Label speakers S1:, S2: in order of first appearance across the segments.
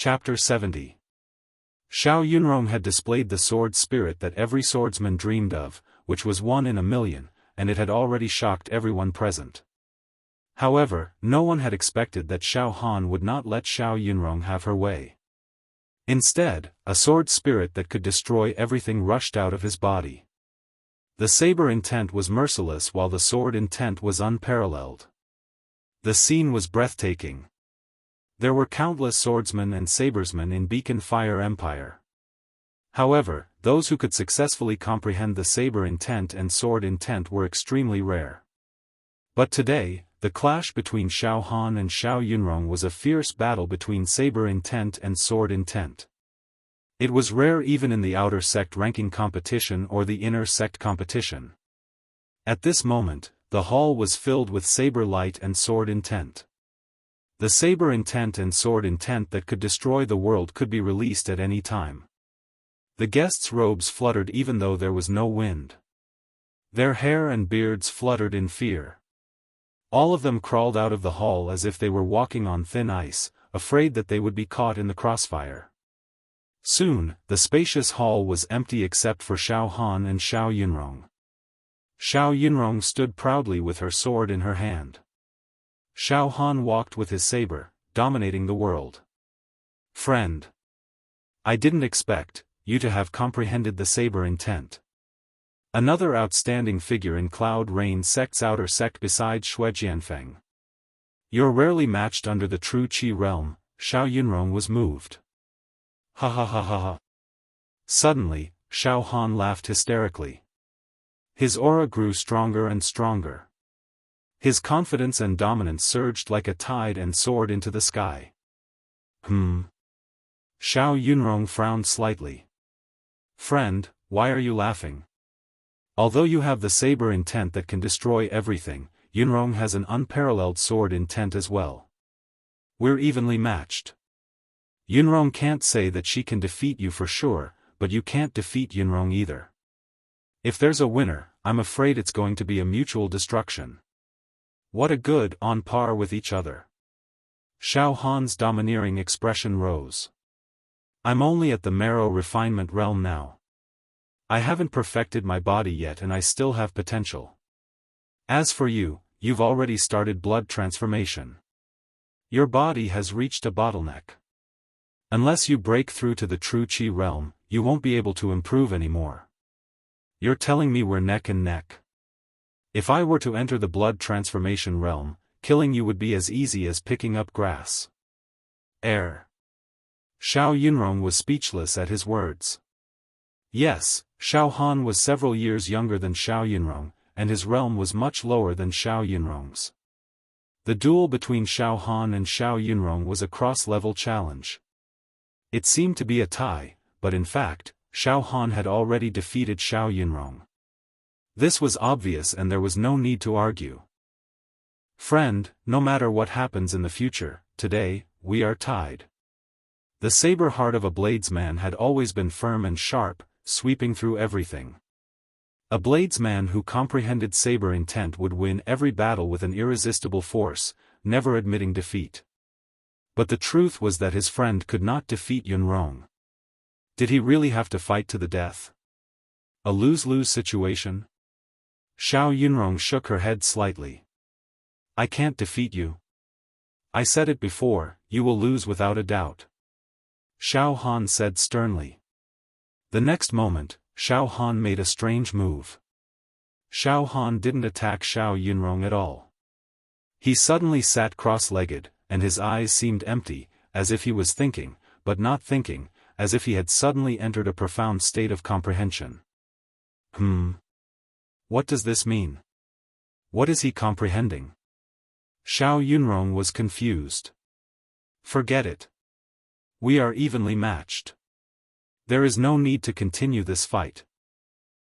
S1: Chapter 70. Xiao Yunrong had displayed the sword spirit that every swordsman dreamed of, which was 1 in a million, and it had already shocked everyone present. However, no one had expected that Xiaofan would not let Xiao Yunrong have her way. Instead, a sword spirit that could destroy everything rushed out of his body. The saber intent was merciless while the sword intent was unparalleled. The scene was breathtaking. There were countless swordsmen and sabersmen in Beacon Fire Empire. However, those who could successfully comprehend the saber intent and sword intent were extremely rare. But today, the clash between Xiaofan and Xiao Yunrong was a fierce battle between saber intent and sword intent. It was rare even in the outer sect ranking competition or the inner sect competition. At this moment, the hall was filled with saber light and sword intent. The saber intent and sword intent that could destroy the world could be released at any time. The guests' robes fluttered even though there was no wind. Their hair and beards fluttered in fear. All of them crawled out of the hall as if they were walking on thin ice, afraid that they would be caught in the crossfire. Soon, the spacious hall was empty except for Xiaofan and Xiao Yunrong. Xiao Yunrong stood proudly with her sword in her hand. Xiaofan walked with his saber, dominating the world. Friend. I didn't expect you to have comprehended the saber intent. Another outstanding figure in Cloud Rain Sect's outer sect besides Shuejianfeng. You're rarely matched under the true Qi realm, Xiao Yunrong was moved. Ha ha ha ha ha. Suddenly, Xiaofan laughed hysterically. His aura grew stronger and stronger. His confidence and dominance surged like a tide and soared into the sky. Xiao Yunrong frowned slightly. Friend, why are you laughing? Although you have the saber intent that can destroy everything, Yunrong has an unparalleled sword intent as well. We're evenly matched. Yunrong can't say that she can defeat you for sure, but you can't defeat Yunrong either. If there's a winner, I'm afraid it's going to be a mutual destruction. What a good on par with each other. Xiaofan's domineering expression rose. I'm only at the marrow refinement realm now. I haven't perfected my body yet and I still have potential. As for you, you've already started blood transformation. Your body has reached a bottleneck. Unless you break through to the true Qi realm, you won't be able to improve anymore. You're telling me we're neck and neck? If I were to enter the blood transformation realm, killing you would be as easy as picking up grass. Xiao Yunrong was speechless at his words. Yes, Xiaofan was several years younger than Xiao Yunrong, and his realm was much lower than Xiao Yunrong's. The duel between Xiaofan and Xiao Yunrong was a cross-level challenge. It seemed to be a tie, but in fact, Xiaofan had already defeated Xiao Yunrong. This was obvious and there was no need to argue. Friend, no matter what happens in the future, today, we are tied. The saber heart of a bladesman had always been firm and sharp, sweeping through everything. A bladesman who comprehended saber intent would win every battle with an irresistible force, never admitting defeat. But the truth was that his friend could not defeat Yunrong. Did he really have to fight to the death? A lose-lose situation? Xiao Yunrong shook her head slightly. I can't defeat you. I said it before, you will lose without a doubt. Xiaofan said sternly. The next moment, Xiaofan made a strange move. Xiaofan didn't attack Xiao Yunrong at all. He suddenly sat cross-legged, and his eyes seemed empty, as if he was thinking, but not thinking, as if he had suddenly entered a profound state of comprehension. What does this mean? What is he comprehending? Xiao Yunrong was confused. Forget it. We are evenly matched. There is no need to continue this fight.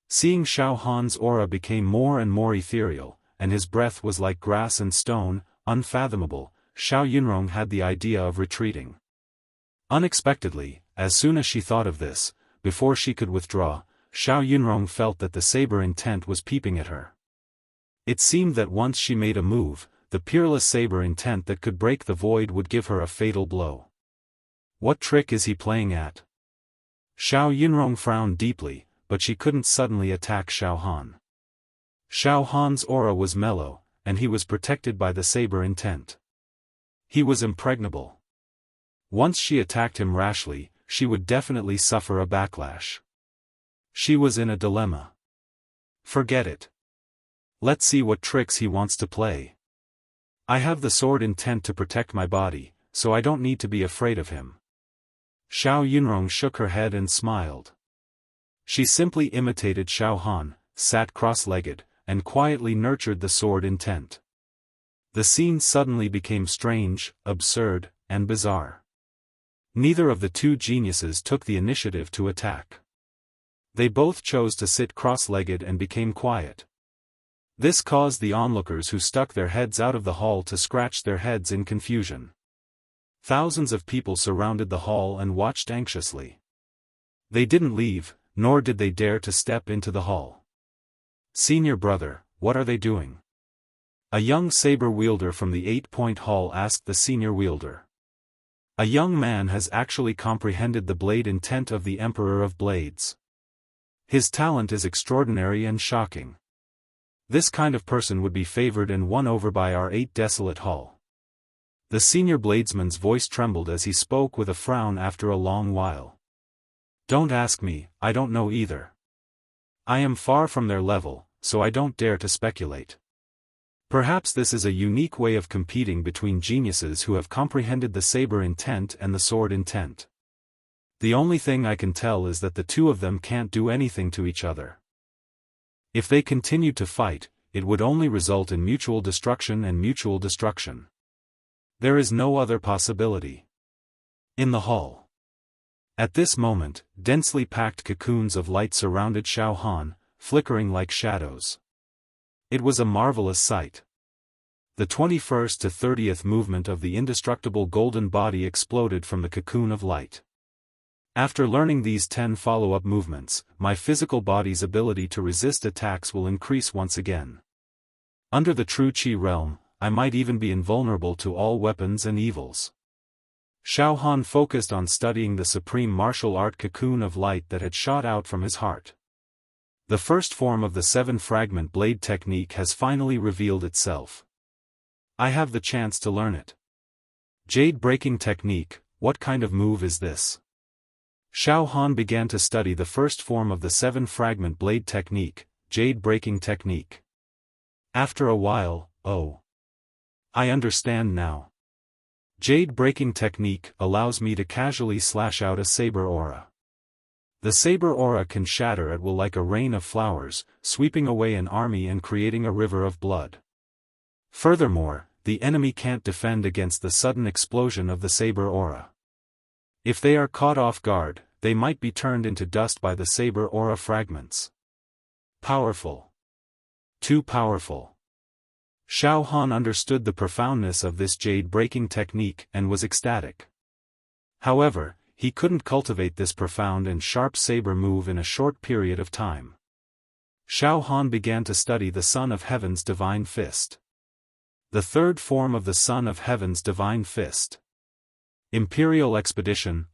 S1: Seeing Xiaofan's aura became more and more ethereal, and his breath was like grass and stone, unfathomable, Xiao Yunrong had the idea of retreating. Unexpectedly, as soon as she thought of this, before she could withdraw, Xiao Yunrong felt that the saber intent was peeping at her. It seemed that once she made a move, the peerless saber intent that could break the void would give her a fatal blow. What trick is he playing at? Xiao Yunrong frowned deeply, but she couldn't suddenly attack Xiaofan. Xiaofan's aura was mellow, and he was protected by the saber intent. He was impregnable. Once she attacked him rashly, she would definitely suffer a backlash. She was in a dilemma. Forget it. Let's see what tricks he wants to play. I have the sword intent to protect my body, so I don't need to be afraid of him. Xiao Yunrong shook her head and smiled. She simply imitated Xiaofan, sat cross-legged, and quietly nurtured the sword intent. The scene suddenly became strange, absurd, and bizarre. Neither of the two geniuses took the initiative to attack. They both chose to sit cross-legged and became quiet. This caused the onlookers who stuck their heads out of the hall to scratch their heads in confusion. Thousands of people surrounded the hall and watched anxiously. They didn't leave, nor did they dare to step into the hall. "Senior brother, what are they doing?" A young saber wielder from the 8-point hall asked the senior wielder. A young man has actually comprehended the blade intent of the Emperor of Blades. His talent is extraordinary and shocking. This kind of person would be favored and won over by our 8 desolate hall. The senior bladesman's voice trembled as he spoke with a frown after a long while. "Don't ask me, I don't know either. I am far from their level, so I don't dare to speculate. Perhaps this is a unique way of competing between geniuses who have comprehended the saber intent and the sword intent. The only thing I can tell is that the two of them can't do anything to each other. If they continued to fight, it would only result in mutual destruction and mutual destruction. There is no other possibility." In the hall. At this moment, densely packed cocoons of light surrounded Xiaofan, flickering like shadows. It was a marvelous sight. The 21st to 30th movement of the indestructible golden body exploded from the cocoon of light. After learning these 10 follow-up movements, my physical body's ability to resist attacks will increase once again. Under the true Qi realm, I might even be invulnerable to all weapons and evils. Xiaofan focused on studying the supreme martial art cocoon of light that had shot out from his heart. The first form of the 7-fragment blade technique has finally revealed itself. I have the chance to learn it. Jade breaking technique, what kind of move is this? Xiaofan began to study the first form of the 7-fragment blade technique, jade breaking technique. After a while, oh. I understand now. Jade breaking technique allows me to casually slash out a saber aura. The saber aura can shatter at will like a rain of flowers, sweeping away an army and creating a river of blood. Furthermore, the enemy can't defend against the sudden explosion of the saber aura. If they are caught off guard, they might be turned into dust by the saber aura fragments. Powerful. Too powerful. Xiaofan understood the profoundness of this jade-breaking technique and was ecstatic. However, he couldn't cultivate this profound and sharp saber move in a short period of time. Xiaofan began to study the Son of Heaven's Divine Fist. The third form of the Son of Heaven's Divine Fist. Imperial Expedition.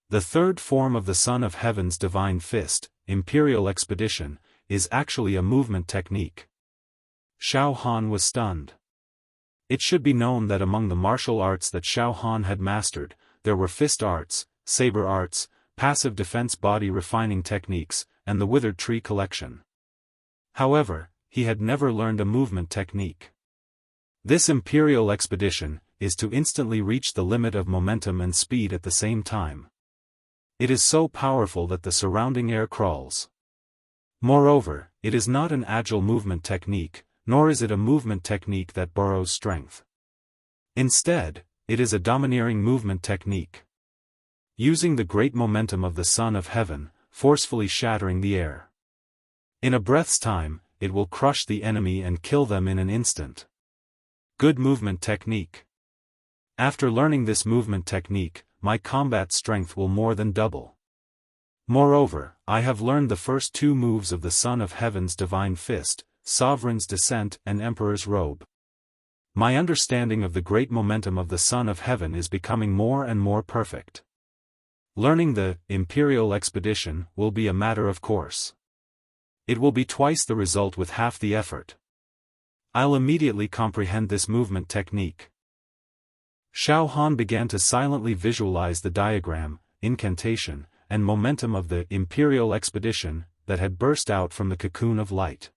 S1: The third form of the Son of Heaven's Divine Fist, Imperial Expedition, is actually a movement technique. Xiaofan was stunned. It should be known that among the martial arts that Xiaofan had mastered, there were fist arts, saber arts, passive defense body refining techniques, and the withered tree collection. However, he had never learned a movement technique. This Imperial Expedition is to instantly reach the limit of momentum and speed at the same time. It is so powerful that the surrounding air crawls. Moreover, it is not an agile movement technique, nor is it a movement technique that borrows strength. Instead, it is a domineering movement technique. Using the great momentum of the Son of Heaven, forcefully shattering the air. In a breath's time, it will crush the enemy and kill them in an instant. Good movement technique. After learning this movement technique, my combat strength will more than double. Moreover, I have learned the first 2 moves of the Son of Heaven's Divine Fist, Sovereign's Descent and Emperor's Robe. My understanding of the great momentum of the Son of Heaven is becoming more and more perfect. Learning the Imperial expedition will be a matter of course. It will be twice the result with half the effort. I'll immediately comprehend this movement technique. Xiaofan began to silently visualize the diagram, incantation, and momentum of the Imperial expedition that had burst out from the cocoon of light.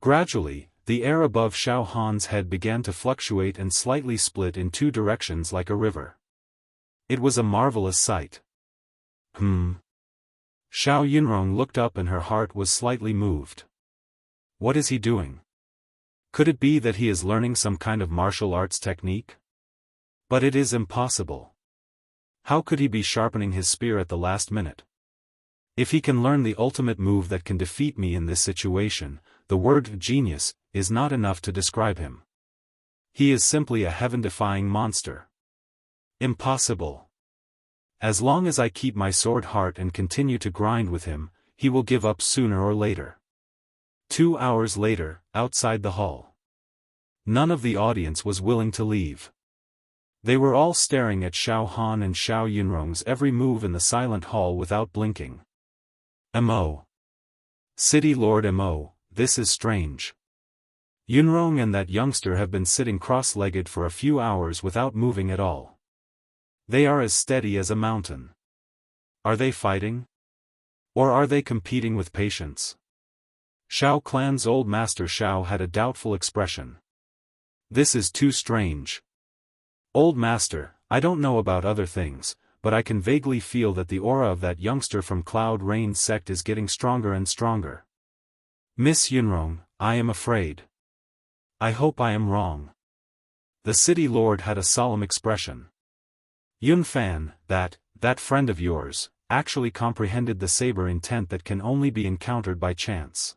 S1: Gradually, the air above Xiaofan's head began to fluctuate and slightly split in two directions like a river. It was a marvelous sight. Xiao Yunrong looked up and her heart was slightly moved. What is he doing? Could it be that he is learning some kind of martial arts technique? But it is impossible. How could he be sharpening his spear at the last minute? If he can learn the ultimate move that can defeat me in this situation, the word genius is not enough to describe him. He is simply a heaven-defying monster. Impossible. As long as I keep my sword heart and continue to grind with him, he will give up sooner or later. 2 hours later, outside the hall. None of the audience was willing to leave. They were all staring at Xiaofan and Xiao Yunrong's every move in the silent hall without blinking. Mo. City Lord Mo, this is strange. Yunrong and that youngster have been sitting cross-legged for a few hours without moving at all. They are as steady as a mountain. Are they fighting? Or are they competing with patience? Xiao clan's old master Xiao had a doubtful expression. This is too strange. Old master, I don't know about other things, but I can vaguely feel that the aura of that youngster from Cloud Rain's sect is getting stronger and stronger. Miss Yunrong, I am afraid. I hope I am wrong. The city lord had a solemn expression. Yunfan, that friend of yours, actually comprehended the saber intent that can only be encountered by chance.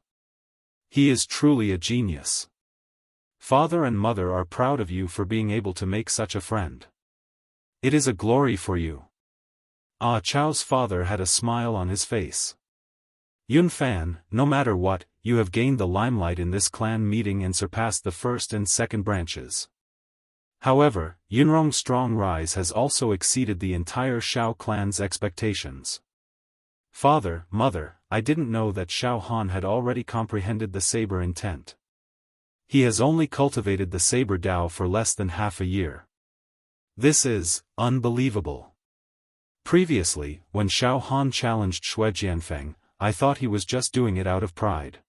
S1: He is truly a genius. Father and mother are proud of you for being able to make such a friend. It is a glory for you. Ah Chao's father had a smile on his face. Yunfan, no matter what, you have gained the limelight in this clan meeting and surpassed the first and second branches. However, Yunrong's strong rise has also exceeded the entire Xiao clan's expectations. Father, mother, I didn't know that Xiaofan had already comprehended the saber intent. He has only cultivated the saber Dao for less than half a year. This is unbelievable. Previously, when Xiaofan challenged Xue Jianfeng, I thought he was just doing it out of pride.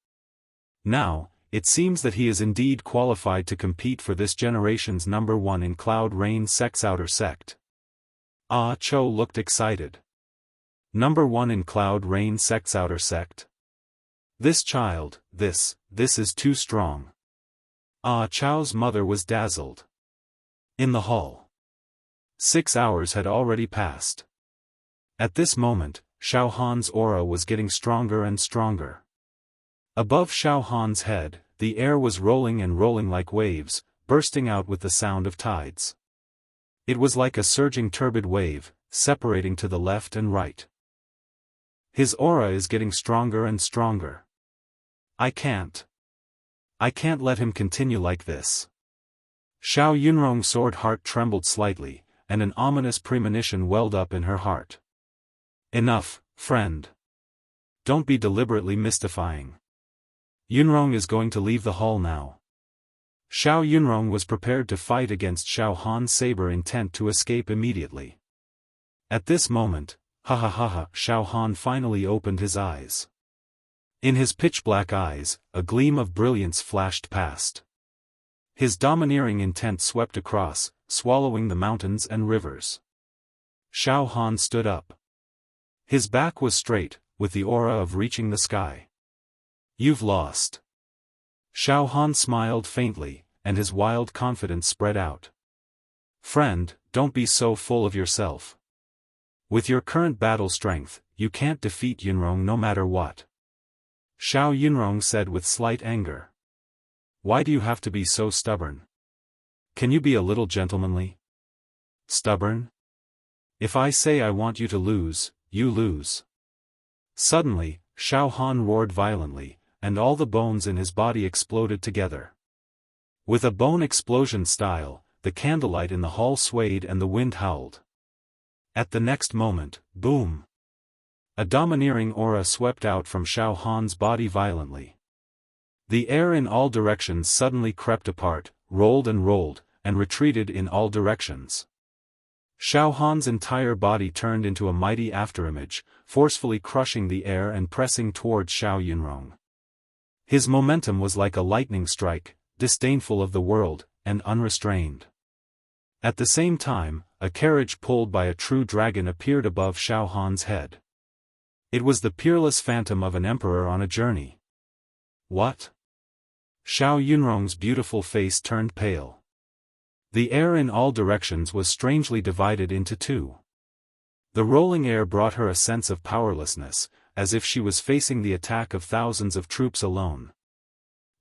S1: Now, it seems that he is indeed qualified to compete for this generation's #1 in Cloud Rain Sect's outer sect. Ah Cho looked excited. #1 in Cloud Rain Sect's outer sect? This child, this is too strong. Ah Chao's mother was dazzled. In the hall. 6 hours had already passed. At this moment, Xiaohan's aura was getting stronger and stronger. Above Xiaohan's head, the air was rolling and rolling like waves, bursting out with the sound of tides. It was like a surging turbid wave, separating to the left and right. His aura is getting stronger and stronger. I can't let him continue like this. Xiao Yunrong's sword heart trembled slightly, and an ominous premonition welled up in her heart. Enough, friend. Don't be deliberately mystifying. Yunrong is going to leave the hall now. Xiao Yunrong was prepared to fight against Xiaohan's saber intent to escape immediately. At this moment, Xiaohan finally opened his eyes. In his pitch-black eyes, a gleam of brilliance flashed past. His domineering intent swept across, swallowing the mountains and rivers. Xiaohan stood up. His back was straight, with the aura of reaching the sky. You've lost. Xiaohan smiled faintly, and his wild confidence spread out. Friend, don't be so full of yourself. With your current battle strength, you can't defeat Yunrong no matter what. Xiao Yunrong said with slight anger. Why do you have to be so stubborn? Can you be a little gentlemanly? Stubborn? If I say I want you to lose, you lose. Suddenly, Xiaohan roared violently, and all the bones in his body exploded together. With a bone explosion style, the candlelight in the hall swayed and the wind howled. At the next moment, boom! A domineering aura swept out from Xiaofan's body violently. The air in all directions suddenly crept apart, rolled, and retreated in all directions. Xiaofan's entire body turned into a mighty afterimage, forcefully crushing the air and pressing towards Xiao Yunrong. His momentum was like a lightning strike, disdainful of the world, and unrestrained. At the same time, a carriage pulled by a true dragon appeared above Xiaofan's head. It was the peerless phantom of an emperor on a journey. What? Xiao Yunrong's beautiful face turned pale. The air in all directions was strangely divided into two. The rolling air brought her a sense of powerlessness, as if she was facing the attack of thousands of troops alone.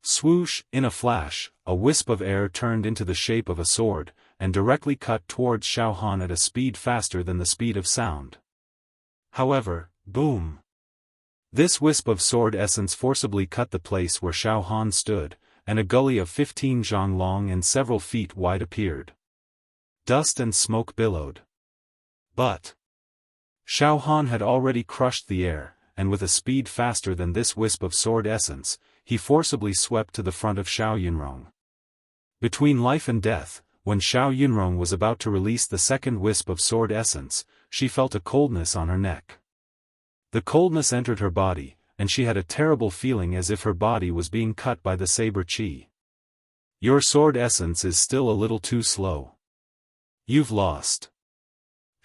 S1: Swoosh! In a flash, a wisp of air turned into the shape of a sword, and directly cut towards Xiaofan at a speed faster than the speed of sound. However, boom! This wisp of sword essence forcibly cut the place where Xiaofan stood, and a gully of 15 zhang long and several feet wide appeared. Dust and smoke billowed. But Xiaofan had already crushed the air, and with a speed faster than this wisp of sword essence, he forcibly swept to the front of Xiao Yunrong. Between life and death, when Xiao Yunrong was about to release the second wisp of sword essence, she felt a coldness on her neck. The coldness entered her body, and she had a terrible feeling as if her body was being cut by the saber chi. Your sword essence is still a little too slow. You've lost.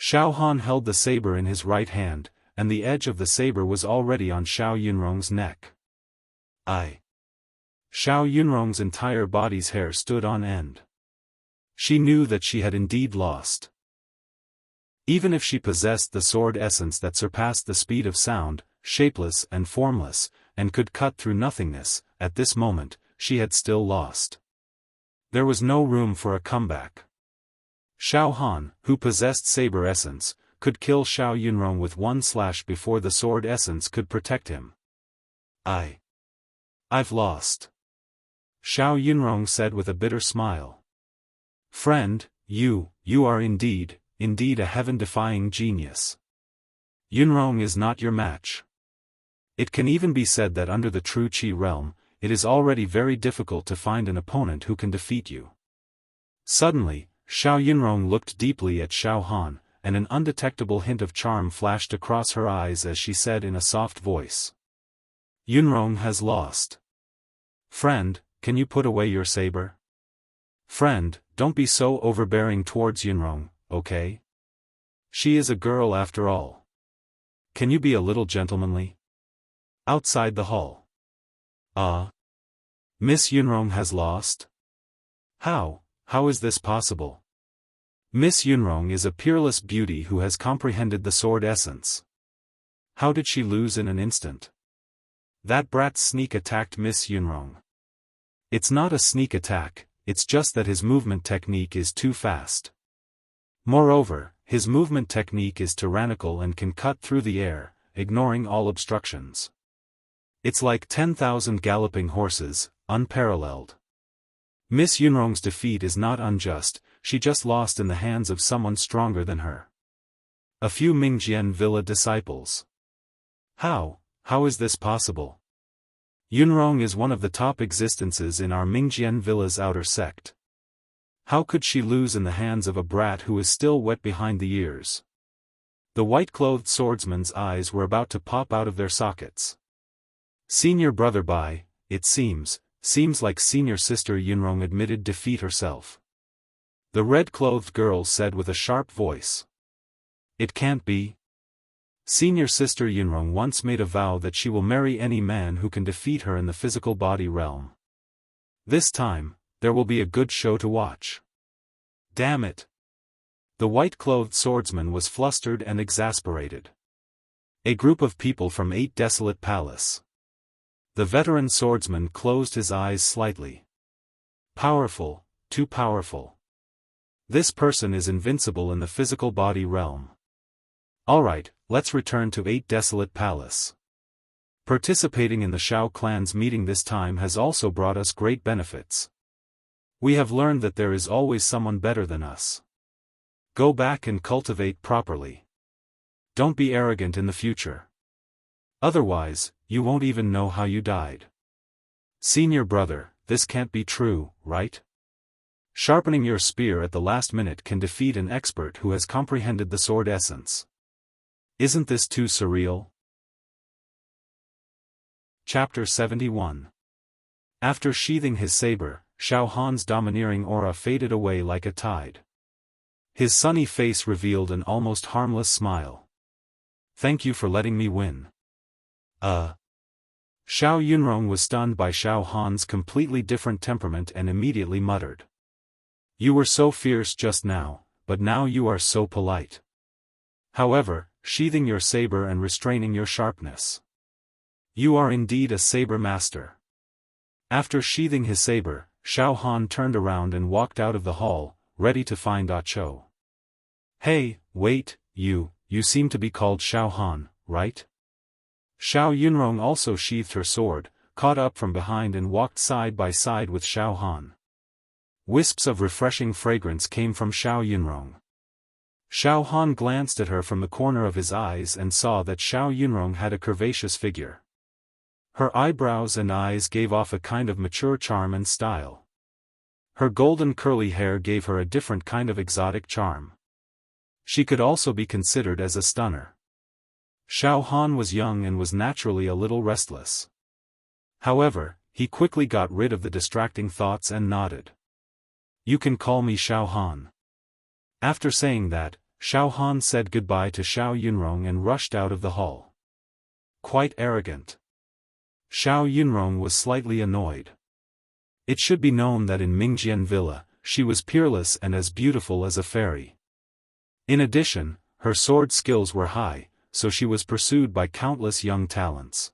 S1: Xiaohan held the saber in his right hand, and the edge of the saber was already on Xiao Yunrong's neck. Xiao Yunrong's entire body's hair stood on end. She knew that she had indeed lost. Even if she possessed the sword essence that surpassed the speed of sound, shapeless and formless, and could cut through nothingness, at this moment, she had still lost. There was no room for a comeback. Xiaohan, who possessed saber essence, could kill Xiao Yunrong with one slash before the sword essence could protect him. I've lost. Xiao Yunrong said with a bitter smile. Friend, you are indeed a heaven-defying genius. Yunrong is not your match. It can even be said that under the true Qi realm, it is already very difficult to find an opponent who can defeat you. Suddenly, Xiao Yunrong looked deeply at Xiaohan, and an undetectable hint of charm flashed across her eyes as she said in a soft voice. Yunrong has lost. Friend, can you put away your saber? Friend, don't be so overbearing towards Yunrong, okay? She is a girl after all. Can you be a little gentlemanly? Outside the hall. Miss Yunrong has lost? How is this possible? Miss Yunrong is a peerless beauty who has comprehended the sword essence. How did she lose in an instant? That brat's sneak attacked Miss Yunrong. It's not a sneak attack, it's just that his movement technique is too fast. Moreover, his movement technique is tyrannical and can cut through the air, ignoring all obstructions. It's like 10,000 galloping horses, unparalleled. Miss Yunrong's defeat is not unjust, she just lost in the hands of someone stronger than her. A few Mingjian Villa disciples. How is this possible? Yunrong is one of the top existences in our Mingjian Villa's outer sect. How could she lose in the hands of a brat who is still wet behind the ears? The white-clothed swordsman's eyes were about to pop out of their sockets. Senior brother Bai, it seems like senior sister Yunrong admitted defeat herself. The red-clothed girl said with a sharp voice. It can't be. Senior sister Yunrong once made a vow that she will marry any man who can defeat her in the physical body realm. This time, there will be a good show to watch. Damn it! The white-clothed swordsman was flustered and exasperated. A group of people from 8 desolate palace. The veteran swordsman closed his eyes slightly. Powerful, too powerful. This person is invincible in the physical body realm. Alright, let's return to 8 desolate palace. Participating in the Shao clan's meeting this time has also brought us great benefits. We have learned that there is always someone better than us. Go back and cultivate properly. Don't be arrogant in the future. Otherwise, you won't even know how you died. Senior brother, this can't be true, right? Sharpening your spear at the last minute can defeat an expert who has comprehended the sword essence. Isn't this too surreal? Chapter 71. After sheathing his saber, Xiaofan's domineering aura faded away like a tide. His sunny face revealed an almost harmless smile. Thank you for letting me win. Xiao Yunrong was stunned by Xiaofan's completely different temperament and immediately muttered. You were so fierce just now, but now you are so polite. However, sheathing your saber and restraining your sharpness. You are indeed a saber master. After sheathing his saber, Xiaofan turned around and walked out of the hall, ready to find Cho. Hey, wait, you seem to be called Xiaofan, right? Xiao Yunrong also sheathed her sword, caught up from behind and walked side by side with Xiaofan. Wisps of refreshing fragrance came from Xiao Yunrong. Xiaofan glanced at her from the corner of his eyes and saw that Xiao Yunrong had a curvaceous figure. Her eyebrows and eyes gave off a kind of mature charm and style. Her golden curly hair gave her a different kind of exotic charm. She could also be considered as a stunner. Xiaofan was young and was naturally a little restless. However, he quickly got rid of the distracting thoughts and nodded. You can call me Xiaofan. After saying that, Xiaofan said goodbye to Xiao Yunrong and rushed out of the hall. Quite arrogant. Xiao Yunrong was slightly annoyed. It should be known that in Mingjian Villa, she was peerless and as beautiful as a fairy. In addition, her sword skills were high, so she was pursued by countless young talents.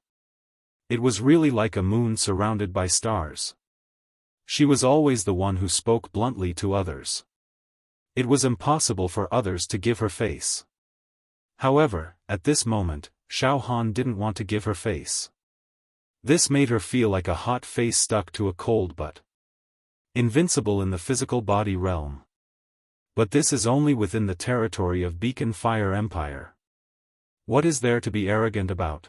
S1: It was really like a moon surrounded by stars. She was always the one who spoke bluntly to others. It was impossible for others to give her face. However, at this moment, Xiaofan didn't want to give her face. This made her feel like a hot face stuck to a cold butt. Invincible in the physical body realm. But this is only within the territory of Beacon Fire Empire. What is there to be arrogant about?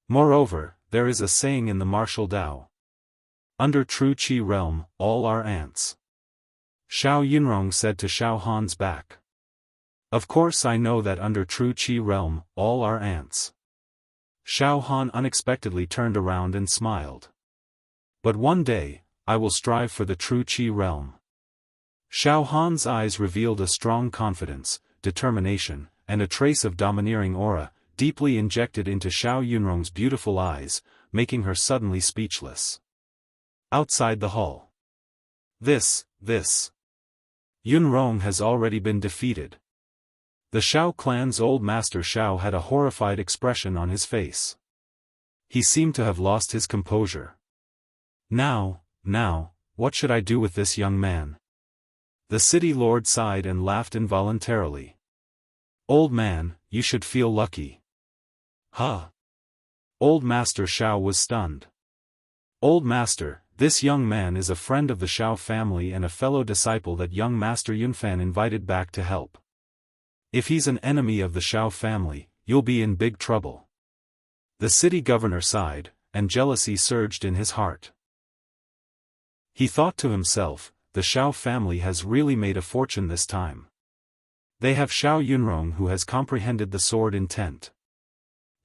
S1: Moreover, there is a saying in the martial Tao. Under true Qi realm, all are ants. Xiao Yunrong said to Xiaofan's back. Of course I know that under true Qi realm, all are ants. Xiaofan unexpectedly turned around and smiled. But one day, I will strive for the true Qi realm. Xiaofan's eyes revealed a strong confidence, determination, and a trace of domineering aura, deeply injected into Xiao Yunrong's beautiful eyes, making her suddenly speechless. Outside the hall. This. Yunrong has already been defeated. The Xiao clan's old master Xiao had a horrified expression on his face. He seemed to have lost his composure. Now, what should I do with this young man? The city lord sighed and laughed involuntarily. Old man, you should feel lucky. Huh? Old master Xiao was stunned. Old master, this young man is a friend of the Xiao family and a fellow disciple that young master Yunfan invited back to help. If he's an enemy of the Xiao family, you'll be in big trouble. The city governor sighed, and jealousy surged in his heart. He thought to himself, the Xiao family has really made a fortune this time. They have Xiao Yunrong who has comprehended the sword intent.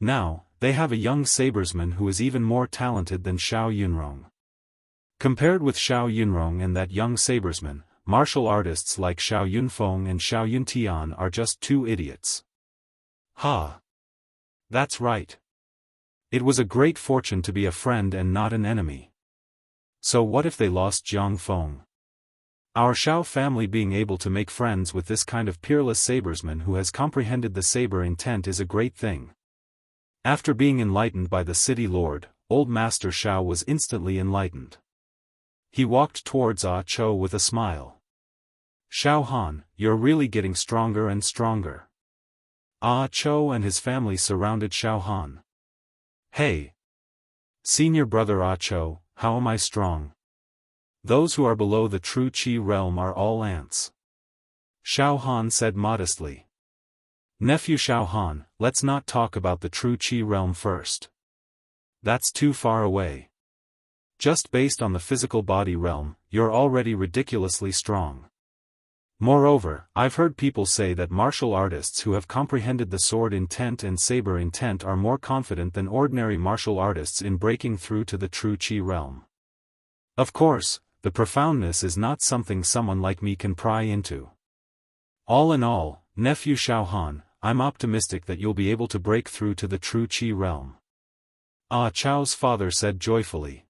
S1: Now, they have a young sabersman who is even more talented than Xiao Yunrong. Compared with Xiao Yunrong and that young sabersman, martial artists like Xiao Yunfeng and Xiao Yuntian are just two idiots. That's right. It was a great fortune to be a friend and not an enemy. So what if they lost Jiang Feng? Our Xiao family being able to make friends with this kind of peerless sabersman who has comprehended the saber intent is a great thing. After being enlightened by the city lord, old master Xiao was instantly enlightened. He walked towards Cho with a smile. Xiaofan, you're really getting stronger and stronger. Cho and his family surrounded Xiaofan. Hey! Senior brother Cho, how am I strong? Those who are below the true Qi realm are all ants. Xiaofan said modestly. Nephew Xiaofan, let's not talk about the true Qi realm first. That's too far away. Just based on the physical body realm, you're already ridiculously strong. Moreover, I've heard people say that martial artists who have comprehended the sword intent and saber intent are more confident than ordinary martial artists in breaking through to the true Qi realm. Of course, the profoundness is not something someone like me can pry into. All in all, nephew Xiaofan, I'm optimistic that you'll be able to break through to the true Qi realm. Ah Chao's father said joyfully.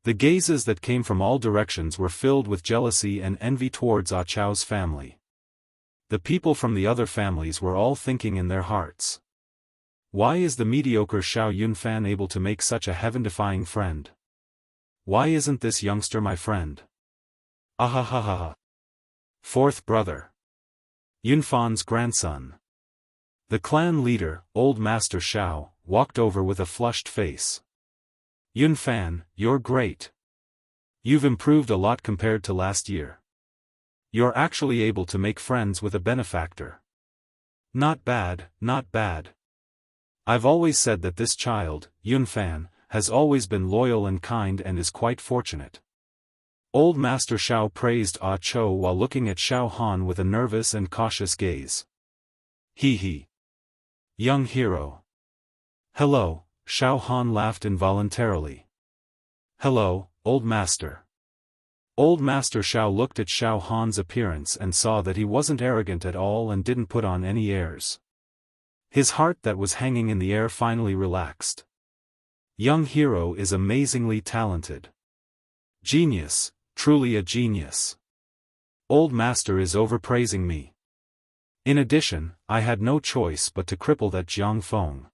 S1: The gazes that came from all directions were filled with jealousy and envy towards Ah Chao's family. The people from the other families were all thinking in their hearts. Why is the mediocre Xiao Yunfan able to make such a heaven-defying friend? Why isn't this youngster my friend? Ahahaha. Fourth brother. Yunfan's grandson. The clan leader, Old Master Xiao, walked over with a flushed face. Yunfan, you're great. You've improved a lot compared to last year. You're actually able to make friends with a benefactor. Not bad, not bad. I've always said that this child, Yunfan, has always been loyal and kind and is quite fortunate. Old Master Xiao praised Ah Cho while looking at Xiaofan with a nervous and cautious gaze. Hee. Young hero. Hello, Xiaofan laughed involuntarily. Hello, Old Master. Old Master Xiao looked at Xiaofan's appearance and saw that he wasn't arrogant at all and didn't put on any airs. His heart that was hanging in the air finally relaxed. Young hero is amazingly talented. Genius, truly a genius. Old Master is overpraising me. In addition, I had no choice but to cripple that Jiang Feng.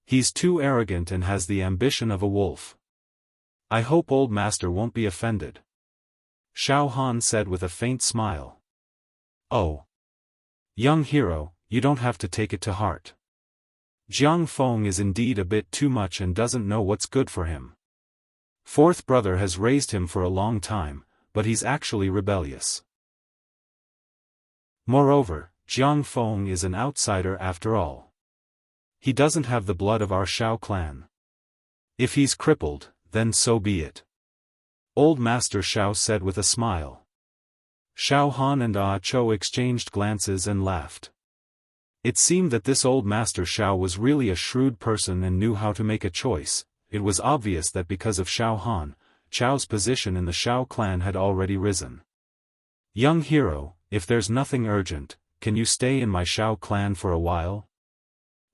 S1: He's too arrogant and has the ambition of a wolf. I hope Old Master won't be offended. Xiaofan said with a faint smile. Oh. Young hero, you don't have to take it to heart. Jiang Feng is indeed a bit too much and doesn't know what's good for him. Fourth brother has raised him for a long time, but he's actually rebellious. Moreover, Jiang Feng is an outsider after all. He doesn't have the blood of our Xiao clan. If he's crippled, then so be it. Old Master Xiao said with a smile. Xiaofan and Ah Cho exchanged glances and laughed. It seemed that this Old Master Xiao was really a shrewd person and knew how to make a choice. It was obvious that because of Xiaofan, Chao's position in the Xiao clan had already risen. Young hero, if there's nothing urgent, can you stay in my Xiao clan for a while?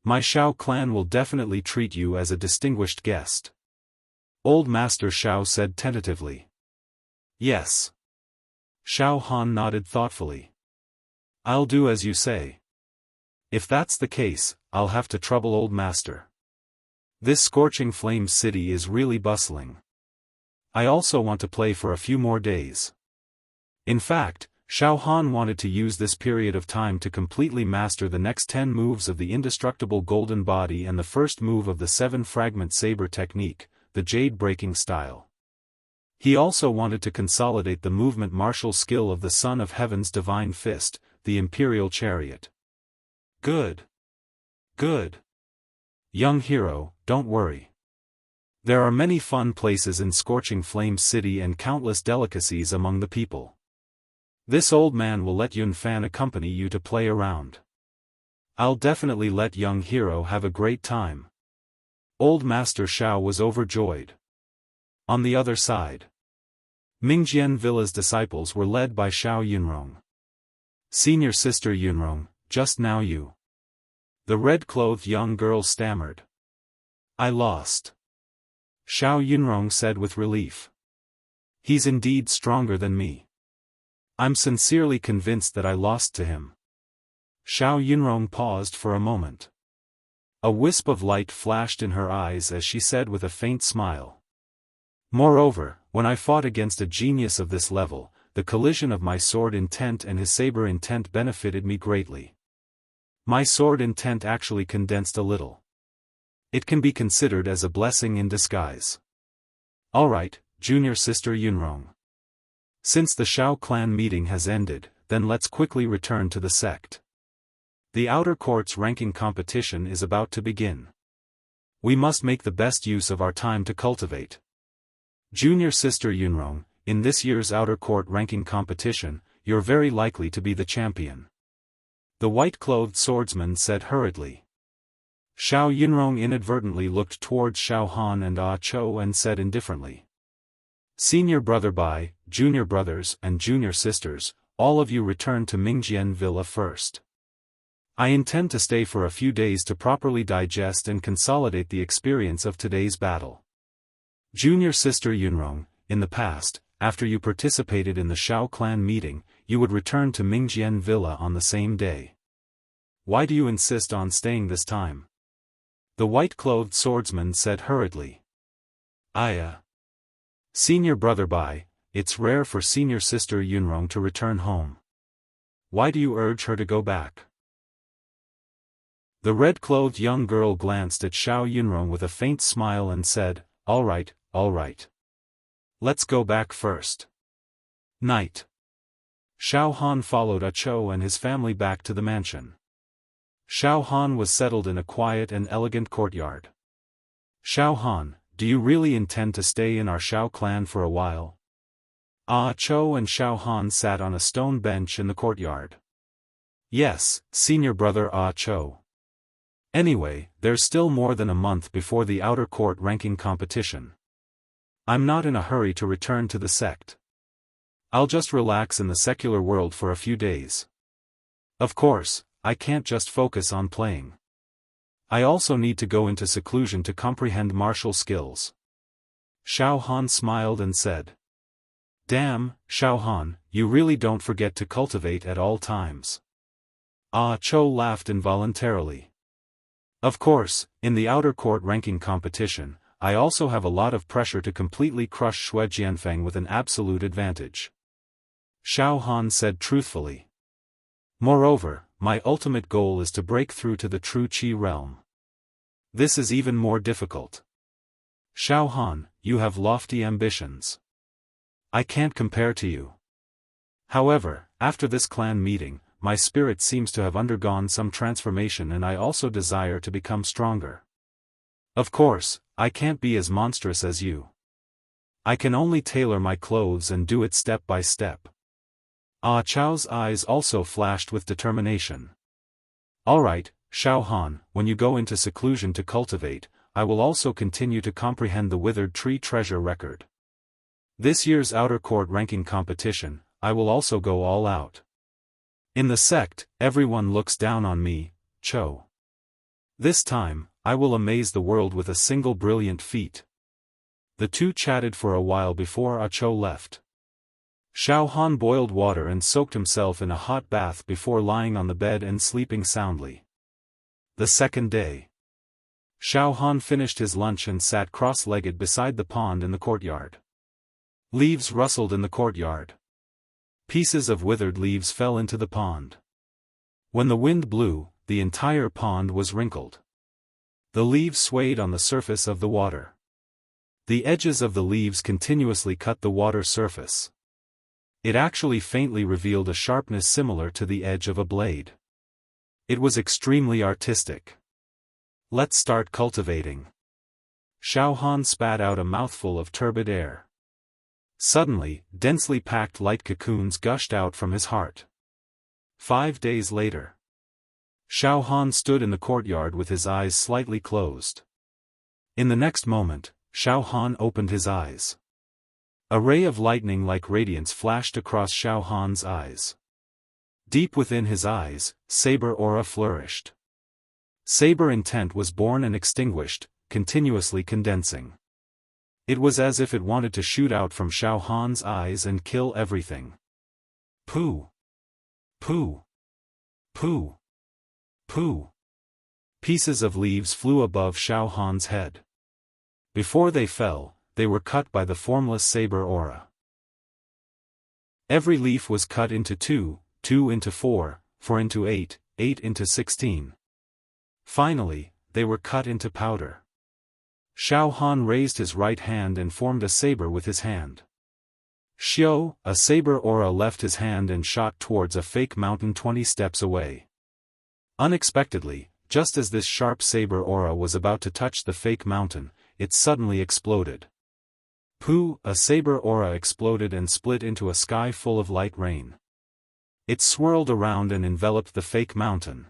S1: My Xiao clan will definitely treat you as a distinguished guest. Old Master Xiao said tentatively. Yes. Xiaofan nodded thoughtfully. I'll do as you say. If that's the case, I'll have to trouble Old Master. This scorching flames city is really bustling. I also want to play for a few more days. In fact, Xiaofan wanted to use this period of time to completely master the next 10 moves of the indestructible golden body and the first move of the 7-fragment saber technique, the jade breaking style. He also wanted to consolidate the movement martial skill of the Son of Heaven's divine fist, the imperial chariot. Good. Good. Young hero, don't worry. There are many fun places in Scorching Flames City and countless delicacies among the people. This old man will let Yunfan accompany you to play around. I'll definitely let young hero have a great time. Old Master Xiao was overjoyed. On the other side, Mingjian Villa's disciples were led by Xiao Yunrong. Senior sister Yunrong, just now you. The red-clothed young girl stammered. I lost. Xiao Yunrong said with relief. He's indeed stronger than me. I'm sincerely convinced that I lost to him. Xiao Yunrong paused for a moment. A wisp of light flashed in her eyes as she said with a faint smile. Moreover, when I fought against a genius of this level, the collision of my sword intent and his saber intent benefited me greatly. My sword intent actually condensed a little. It can be considered as a blessing in disguise. Alright, junior sister Yunrong. Since the Xiao clan meeting has ended, then let's quickly return to the sect. The outer court's ranking competition is about to begin. We must make the best use of our time to cultivate. Junior sister Yunrong, in this year's outer court ranking competition, you're very likely to be the champion. The white-clothed swordsman said hurriedly. Xiao Yunrong inadvertently looked towards Xiaofan and Ah Cho and said indifferently. Senior brother Bai, junior brothers and junior sisters, all of you return to Mingjian Villa first. I intend to stay for a few days to properly digest and consolidate the experience of today's battle. Junior sister Yunrong, in the past, after you participated in the Xiao clan meeting, you would return to Mingjian Villa on the same day. Why do you insist on staying this time? The white-clothed swordsman said hurriedly. Senior brother Bai, it's rare for senior sister Yunrong to return home. Why do you urge her to go back? The red-clothed young girl glanced at Xiao Yunrong with a faint smile and said, all right. Let's go back first. Night. Xiao Han followed Ah Cho and his family back to the mansion. Xiao Han was settled in a quiet and elegant courtyard. Xiao Han, do you really intend to stay in our Xiao clan for a while? Ah Cho and Xiao Han sat on a stone bench in the courtyard. Yes, senior brother Ah Cho. Anyway, there's still more than a month before the outer court ranking competition. I'm not in a hurry to return to the sect. I'll just relax in the secular world for a few days. Of course, I can't just focus on playing. I also need to go into seclusion to comprehend martial skills. Xiao Han smiled and said. Damn, Xiao Han, you really don't forget to cultivate at all times. Ah Cho laughed involuntarily. Of course, in the outer court ranking competition, I also have a lot of pressure to completely crush Xue Jianfeng with an absolute advantage. Xiao Han said truthfully. Moreover, my ultimate goal is to break through to the true Qi realm. This is even more difficult. Xiao Han, you have lofty ambitions. I can't compare to you. However, after this clan meeting, my spirit seems to have undergone some transformation and I also desire to become stronger. Of course, I can't be as monstrous as you. I can only tailor my clothes and do it step by step. Ah Cho's eyes also flashed with determination. Alright, Xiao Han, when you go into seclusion to cultivate, I will also continue to comprehend the withered tree treasure record. This year's outer court ranking competition, I will also go all out. In the sect, everyone looks down on me, Cho. This time, I will amaze the world with a single brilliant feat. The two chatted for a while before Ah Cho left. Xiao Han boiled water and soaked himself in a hot bath before lying on the bed and sleeping soundly. The second day. Xiao Han finished his lunch and sat cross-legged beside the pond in the courtyard. Leaves rustled in the courtyard. Pieces of withered leaves fell into the pond. When the wind blew, the entire pond was wrinkled. The leaves swayed on the surface of the water. The edges of the leaves continuously cut the water surface. It actually faintly revealed a sharpness similar to the edge of a blade. It was extremely artistic. Let's start cultivating. Xiao Han spat out a mouthful of turbid air. Suddenly, densely packed light cocoons gushed out from his heart. 5 days later. Xiao Han stood in the courtyard with his eyes slightly closed. In the next moment, Xiao Han opened his eyes. A ray of lightning-like radiance flashed across Xiao Han's eyes. Deep within his eyes, saber aura flourished. Saber intent was born and extinguished, continuously condensing. It was as if it wanted to shoot out from Xiao Han's eyes and kill everything. Pooh! Pooh! Pooh! Pooh! Pieces of leaves flew above Xiao Han's head. Before they fell, they were cut by the formless saber aura. Every leaf was cut into 2, 2 into 4, 4 into 8, 8 into 16. Finally, they were cut into powder. Xiaofan raised his right hand and formed a saber with his hand. Xiao, a saber aura left his hand and shot towards a fake mountain 20 steps away. Unexpectedly, just as this sharp saber aura was about to touch the fake mountain, it suddenly exploded. Pooh! A saber aura exploded and split into a sky full of light rain. It swirled around and enveloped the fake mountain.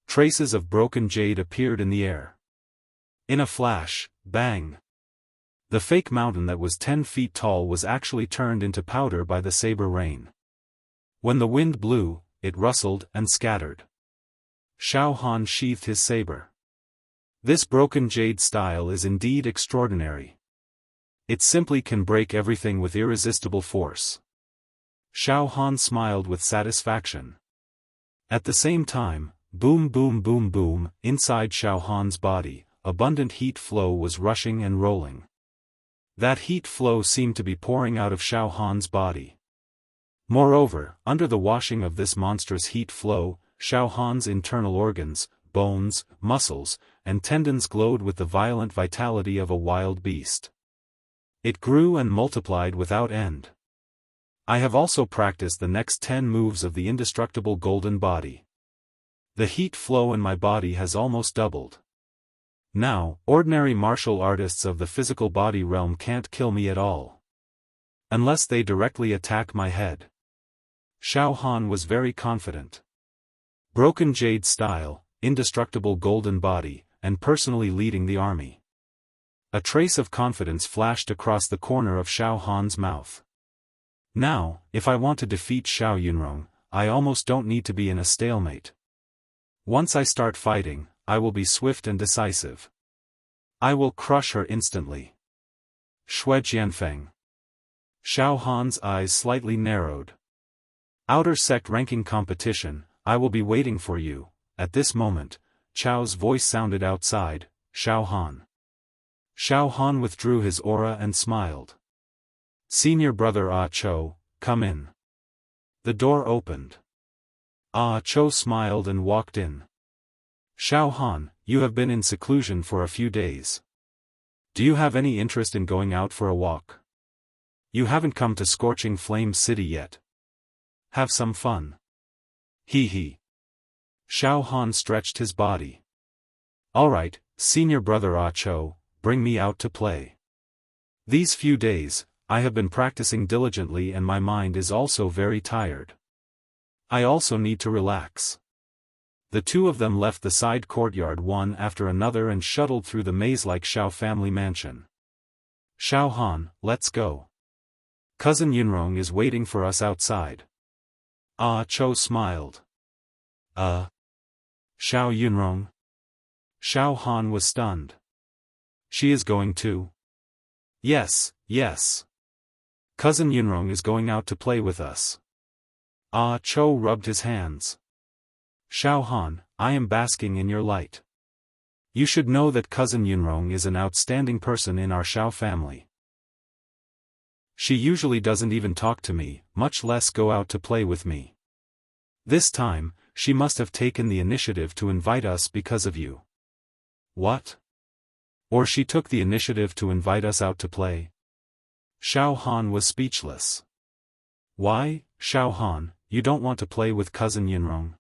S1: Traces of broken jade appeared in the air. In a flash, bang! The fake mountain that was 10 feet tall was actually turned into powder by the saber rain. When the wind blew, it rustled and scattered. Xiaofan sheathed his saber. This broken jade style is indeed extraordinary. It simply can break everything with irresistible force. Xiaofan smiled with satisfaction. At the same time, boom boom boom boom, inside Xiaofan's body, abundant heat flow was rushing and rolling. That heat flow seemed to be pouring out of Xiaofan's body. Moreover, under the washing of this monstrous heat flow, Xiaofan's internal organs, bones, muscles, and tendons glowed with the violent vitality of a wild beast. It grew and multiplied without end. I have also practiced the next 10 moves of the indestructible golden body. The heat flow in my body has almost doubled. Now, ordinary martial artists of the physical body realm can't kill me at all. Unless they directly attack my head. Xiaofan was very confident. Broken jade style, indestructible golden body, and personally leading the army. A trace of confidence flashed across the corner of Xiaofan's mouth. Now, if I want to defeat Xiao Yunrong, I almost don't need to be in a stalemate. Once I start fighting, I will be swift and decisive. I will crush her instantly. Shui Jianfeng. Xiaofan's eyes slightly narrowed. Outer sect ranking competition, I will be waiting for you. At this moment, Chao's voice sounded outside. Xiaofan. Xiaofan withdrew his aura and smiled. Senior brother Ah Cho, come in. The door opened. Ah Cho smiled and walked in. Xiaofan, you have been in seclusion for a few days. Do you have any interest in going out for a walk? You haven't come to Scorching Flame City yet. Have some fun. Hee hee. Xiaofan stretched his body. Alright, senior brother Ah Cho, bring me out to play. These few days, I have been practicing diligently and my mind is also very tired. I also need to relax. The two of them left the side courtyard one after another and shuttled through the maze-like Xiao family mansion. Xiaofan, let's go. Cousin Yunrong is waiting for us outside. Ah Cho smiled. Xiao Yunrong? Xiaofan was stunned. She is going too? Yes, yes. Cousin Yunrong is going out to play with us. Ah Cho rubbed his hands. Xiaofan, I am basking in your light. You should know that Cousin Yunrong is an outstanding person in our Xiao family. She usually doesn't even talk to me, much less go out to play with me. This time, she must have taken the initiative to invite us because of you. What? Or she took the initiative to invite us out to play? Xiaofan was speechless. Why, Xiaofan, you don't want to play with Cousin Yunrong?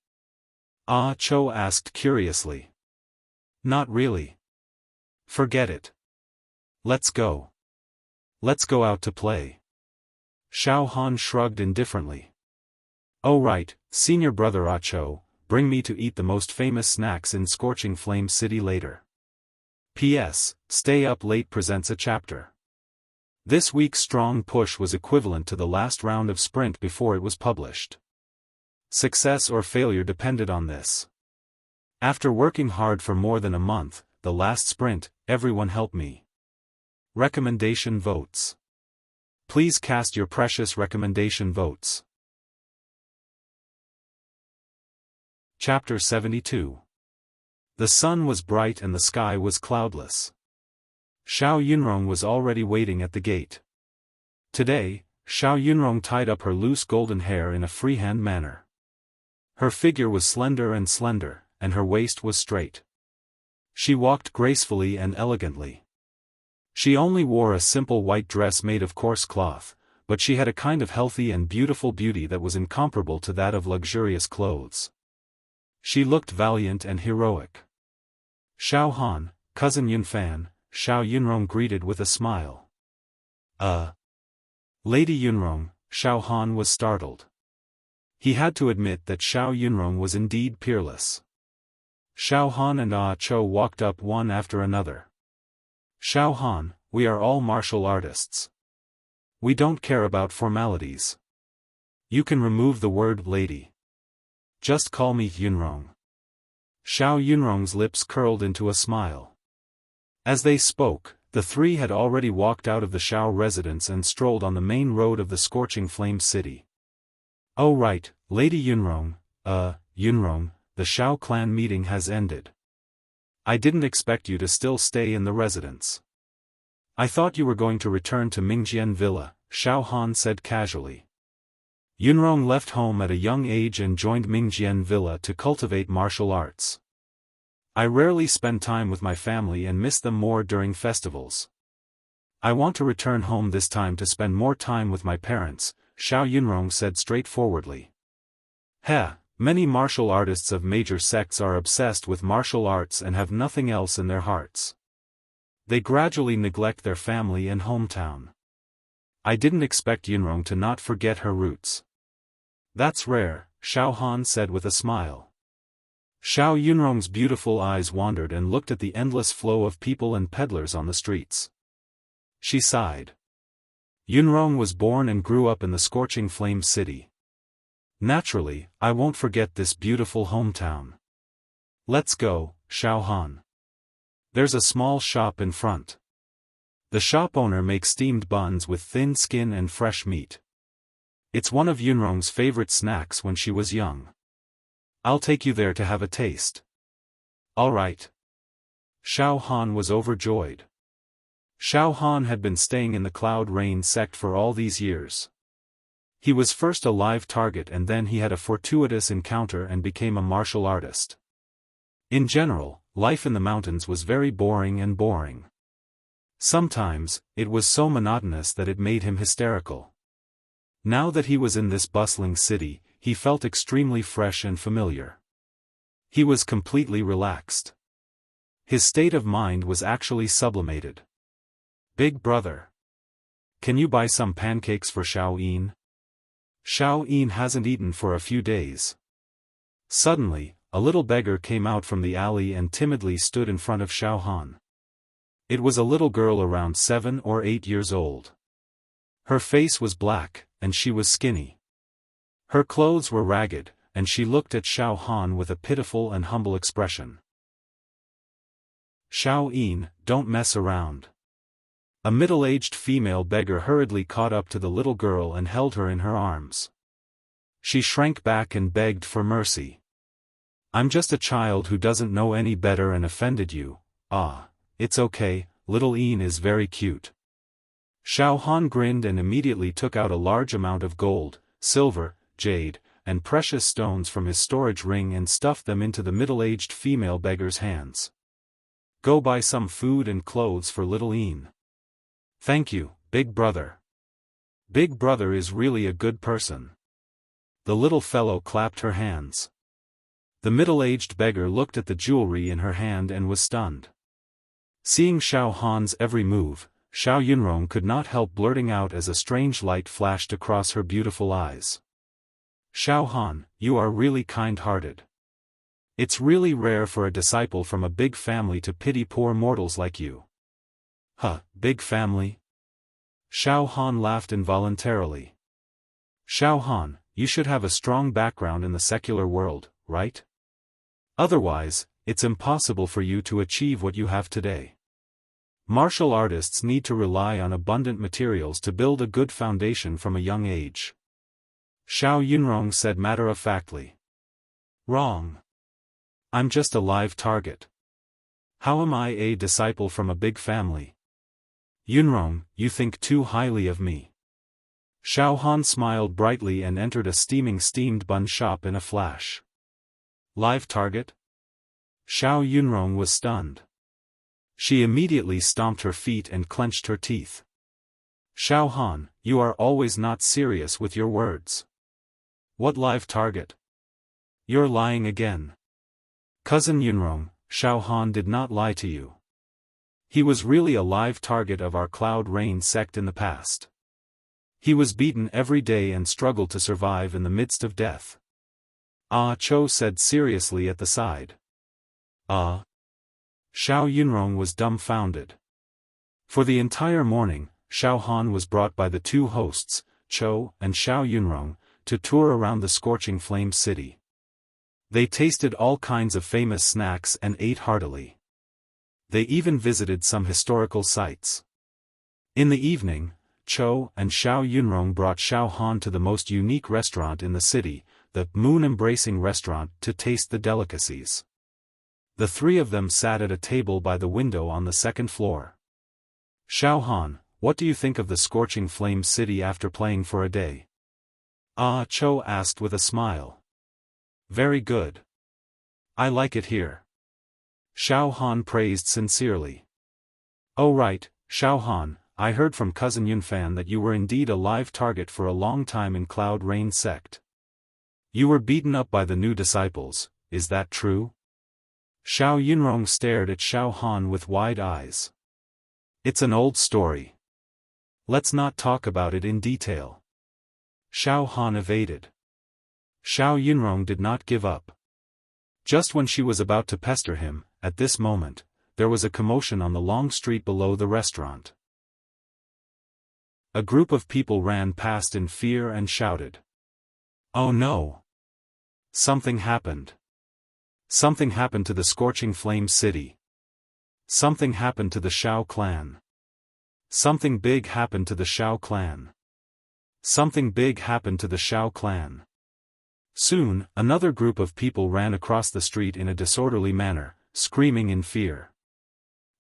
S1: Ah Cho asked curiously. Not really. Forget it. Let's go. Let's go out to play. Xiaofan shrugged indifferently. Oh right, senior brother Ah Cho, bring me to eat the most famous snacks in Scorching Flame City later. P.S. Stay Up Late presents a chapter. This week's strong push was equivalent to the last round of sprint before it was published. Success or failure depended on this. After working hard for more than a month, the last sprint, everyone help me. Recommendation votes. Please cast your precious recommendation votes. Chapter 72. The sun was bright and the sky was cloudless. Xiao Yunrong was already waiting at the gate. Today, Xiao Yunrong tied up her loose golden hair in a freehand manner. Her figure was slender, and her waist was straight. She walked gracefully and elegantly. She only wore a simple white dress made of coarse cloth, but she had a kind of healthy and beautiful beauty that was incomparable to that of luxurious clothes. She looked valiant and heroic. Xiaofan, cousin Yunfan, Xiao Yunrong greeted with a smile. Lady Yunrong, Xiaofan was startled. He had to admit that Xiao Yunrong was indeed peerless. Xiaofan and Cho walked up one after another. Xiaofan, we are all martial artists. We don't care about formalities. You can remove the word lady. Just call me Yunrong. Xiao Yunrong's lips curled into a smile. As they spoke, the three had already walked out of the Xiao residence and strolled on the main road of the scorching flame city. Oh right, Lady Yunrong, Yunrong, the Xiao clan meeting has ended. I didn't expect you to still stay in the residence. I thought you were going to return to Mingjian Villa, Xiaofan said casually. Yunrong left home at a young age and joined Mingjian Villa to cultivate martial arts. I rarely spend time with my family and miss them more during festivals. I want to return home this time to spend more time with my parents, Xiao Yunrong said straightforwardly. Many martial artists of major sects are obsessed with martial arts and have nothing else in their hearts. They gradually neglect their family and hometown. I didn't expect Yunrong to not forget her roots. That's rare, Xiaofan said with a smile. Xiao Yunrong's beautiful eyes wandered and looked at the endless flow of people and peddlers on the streets. She sighed. Yunrong was born and grew up in the scorching flame city. Naturally, I won't forget this beautiful hometown. Let's go, Xiaofan. There's a small shop in front. The shop owner makes steamed buns with thin skin and fresh meat. It's one of Yunrong's favorite snacks when she was young. I'll take you there to have a taste. All right. Xiaofan was overjoyed. Xiaofan had been staying in the Cloud Rain sect for all these years. He was first a live target and then he had a fortuitous encounter and became a martial artist. In general, life in the mountains was very boring. Sometimes, it was so monotonous that it made him hysterical. Now that he was in this bustling city, he felt extremely fresh and familiar. He was completely relaxed. His state of mind was actually sublimated. Big brother. Can you buy some pancakes for Xiao Yin? Xiao Yin hasn't eaten for a few days. Suddenly, a little beggar came out from the alley and timidly stood in front of Xiaofan. It was a little girl around 7 or 8 years old. Her face was black, and she was skinny. Her clothes were ragged, and she looked at Xiaofan with a pitiful and humble expression. Xiao Yin, don't mess around. A middle-aged female beggar hurriedly caught up to the little girl and held her in her arms. She shrank back and begged for mercy. I'm just a child who doesn't know any better and offended you. It's okay, little Yin is very cute. Xiaofan grinned and immediately took out a large amount of gold, silver, jade, and precious stones from his storage ring and stuffed them into the middle-aged female beggar's hands. Go buy some food and clothes for little Yin. Thank you, Big Brother. Big Brother is really a good person. The little fellow clapped her hands. The middle-aged beggar looked at the jewelry in her hand and was stunned. Seeing Xiaofan's every move, Xiao Yunrong could not help blurting out as a strange light flashed across her beautiful eyes. Xiaofan, you are really kind-hearted. It's really rare for a disciple from a big family to pity poor mortals like you. Big family? Xiaofan laughed involuntarily. Xiaofan, you should have a strong background in the secular world, right? Otherwise, it's impossible for you to achieve what you have today. Martial artists need to rely on abundant materials to build a good foundation from a young age. Xiao Yunrong said matter-of-factly. Wrong. I'm just a live target. How am I a disciple from a big family? Yunrong, you think too highly of me. Xiaofan smiled brightly and entered a steamed bun shop in a flash. Live target? Xiao Yunrong was stunned. She immediately stomped her feet and clenched her teeth. Xiaofan, you are always not serious with your words. What live target? You're lying again. Cousin Yunrong, Xiaofan did not lie to you. He was really a live target of our Cloud Rain sect in the past. He was beaten every day and struggled to survive in the midst of death. Ah Cho said seriously at the side. Ah. Xiao Yunrong was dumbfounded. For the entire morning, Xiaofan was brought by the two hosts, Cho and Xiao Yunrong, to tour around the scorching flame city. They tasted all kinds of famous snacks and ate heartily. They even visited some historical sites. In the evening, Cho and Xiao Yunrong brought Xiaofan to the most unique restaurant in the city, the moon-embracing restaurant, to taste the delicacies. The three of them sat at a table by the window on the second floor. Xiaofan, what do you think of the scorching flame city after playing for a day? Ah Cho asked with a smile. Very good. I like it here. Xiaofan praised sincerely. Oh right, Xiaofan, I heard from cousin Yunfan that you were indeed a live target for a long time in Cloud Rain sect. You were beaten up by the new disciples, is that true? Xiao Yunrong stared at Xiaofan with wide eyes. It's an old story. Let's not talk about it in detail. Xiaofan evaded. Xiao Yunrong did not give up. Just when she was about to pester him, at this moment, there was a commotion on the long street below the restaurant. A group of people ran past in fear and shouted. Oh no! Something happened. Something happened to the scorching flame city. Something happened to the Xiao clan. Something big happened to the Xiao clan. Something big happened to the Xiao clan. Soon, another group of people ran across the street in a disorderly manner, screaming in fear.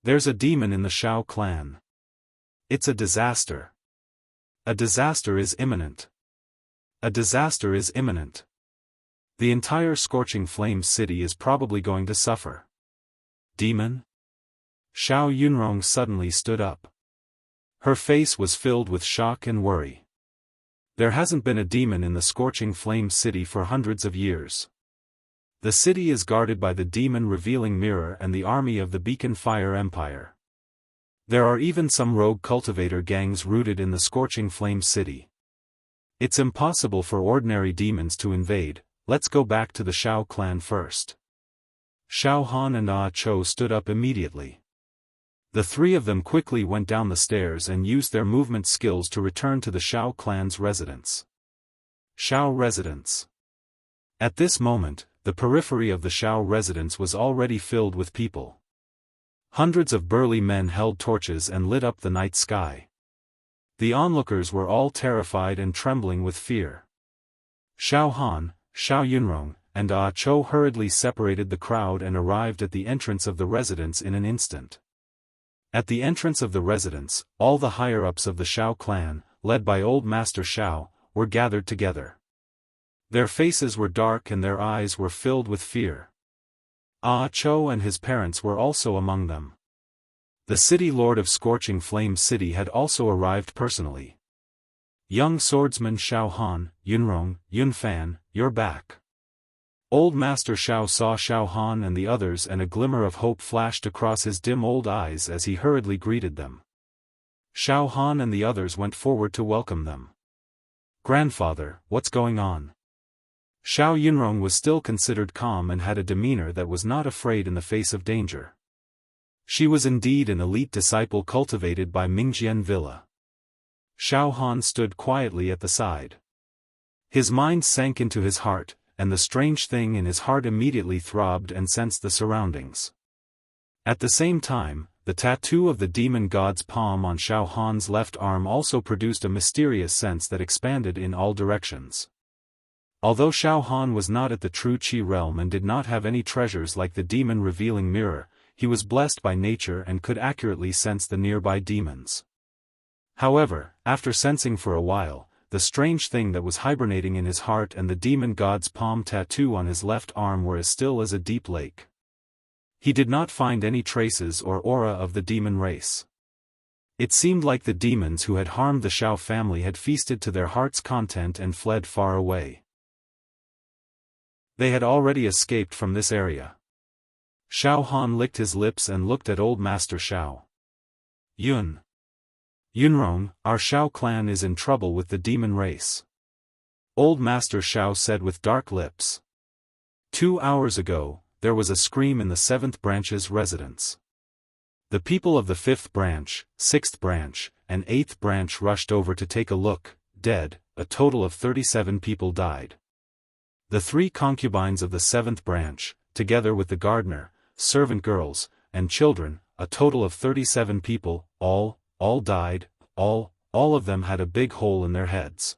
S1: There's a demon in the Xiao clan. It's a disaster. A disaster is imminent. A disaster is imminent. The entire scorching flame city is probably going to suffer. Demon? Xiao Yunrong suddenly stood up. Her face was filled with shock and worry. There hasn't been a demon in the scorching flame city for hundreds of years. The city is guarded by the demon revealing mirror and the army of the Beacon Fire Empire. There are even some rogue cultivator gangs rooted in the scorching flame city. It's impossible for ordinary demons to invade. Let's go back to the Xiao clan first. Xiaofan and Ah Cho stood up immediately. The three of them quickly went down the stairs and used their movement skills to return to the Xiao clan's residence. Xiao residence. At this moment, the periphery of the Xiao residence was already filled with people. Hundreds of burly men held torches and lit up the night sky. The onlookers were all terrified and trembling with fear. Xiaofan, Xiao Yunrong, and Ah Cho hurriedly separated the crowd and arrived at the entrance of the residence in an instant. At the entrance of the residence, all the higher-ups of the Xiao clan, led by Old Master Xiao, were gathered together. Their faces were dark and their eyes were filled with fear. Ah Cho and his parents were also among them. The city lord of Scorching Flame City had also arrived personally. Young swordsman Xiaofan, Yunrong, Yunfan, you're back. Old Master Xiao saw Xiaofan and the others and a glimmer of hope flashed across his dim old eyes as he hurriedly greeted them. Xiaofan and the others went forward to welcome them. Grandfather, what's going on? Xiao Yunrong was still considered calm and had a demeanor that was not afraid in the face of danger. She was indeed an elite disciple cultivated by Mingjian Villa. Xiaofan stood quietly at the side. His mind sank into his heart, and the strange thing in his heart immediately throbbed and sensed the surroundings. At the same time, the tattoo of the demon god's palm on Xiaofan's left arm also produced a mysterious sense that expanded in all directions. Although Xiaofan was not at the true Qi realm and did not have any treasures like the demon revealing mirror, he was blessed by nature and could accurately sense the nearby demons. However, after sensing for a while, the strange thing that was hibernating in his heart and the demon god's palm tattoo on his left arm were as still as a deep lake. He did not find any traces or aura of the demon race. It seemed like the demons who had harmed the Xiao family had feasted to their heart's content and fled far away. They had already escaped from this area. Xiaofan licked his lips and looked at old Master Xiao. Yunrong, our Xiao clan is in trouble with the demon race. Old Master Xiao said with dark lips. 2 hours ago, there was a scream in the 7th branch's residence. The people of the 5th branch, 6th branch, and 8th branch rushed over to take a look. Dead, a total of 37 people died. The 3 concubines of the 7th branch, together with the gardener, servant girls, and children, a total of 37 people, all died, all of them had a big hole in their heads.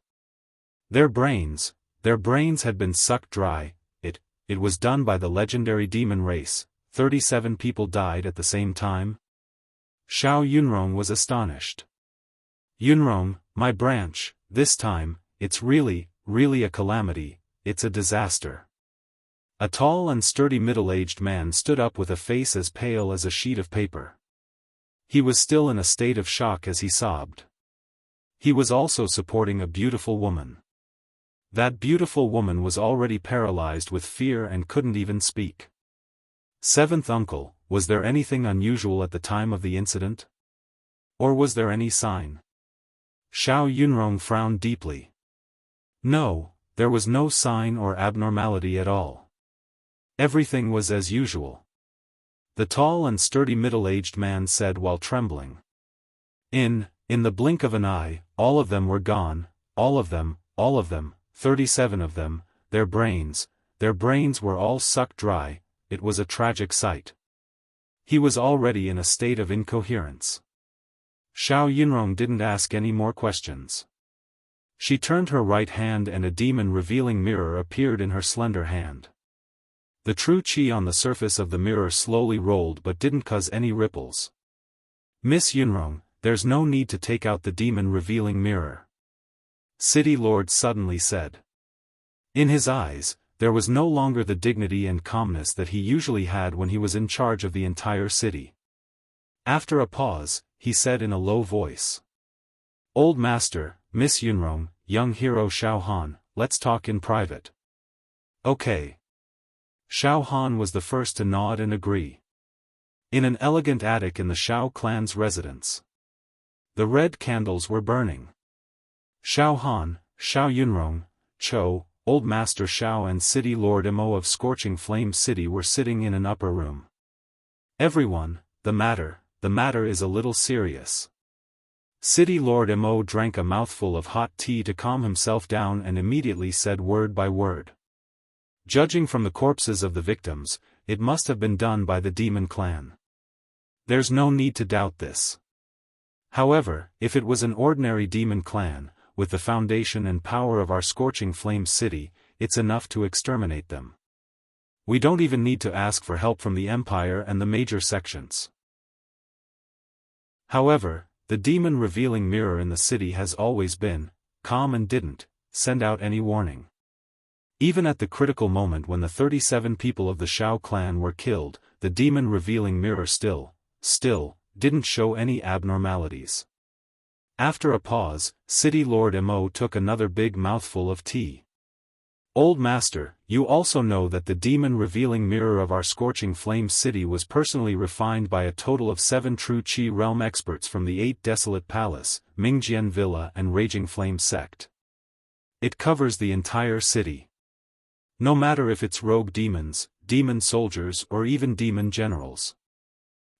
S1: Their brains had been sucked dry. It was done by the legendary demon race. 37 people died at the same time. Xiao Yunrong was astonished. Yunrong, my branch, this time, it's really a calamity, it's a disaster. A tall and sturdy middle-aged man stood up with a face as pale as a sheet of paper. He was still in a state of shock as he sobbed. He was also supporting a beautiful woman. That beautiful woman was already paralyzed with fear and couldn't even speak. 7th uncle, was there anything unusual at the time of the incident? Or was there any sign? Xiao Yunrong frowned deeply. No, there was no sign or abnormality at all. Everything was as usual. The tall and sturdy middle-aged man said while trembling. In the blink of an eye, all of them were gone, all of them, 37 of them, their brains were all sucked dry. It was a tragic sight. He was already in a state of incoherence. Xiao Yunrong didn't ask any more questions. She turned her right hand and a demon-revealing mirror appeared in her slender hand. The true qi on the surface of the mirror slowly rolled but didn't cause any ripples. Miss Yunrong, there's no need to take out the demon-revealing mirror. City Lord suddenly said. In his eyes, there was no longer the dignity and calmness that he usually had when he was in charge of the entire city. After a pause, he said in a low voice. Old Master, Miss Yunrong, young hero Xiaofan, let's talk in private. Okay. Xiaofan was the first to nod and agree. In an elegant attic in the Xiao clan's residence. The red candles were burning. Xiaofan, Xiao Yunrong, Cho, Old Master Xiao and City Lord Mo of Scorching Flame City were sitting in an upper room. Everyone, the matter is a little serious. City Lord Mo drank a mouthful of hot tea to calm himself down and immediately said word by word. Judging from the corpses of the victims, it must have been done by the demon clan. There's no need to doubt this. However, if it was an ordinary demon clan, with the foundation and power of our Scorching Flame City, it's enough to exterminate them. We don't even need to ask for help from the Empire and the major sections. However, the demon-revealing mirror in the city has always been calm and didn't send out any warning. Even at the critical moment when the 37 people of the Xiao clan were killed, the demon-revealing mirror still didn't show any abnormalities. After a pause, City Lord Mo took another big mouthful of tea. Old Master, you also know that the demon-revealing mirror of our Scorching Flame City was personally refined by a total of 7 true Qi realm experts from the 8 Desolate Palace, Mingjian Villa and Raging Flame Sect. It covers the entire city. No matter if it's rogue demons, demon soldiers or even demon generals.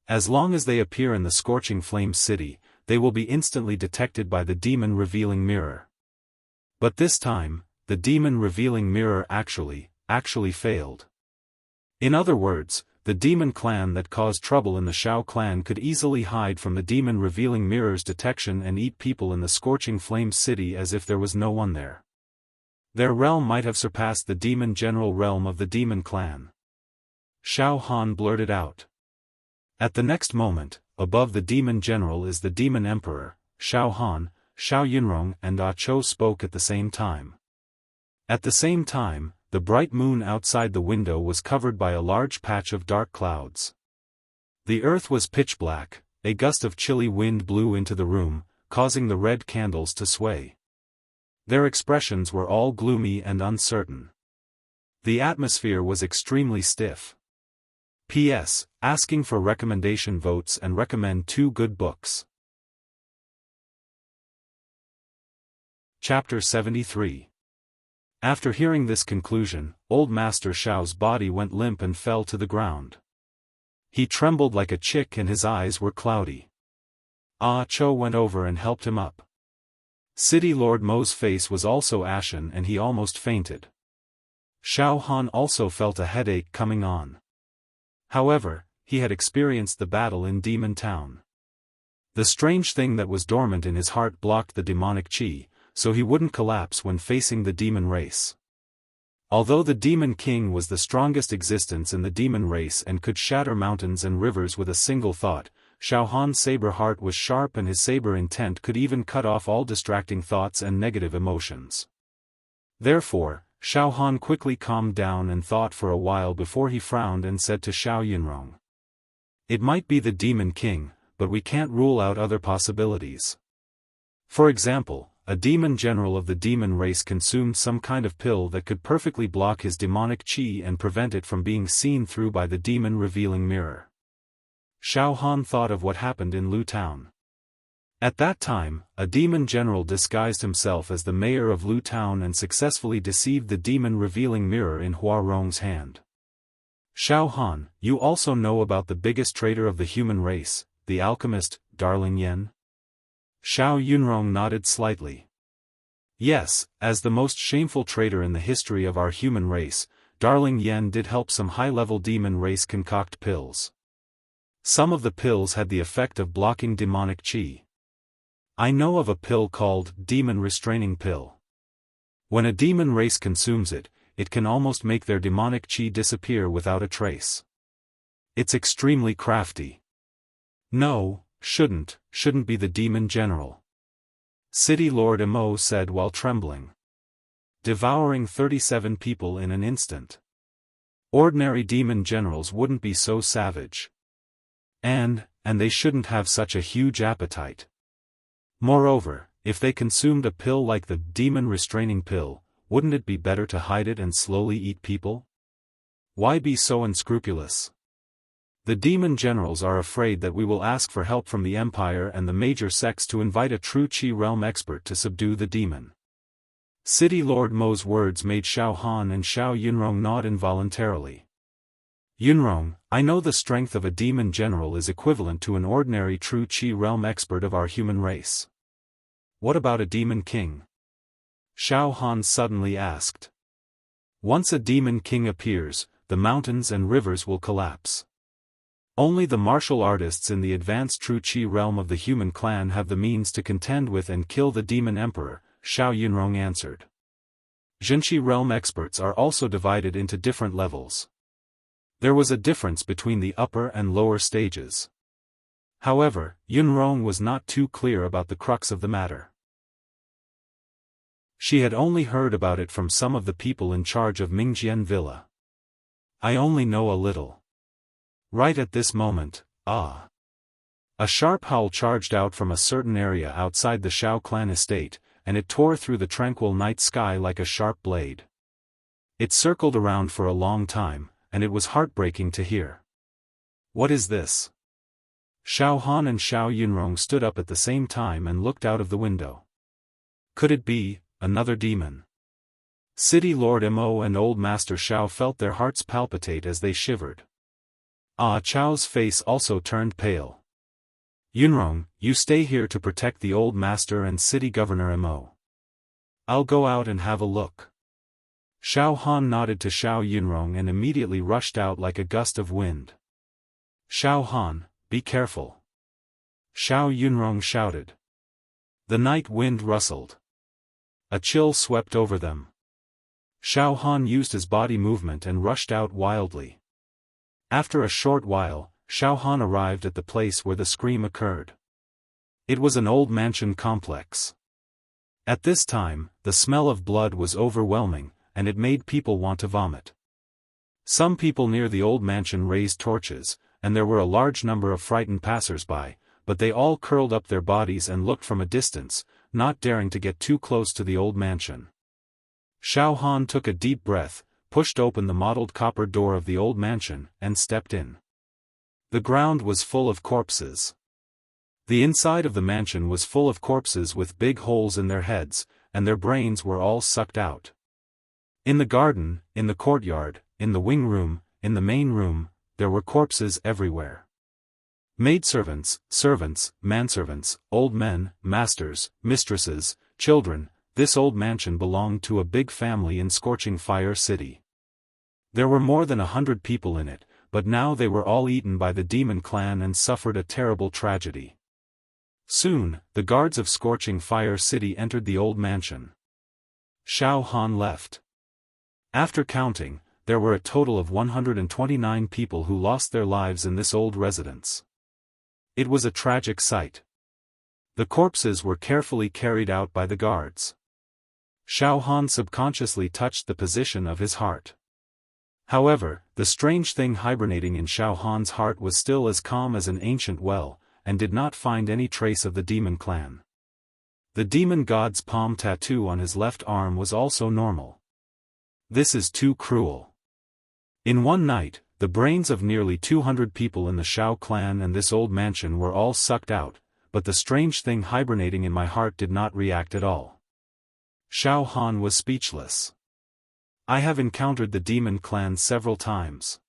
S1: As long as they appear in the Scorching Flame City, they will be instantly detected by the demon-revealing mirror. But this time, the demon-revealing mirror actually failed. In other words, the demon clan that caused trouble in the Xiao clan could easily hide from the demon-revealing mirror's detection and eat people in the Scorching Flame City as if there was no one there. Their realm might have surpassed the demon general realm of the demon clan. Xiaofan blurted out. At the next moment, above the demon general is the demon emperor. Xiaofan, Xiao Yunrong and Ah Cho spoke at the same time. At the same time, the bright moon outside the window was covered by a large patch of dark clouds. The earth was pitch black, a gust of chilly wind blew into the room, causing the red candles to sway. Their expressions were all gloomy and uncertain. The atmosphere was extremely stiff. P.S. Asking for recommendation votes and recommend 2 good books. Chapter 73. After hearing this conclusion, Old Master Xiao's body went limp and fell to the ground. He trembled like a chick and his eyes were cloudy. Ah Cho went over and helped him up. City Lord Mo's face was also ashen and he almost fainted. Xiaofan also felt a headache coming on. However, he had experienced the battle in Demon Town. The strange thing that was dormant in his heart blocked the demonic chi, so he wouldn't collapse when facing the demon race. Although the Demon King was the strongest existence in the demon race and could shatter mountains and rivers with a single thought, Xiaohan's saber heart was sharp and his saber intent could even cut off all distracting thoughts and negative emotions. Therefore, Xiaofan quickly calmed down and thought for a while before he frowned and said to Xiao Yunrong, "It might be the Demon King, but we can't rule out other possibilities. For example, a demon general of the demon race consumed some kind of pill that could perfectly block his demonic chi and prevent it from being seen through by the demon revealing mirror." Xiaohan thought of what happened in Lu Town. At that time, a demon general disguised himself as the mayor of Lu Town and successfully deceived the demon revealing mirror in Hua Rong's hand. Xiaohan, you also know about the biggest traitor of the human race, the alchemist, Darling Yen? Xiao Yunrong nodded slightly. Yes, as the most shameful traitor in the history of our human race, Darling Yen did help some high-level demon race concoct pills. Some of the pills had the effect of blocking demonic chi. I know of a pill called Demon Restraining Pill. When a demon race consumes it, it can almost make their demonic chi disappear without a trace. It's extremely crafty. No, shouldn't be the demon general. City Lord Imo said while trembling. Devouring 37 people in an instant. Ordinary demon generals wouldn't be so savage. And they shouldn't have such a huge appetite. Moreover, if they consumed a pill like the demon restraining pill, wouldn't it be better to hide it and slowly eat people? Why be so unscrupulous? The demon generals are afraid that we will ask for help from the Empire and the major sects to invite a true Qi realm expert to subdue the demon. City Lord Mo's words made Xiaohan and Xiao Yunrong nod involuntarily. Yunrong, I know the strength of a demon general is equivalent to an ordinary true Qi realm expert of our human race. What about a demon king? Xiaohan suddenly asked. Once a demon king appears, the mountains and rivers will collapse. Only the martial artists in the advanced true Qi realm of the human clan have the means to contend with and kill the demon emperor, Xiao Yunrong answered. Zhenqi realm experts are also divided into different levels. There was a difference between the upper and lower stages. However, Yunrong was not too clear about the crux of the matter. She had only heard about it from some of the people in charge of Mingjian Villa. I only know a little. Right at this moment, a sharp howl charged out from a certain area outside the Xiao clan estate, and it tore through the tranquil night sky like a sharp blade. It circled around for a long time, and it was heartbreaking to hear. What is this? Xiaohan and Xiao Yunrong stood up at the same time and looked out of the window. Could it be another demon? City Lord Mo and Old Master Xiao felt their hearts palpitate as they shivered. Ah Chao's face also turned pale. Yunrong, you stay here to protect the Old Master and City Governor Mo. I'll go out and have a look. Xiao Han nodded to Xiao Yunrong and immediately rushed out like a gust of wind. Xiao Han, be careful. Xiao Yunrong shouted. The night wind rustled. A chill swept over them. Xiao Han used his body movement and rushed out wildly. After a short while, Xiao Han arrived at the place where the scream occurred. It was an old mansion complex. At this time, the smell of blood was overwhelming, and it made people want to vomit. Some people near the old mansion raised torches, and there were a large number of frightened passers-by, but they all curled up their bodies and looked from a distance, not daring to get too close to the old mansion. Xiaofan took a deep breath, pushed open the mottled copper door of the old mansion, and stepped in. The ground was full of corpses. The inside of the mansion was full of corpses with big holes in their heads, and their brains were all sucked out. In the garden, in the courtyard, in the wing room, in the main room, there were corpses everywhere. Maidservants, servants, manservants, old men, masters, mistresses, children. This old mansion belonged to a big family in Scorching Fire City. There were more than 100 people in it, but now they were all eaten by the demon clan and suffered a terrible tragedy. Soon, the guards of Scorching Fire City entered the old mansion. Xiaofan left. After counting, there were a total of 129 people who lost their lives in this old residence. It was a tragic sight. The corpses were carefully carried out by the guards. Xiaofan subconsciously touched the position of his heart. However, the strange thing hibernating in Xiaofan's heart was still as calm as an ancient well, and did not find any trace of the demon clan. The demon god's palm tattoo on his left arm was also normal. This is too cruel. In one night, the brains of nearly 200 people in the Xiao clan and this old mansion were all sucked out, but the strange thing hibernating in my heart did not react at all. Xiaofan was speechless. I have encountered the demon clan several times.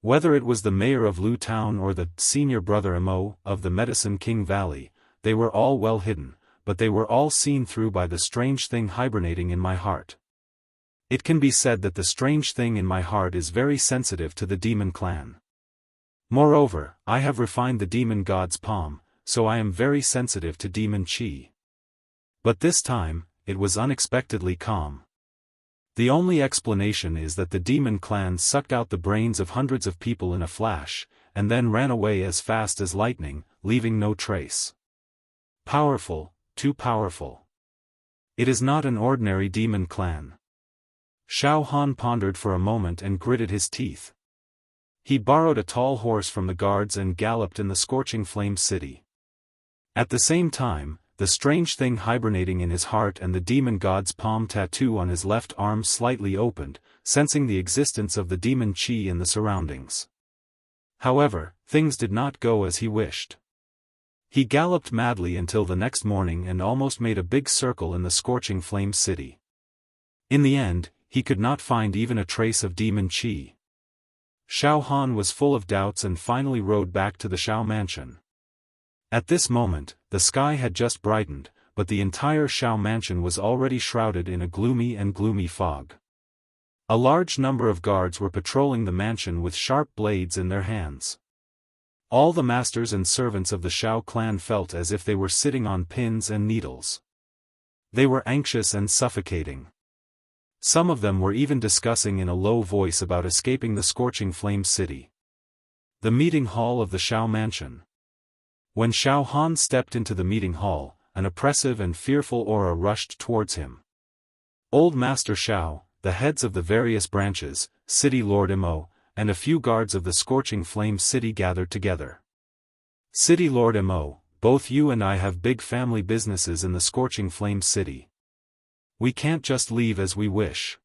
S1: Whether it was the mayor of Lu Town or the senior brother Imo of the Medicine King Valley, they were all well hidden, but they were all seen through by the strange thing hibernating in my heart. It can be said that the strange thing in my heart is very sensitive to the demon clan. Moreover, I have refined the demon god's palm, so I am very sensitive to demon chi. But this time, it was unexpectedly calm. The only explanation is that the demon clan sucked out the brains of hundreds of people in a flash, and then ran away as fast as lightning, leaving no trace. Powerful, too powerful. It is not an ordinary demon clan. Xiaofan pondered for a moment and gritted his teeth. He borrowed a tall horse from the guards and galloped in the Scorching Flame City. At the same time, the strange thing hibernating in his heart and the demon god's palm tattoo on his left arm slightly opened, sensing the existence of the demon chi in the surroundings. However, things did not go as he wished. He galloped madly until the next morning and almost made a big circle in the Scorching Flame City. In the end, he could not find even a trace of demon chi. Xiaofan was full of doubts and finally rode back to the Xiao mansion. At this moment, the sky had just brightened, but the entire Xiao mansion was already shrouded in a gloomy fog. A large number of guards were patrolling the mansion with sharp blades in their hands. All the masters and servants of the Xiao clan felt as if they were sitting on pins and needles. They were anxious and suffocating. Some of them were even discussing in a low voice about escaping the Scorching Flame City. The meeting hall of the Xiao mansion. When Xiaofan stepped into the meeting hall, an oppressive and fearful aura rushed towards him. Old Master Xiao, the heads of the various branches, City Lord Imo, and a few guards of the Scorching Flame City gathered together. City Lord Imo, both you and I have big family businesses in the Scorching Flame City. We can't just leave as we wish.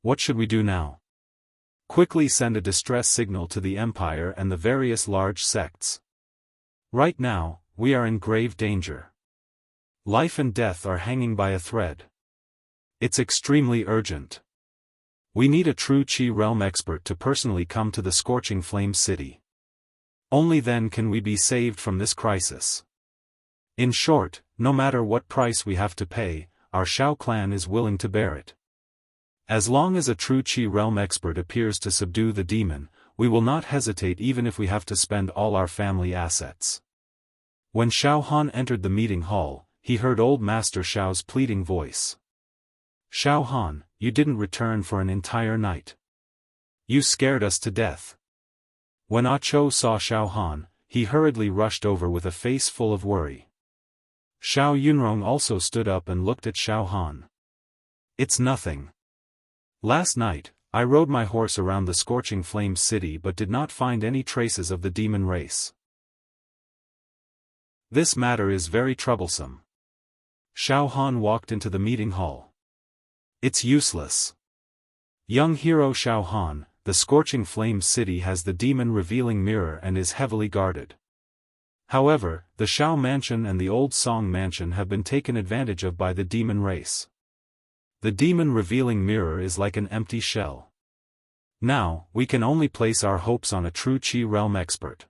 S1: What should we do now? Quickly send a distress signal to the Empire and the various large sects. Right now, we are in grave danger. Life and death are hanging by a thread. It's extremely urgent. We need a true Qi realm expert to personally come to the Scorching Flame City. Only then can we be saved from this crisis. In short, no matter what price we have to pay, our Xiao clan is willing to bear it. As long as a true Qi realm expert appears to subdue the demon, we will not hesitate even if we have to spend all our family assets. When Xiaofan entered the meeting hall, he heard old Master Xiao's pleading voice. Xiaofan, you didn't return for an entire night. You scared us to death. When Ah Cho saw Xiaofan, he hurriedly rushed over with a face full of worry. Xiao Yunrong also stood up and looked at Xiaofan. It's nothing. Last night, I rode my horse around the scorching flame city but did not find any traces of the demon race. This matter is very troublesome. Xiaofan walked into the meeting hall. It's useless. Young hero Xiaofan, the scorching flame city has the demon-revealing mirror and is heavily guarded. However, the Xiao mansion and the old Song mansion have been taken advantage of by the demon race. The demon-revealing mirror is like an empty shell. Now, we can only place our hopes on a true Qi realm expert.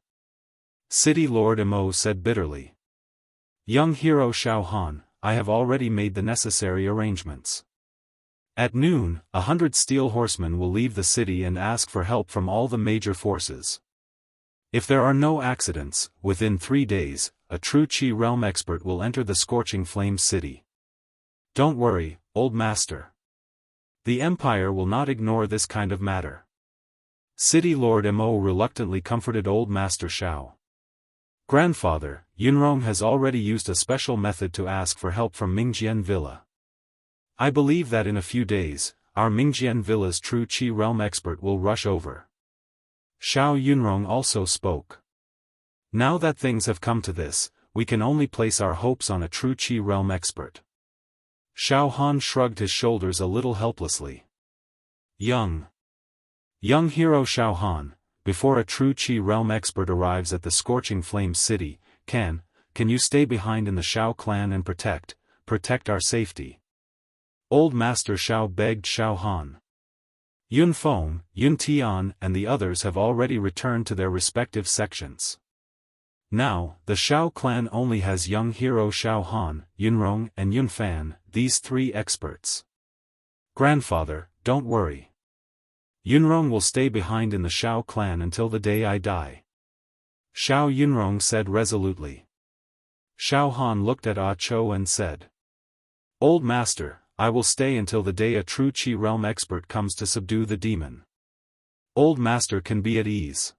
S1: City Lord Imo said bitterly. Young hero Xiaofan, I have already made the necessary arrangements. At noon, 100 steel horsemen will leave the city and ask for help from all the major forces. If there are no accidents, within 3 days, a true Qi realm expert will enter the scorching flame city. Don't worry, old master. The Empire will not ignore this kind of matter. City Lord Mo reluctantly comforted old Master Xiao. Grandfather, Yunrong has already used a special method to ask for help from Mingjian Villa. I believe that in a few days, our Mingjian Villa's true Qi realm expert will rush over. Xiao Yunrong also spoke. Now that things have come to this, we can only place our hopes on a true Qi realm expert. Xiaofan shrugged his shoulders a little helplessly. Young hero Xiaofan, before a true Qi realm expert arrives at the scorching flame city, can you stay behind in the Xiao clan and protect our safety? Old Master Xiao begged Xiaofan. Yun Feng, Yun Tian and the others have already returned to their respective sections. Now, the Xiao clan only has young hero Xiaofan, Yunrong and Yunfan, these 3 experts. Grandfather, don't worry. Yunrong will stay behind in the Xiao clan until the day I die. Xiao Yunrong said resolutely. Xiaofan looked at Ah Cho and said. Old Master, I will stay until the day a true Qi realm expert comes to subdue the demon. Old Master can be at ease.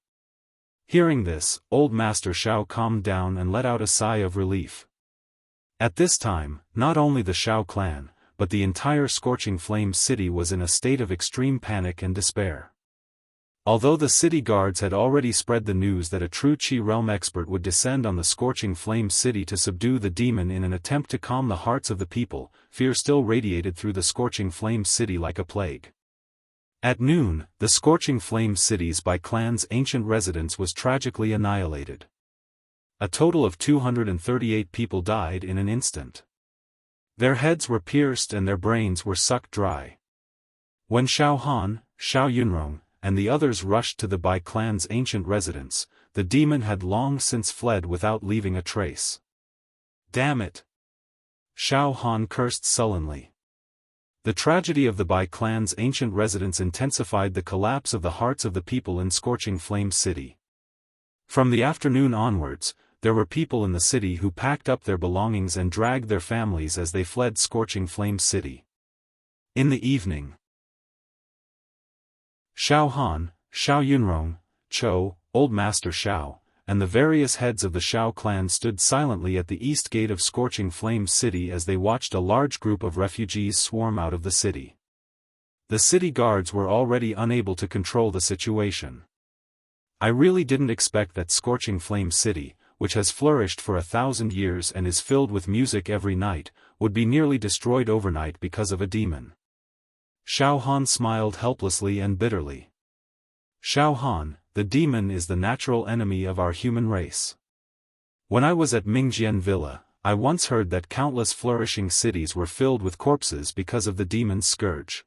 S1: Hearing this, Old Master Xiao calmed down and let out a sigh of relief. At this time, not only the Xiao clan, but the entire scorching flame city was in a state of extreme panic and despair. Although the city guards had already spread the news that a true Qi realm expert would descend on the scorching flame city to subdue the demon in an attempt to calm the hearts of the people, fear still radiated through the scorching flame city like a plague. At noon, the scorching flame city's by clan's ancient residence was tragically annihilated. A total of 238 people died in an instant. Their heads were pierced and their brains were sucked dry. When Xiaofan, Xiao Yunrong, and the others rushed to the Bai clan's ancient residence, the demon had long since fled without leaving a trace. Damn it! Xiaofan cursed sullenly. The tragedy of the Bai clan's ancient residence intensified the collapse of the hearts of the people in Scorching Flame City. From the afternoon onwards, there were people in the city who packed up their belongings and dragged their families as they fled Scorching Flame City. In the evening, Xiaofan, Xiao Yunrong, Cho, Old Master Xiao, and the various heads of the Xiao clan stood silently at the east gate of Scorching Flame City as they watched a large group of refugees swarm out of the city. The city guards were already unable to control the situation. I really didn't expect that Scorching Flame City, which has flourished for 1,000 years and is filled with music every night, would be nearly destroyed overnight because of a demon. Xiaofan smiled helplessly and bitterly. Xiaofan, the demon is the natural enemy of our human race. When I was at Mingjian Villa, I once heard that countless flourishing cities were filled with corpses because of the demon's scourge.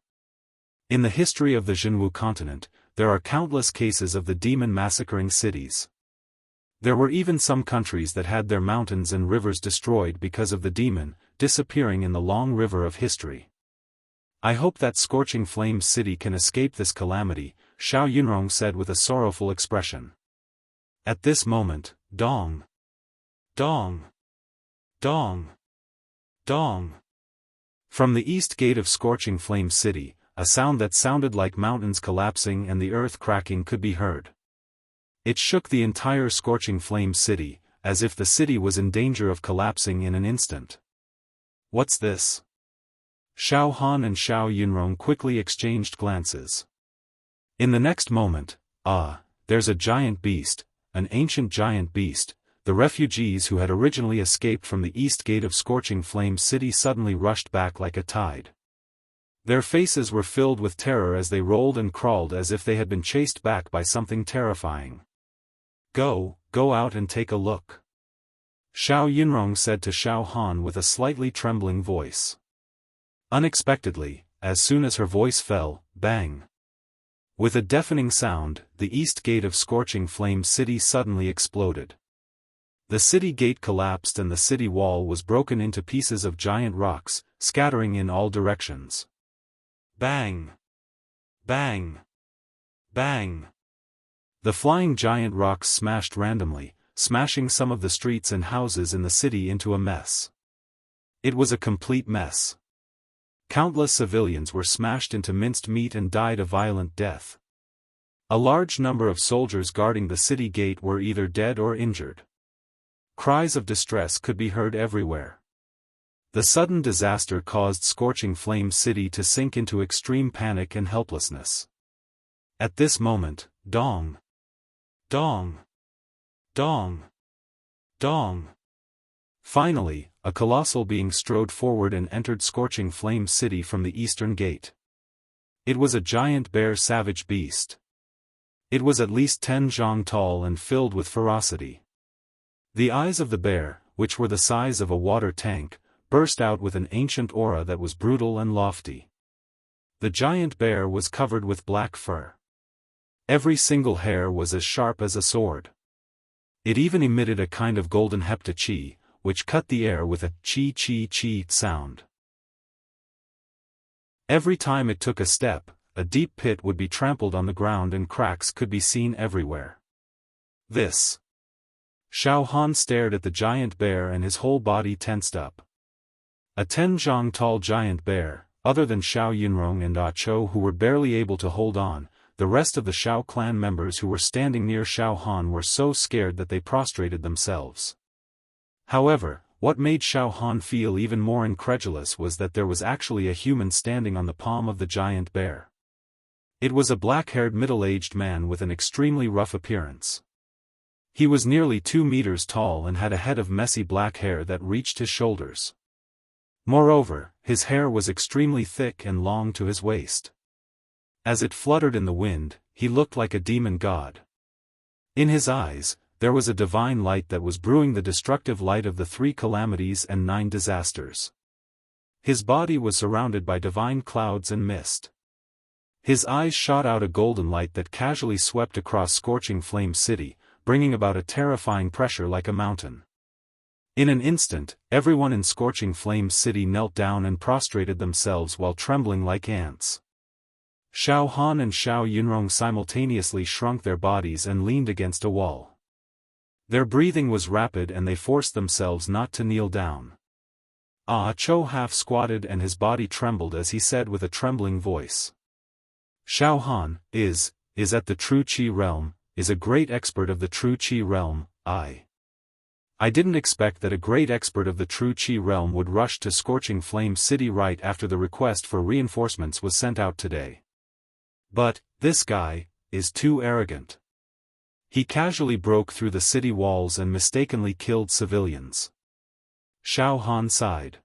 S1: In the history of the Zhenwu continent, there are countless cases of the demon massacring cities. There were even some countries that had their mountains and rivers destroyed because of the demon, disappearing in the long river of history. I hope that Scorching Flame City can escape this calamity, Xiao Yunrong said with a sorrowful expression. At this moment, dong, dong, dong, dong. From the east gate of Scorching Flame City, a sound that sounded like mountains collapsing and the earth cracking could be heard. It shook the entire Scorching Flame City, as if the city was in danger of collapsing in an instant. What's this? Xiaofan and Xiao Yunrong quickly exchanged glances. In the next moment, there's a giant beast, an ancient giant beast. The refugees who had originally escaped from the east gate of Scorching Flame City suddenly rushed back like a tide. Their faces were filled with terror as they rolled and crawled as if they had been chased back by something terrifying. Go out and take a look," Xiao Yunrong said to Xiaofan with a slightly trembling voice. Unexpectedly, as soon as her voice fell, bang! With a deafening sound, the east gate of Scorching Flame City suddenly exploded. The city gate collapsed and the city wall was broken into pieces of giant rocks, scattering in all directions. Bang! Bang! Bang! The flying giant rocks smashed randomly, smashing some of the streets and houses in the city into a mess. It was a complete mess. Countless civilians were smashed into minced meat and died a violent death. A large number of soldiers guarding the city gate were either dead or injured. Cries of distress could be heard everywhere. The sudden disaster caused Scorching Flame City to sink into extreme panic and helplessness. At this moment, dong! Dong! Dong! Dong! Finally, a colossal being strode forward and entered Scorching Flame City from the eastern gate. It was a giant bear savage beast. It was at least 10 zhang tall and filled with ferocity. The eyes of the bear, which were the size of a water tank, burst out with an ancient aura that was brutal and lofty. The giant bear was covered with black fur. Every single hair was as sharp as a sword. It even emitted a kind of golden hepta-chi, which cut the air with a chi-chi-chi sound. Every time it took a step, a deep pit would be trampled on the ground and cracks could be seen everywhere. This. Xiaofan stared at the giant bear and his whole body tensed up. A 10 zhang tall giant bear, other than Xiao Yunrong and Cho who were barely able to hold on, the rest of the Xiao clan members who were standing near Xiaofan were so scared that they prostrated themselves. However, what made Xiaofan feel even more incredulous was that there was actually a human standing on the palm of the giant bear. It was a black-haired middle-aged man with an extremely rough appearance. He was nearly 2 meters tall and had a head of messy black hair that reached his shoulders. Moreover, his hair was extremely thick and long to his waist. As it fluttered in the wind, he looked like a demon god. In his eyes, there was a divine light that was brewing the destructive light of the 3 calamities and 9 disasters. His body was surrounded by divine clouds and mist. His eyes shot out a golden light that casually swept across Scorching Flame City, bringing about a terrifying pressure like a mountain. In an instant, everyone in Scorching Flame City knelt down and prostrated themselves while trembling like ants. Xiaofan and Xiao Yunrong simultaneously shrunk their bodies and leaned against a wall. Their breathing was rapid and they forced themselves not to kneel down. Cho half squatted and his body trembled as he said with a trembling voice. Xiaofan is at the True Qi realm, is a great expert of the True Qi realm. I didn't expect that a great expert of the True Qi realm would rush to Scorching Flame City right after the request for reinforcements was sent out today. But, this guy is too arrogant. He casually broke through the city walls and mistakenly killed civilians. Xiaofan sighed.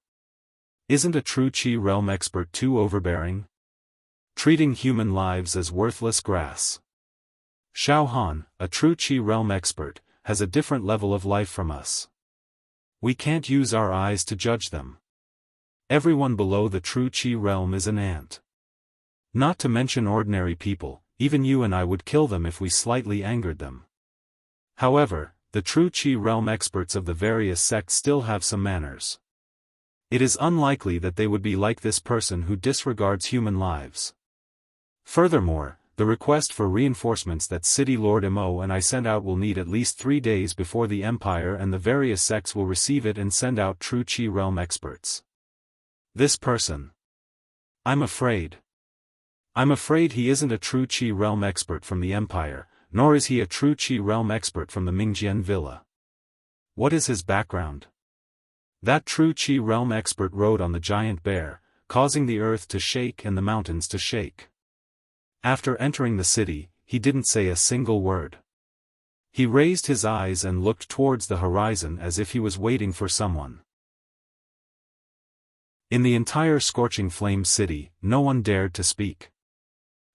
S1: Isn't a True Qi realm expert too overbearing? Treating human lives as worthless grass. Xiaofan, a True Qi realm expert, has a different level of life from us. We can't use our eyes to judge them. Everyone below the True Qi realm is an ant. Not to mention ordinary people, even you and I would kill them if we slightly angered them. However, the True Qi realm experts of the various sects still have some manners. It is unlikely that they would be like this person who disregards human lives. Furthermore, the request for reinforcements that City Lord Mo and I sent out will need at least 3 days before the Empire and the various sects will receive it and send out True Qi realm experts. This person. I'm afraid he isn't a True Qi realm expert from the Empire, nor is he a True Qi realm expert from the Mingjian Villa. What is his background? That True Qi realm expert rode on the giant bear, causing the earth to shake and the mountains to shake. After entering the city, he didn't say a single word. He raised his eyes and looked towards the horizon as if he was waiting for someone. In the entire scorching flame city, no one dared to speak.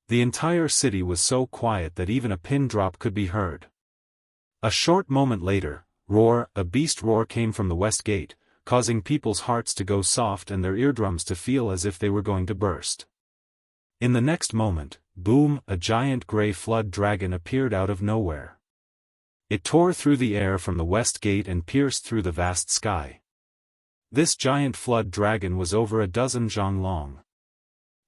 S1: The entire city was so quiet that even a pin drop could be heard. A short moment later, a beast roar came from the west gate, causing people's hearts to go soft and their eardrums to feel as if they were going to burst. In the next moment, boom, a giant grey flood dragon appeared out of nowhere. It tore through the air from the west gate and pierced through the vast sky. This giant flood dragon was over a dozen zhang long.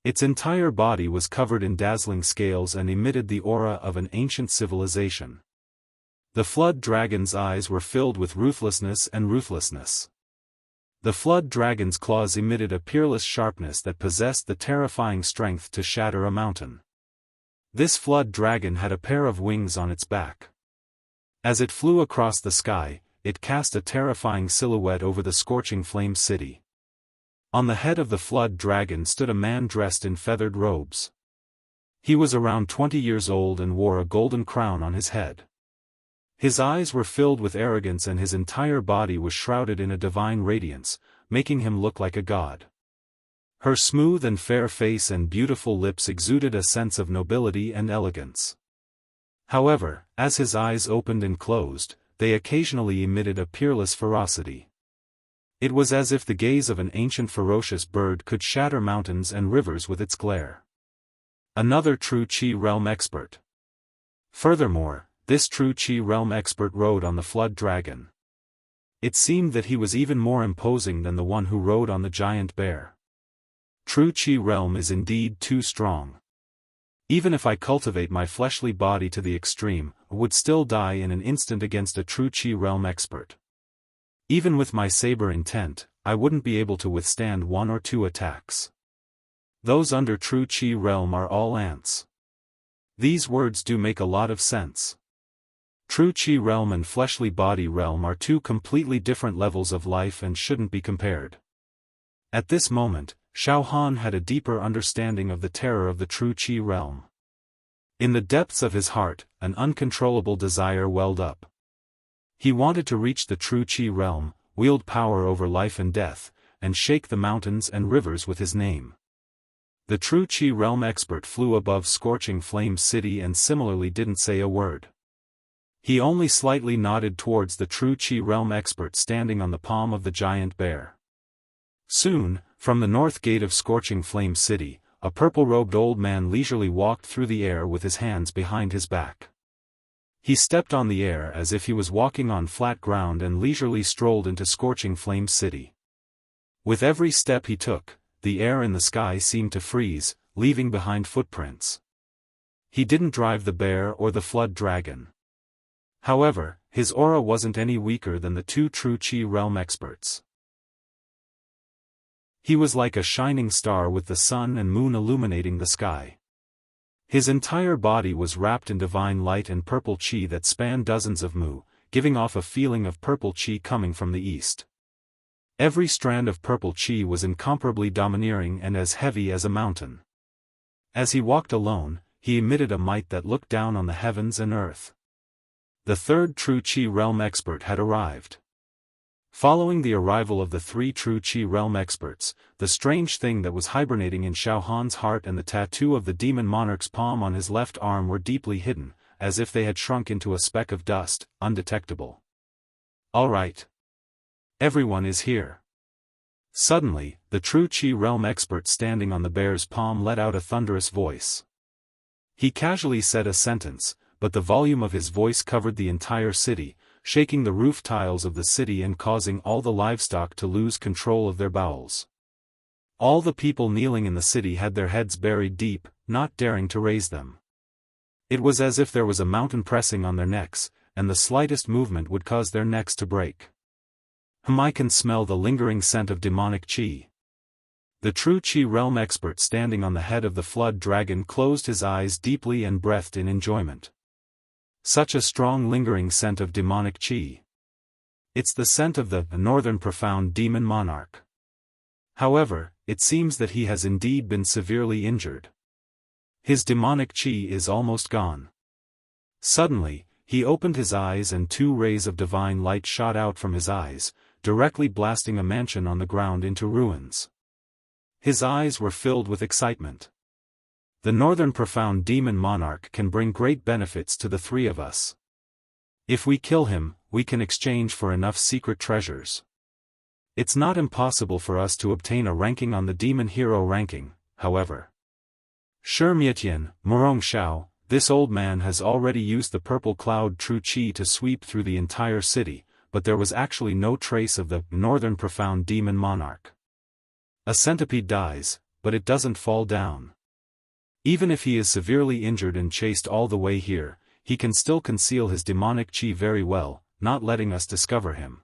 S1: Its entire body was covered in dazzling scales and emitted the aura of an ancient civilization. The flood dragon's eyes were filled with ruthlessness. The flood dragon's claws emitted a peerless sharpness that possessed the terrifying strength to shatter a mountain. This flood dragon had a pair of wings on its back. As it flew across the sky, it cast a terrifying silhouette over the scorching flame city. On the head of the flood dragon stood a man dressed in feathered robes. He was around 20 years old and wore a golden crown on his head. His eyes were filled with arrogance and his entire body was shrouded in a divine radiance, making him look like a god. Her smooth and fair face and beautiful lips exuded a sense of nobility and elegance. However, as his eyes opened and closed, they occasionally emitted a peerless ferocity. It was as if the gaze of an ancient ferocious bird could shatter mountains and rivers with its glare. Another true Qi realm expert. Furthermore, this true Qi realm expert rode on the flood dragon. It seemed that he was even more imposing than the one who rode on the giant bear. True Qi realm is indeed too strong. Even if I cultivate my fleshly body to the extreme, I would still die in an instant against a true Qi realm expert. Even with my saber intent, I wouldn't be able to withstand 1 or 2 attacks. Those under true Qi realm are all ants. These words do make a lot of sense. True Qi realm and fleshly body realm are 2 completely different levels of life and shouldn't be compared. At this moment, Xiaofan had a deeper understanding of the terror of the true Qi realm. In the depths of his heart, an uncontrollable desire welled up. He wanted to reach the true Qi realm, wield power over life and death, and shake the mountains and rivers with his name. The true Qi realm expert flew above scorching flame city and similarly didn't say a word. He only slightly nodded towards the true Qi realm expert standing on the palm of the giant bear. Soon, from the north gate of scorching flame city, a purple-robed old man leisurely walked through the air with his hands behind his back. He stepped on the air as if he was walking on flat ground and leisurely strolled into scorching flame city. With every step he took, the air in the sky seemed to freeze, leaving behind footprints. He didn't drive the bear or the flood dragon. However, his aura wasn't any weaker than the 2 true Qi realm experts. He was like a shining star with the sun and moon illuminating the sky. His entire body was wrapped in divine light and purple Qi that spanned dozens of mu, giving off a feeling of purple Qi coming from the east. Every strand of purple Qi was incomparably domineering and as heavy as a mountain. As he walked alone, he emitted a might that looked down on the heavens and earth. The 3rd true Qi realm expert had arrived. Following the arrival of the 3 true Qi realm experts, the strange thing that was hibernating in Xiaohan's heart and the tattoo of the demon monarch's palm on his left arm were deeply hidden, as if they had shrunk into a speck of dust, undetectable. All right. Everyone is here. Suddenly, the true Qi realm expert standing on the bear's palm let out a thunderous voice. He casually said a sentence, but the volume of his voice covered the entire city, shaking the roof tiles of the city and causing all the livestock to lose control of their bowels. All the people kneeling in the city had their heads buried deep, not daring to raise them. It was as if there was a mountain pressing on their necks, and the slightest movement would cause their necks to break. I can smell the lingering scent of demonic Qi. The true Qi realm expert standing on the head of the flood dragon closed his eyes deeply and breathed in enjoyment. Such a strong lingering scent of demonic Qi. It's the scent of the northern profound demon monarch. However, it seems that he has indeed been severely injured. His demonic chi is almost gone. Suddenly, he opened his eyes and 2 rays of divine light shot out from his eyes, directly blasting a mansion on the ground into ruins. His eyes were filled with excitement. The Northern Profound Demon Monarch can bring great benefits to the 3 of us. If we kill him, we can exchange for enough secret treasures. It's not impossible for us to obtain a ranking on the Demon Hero ranking, however. Shimietian, Murong Xiao, this old man has already used the purple cloud true chi to sweep through the entire city, but there was actually no trace of the Northern Profound Demon Monarch. A centipede dies, but it doesn't fall down. Even if he is severely injured and chased all the way here, he can still conceal his demonic chi very well, not letting us discover him.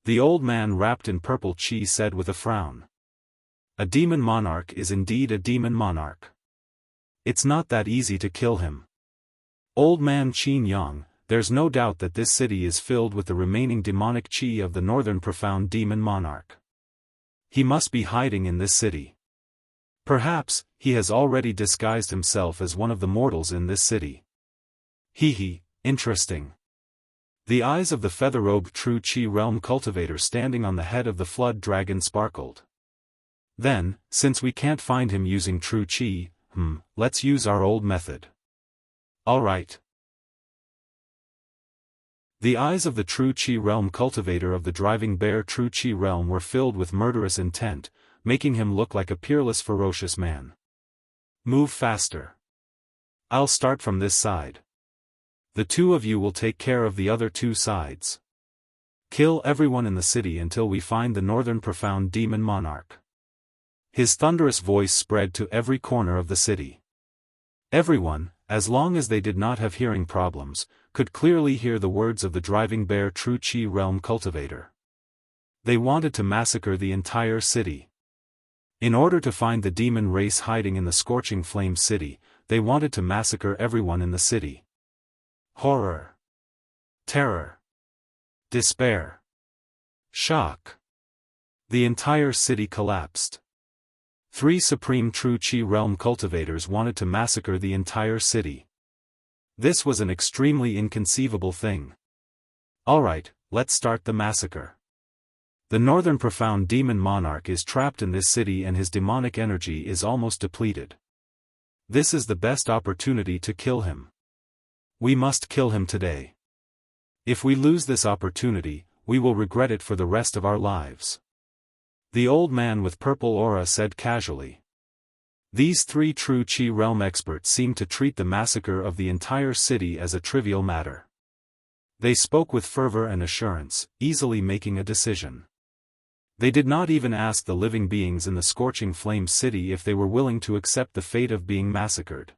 S1: The old man wrapped in purple chi said with a frown. A demon monarch is indeed a demon monarch. It's not that easy to kill him. Old man Qin Yang, there's no doubt that this city is filled with the remaining demonic chi of the Northern Profound Demon Monarch. He must be hiding in this city. Perhaps, he has already disguised himself as one of the mortals in this city. Interesting. The eyes of the feather-robed true chi realm cultivator standing on the head of the flood dragon sparkled. Then, since we can't find him using true chi, let's use our old method. Alright. The eyes of the true chi realm cultivator of the driving bear true chi realm were filled with murderous intent, making him look like a peerless ferocious man. Move faster. I'll start from this side. The 2 of you will take care of the other 2 sides. Kill everyone in the city until we find the Northern Profound Demon Monarch. His thunderous voice spread to every corner of the city. Everyone, as long as they did not have hearing problems, could clearly hear the words of the driving bear true chi realm cultivator. They wanted to massacre the entire city. In order to find the demon race hiding in the scorching flame city, they wanted to massacre everyone in the city. Horror. Terror. Despair. Shock. The entire city collapsed. 3 supreme true chi realm cultivators wanted to massacre the entire city. This was an extremely inconceivable thing. Alright, let's start the massacre. The Northern Profound Demon Monarch is trapped in this city and his demonic energy is almost depleted. This is the best opportunity to kill him. We must kill him today. If we lose this opportunity, we will regret it for the rest of our lives. The old man with purple aura said casually. These 3 true chi realm experts seemed to treat the massacre of the entire city as a trivial matter. They spoke with fervor and assurance, easily making a decision. They did not even ask the living beings in the scorching flame city if they were willing to accept the fate of being massacred.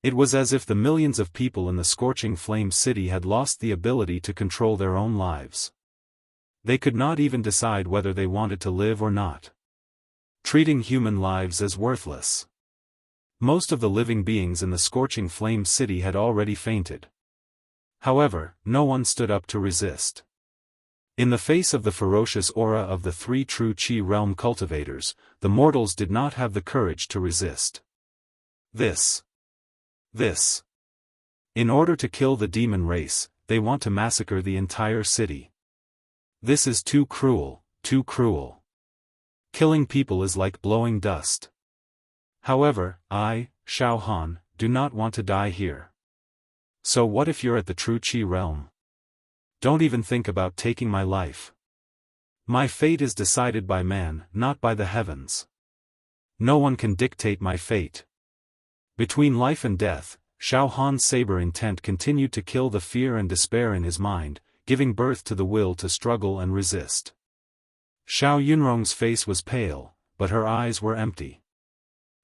S1: It was as if the millions of people in the scorching flame city had lost the ability to control their own lives. They could not even decide whether they wanted to live or not. Treating human lives as worthless. Most of the living beings in the scorching flame city had already fainted. However, no one stood up to resist. In the face of the ferocious aura of the 3 true chi realm cultivators, the mortals did not have the courage to resist. This. In order to kill the demon race, they want to massacre the entire city. This is too cruel, too cruel. Killing people is like blowing dust. However, I, Xiaofan, do not want to die here. So what if you're at the true chi realm? Don't even think about taking my life. My fate is decided by man, not by the heavens. No one can dictate my fate. Between life and death, Xiaofan's saber intent continued to kill the fear and despair in his mind, giving birth to the will to struggle and resist. Xiao Yunrong's face was pale, but her eyes were empty.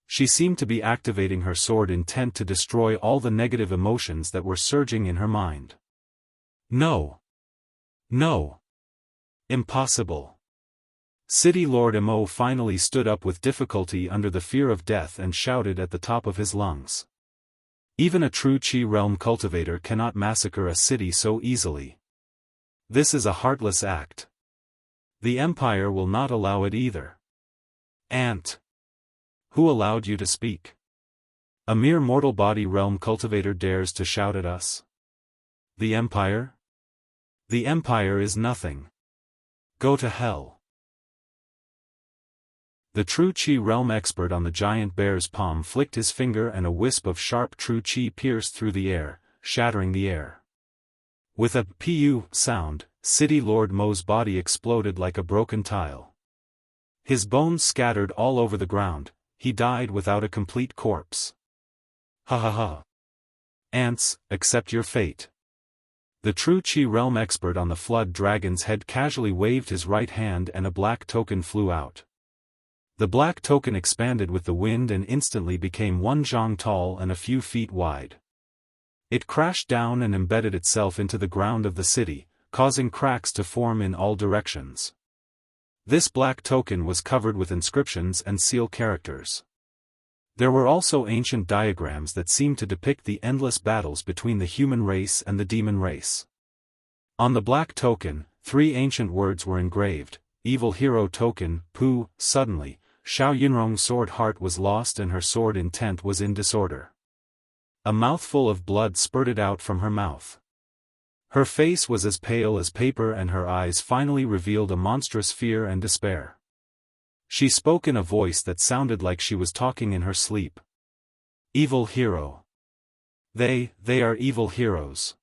S1: She seemed to be activating her sword intent to destroy all the negative emotions that were surging in her mind. No. Impossible. City Lord Mo finally stood up with difficulty under the fear of death and shouted at the top of his lungs. Even a true Chi realm cultivator cannot massacre a city so easily. This is a heartless act. The Empire will not allow it either. Ant. Who allowed you to speak? A mere mortal body realm cultivator dares to shout at us? The Empire? The Empire is nothing. Go to hell. The true Qi realm expert on the giant bear's palm flicked his finger and a wisp of sharp true Qi pierced through the air, shattering the air. With a pu sound, City Lord Mo's body exploded like a broken tile. His bones scattered all over the ground. He died without a complete corpse. Ha ha ha. Ants, accept your fate. The true Qi realm expert on the flood dragon's head casually waved his right hand and a black token flew out. The black token expanded with the wind and instantly became 1 zhang tall and a few feet wide. It crashed down and embedded itself into the ground of the city, causing cracks to form in all directions. This black token was covered with inscriptions and seal characters. There were also ancient diagrams that seemed to depict the endless battles between the human race and the demon race. On the black token, 3 ancient words were engraved: Evil Hero Token, Pu. Suddenly, Xiao Yunrong's sword heart was lost and her sword intent was in disorder. A mouthful of blood spurted out from her mouth. Her face was as pale as paper and her eyes finally revealed a monstrous fear and despair. She spoke in a voice that sounded like she was talking in her sleep. Evil hero. They are evil heroes.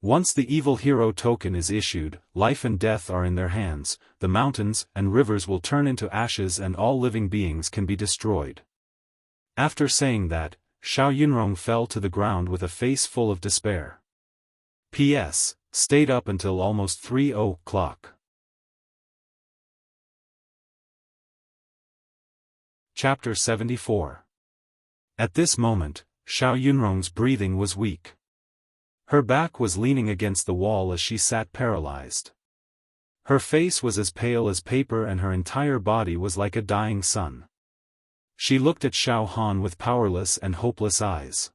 S1: Once the evil hero token is issued, life and death are in their hands, the mountains and rivers will turn into ashes and all living beings can be destroyed. After saying that, Xiao Yunrong fell to the ground with a face full of despair. P.S. Stayed up until almost 3 o'clock. Chapter 74. At this moment, Xiao Yunrong's breathing was weak. Her back was leaning against the wall as she sat paralyzed. Her face was as pale as paper and her entire body was like a dying sun. She looked at Xiaofan with powerless and hopeless eyes.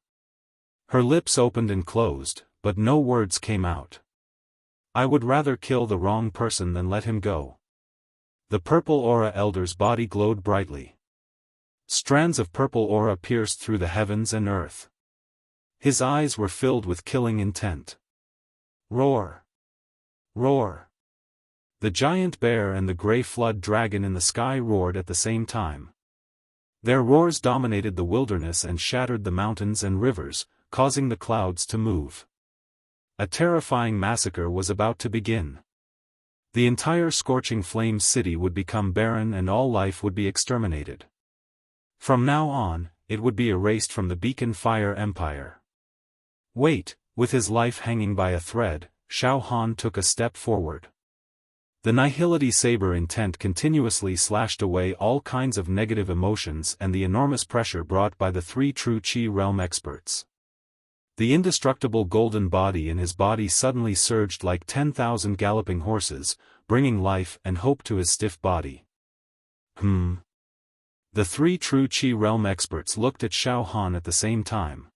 S1: Her lips opened and closed, but no words came out. I would rather kill the wrong person than let him go. The purple aura elder's body glowed brightly. Strands of purple aura pierced through the heavens and earth. His eyes were filled with killing intent. Roar! Roar! The giant bear and the gray flood dragon in the sky roared at the same time. Their roars dominated the wilderness and shattered the mountains and rivers, causing the clouds to move. A terrifying massacre was about to begin. The entire scorching flames city would become barren and all life would be exterminated. From now on, it would be erased from the Beacon Fire Empire. Wait, with his life hanging by a thread, Xiaofan took a step forward. The Nihility Saber intent continuously slashed away all kinds of negative emotions and the enormous pressure brought by the 3 true Qi realm experts. The indestructible golden body in his body suddenly surged like 10,000 galloping horses, bringing life and hope to his stiff body. The 3 true Qi realm experts looked at Xiaofan at the same time.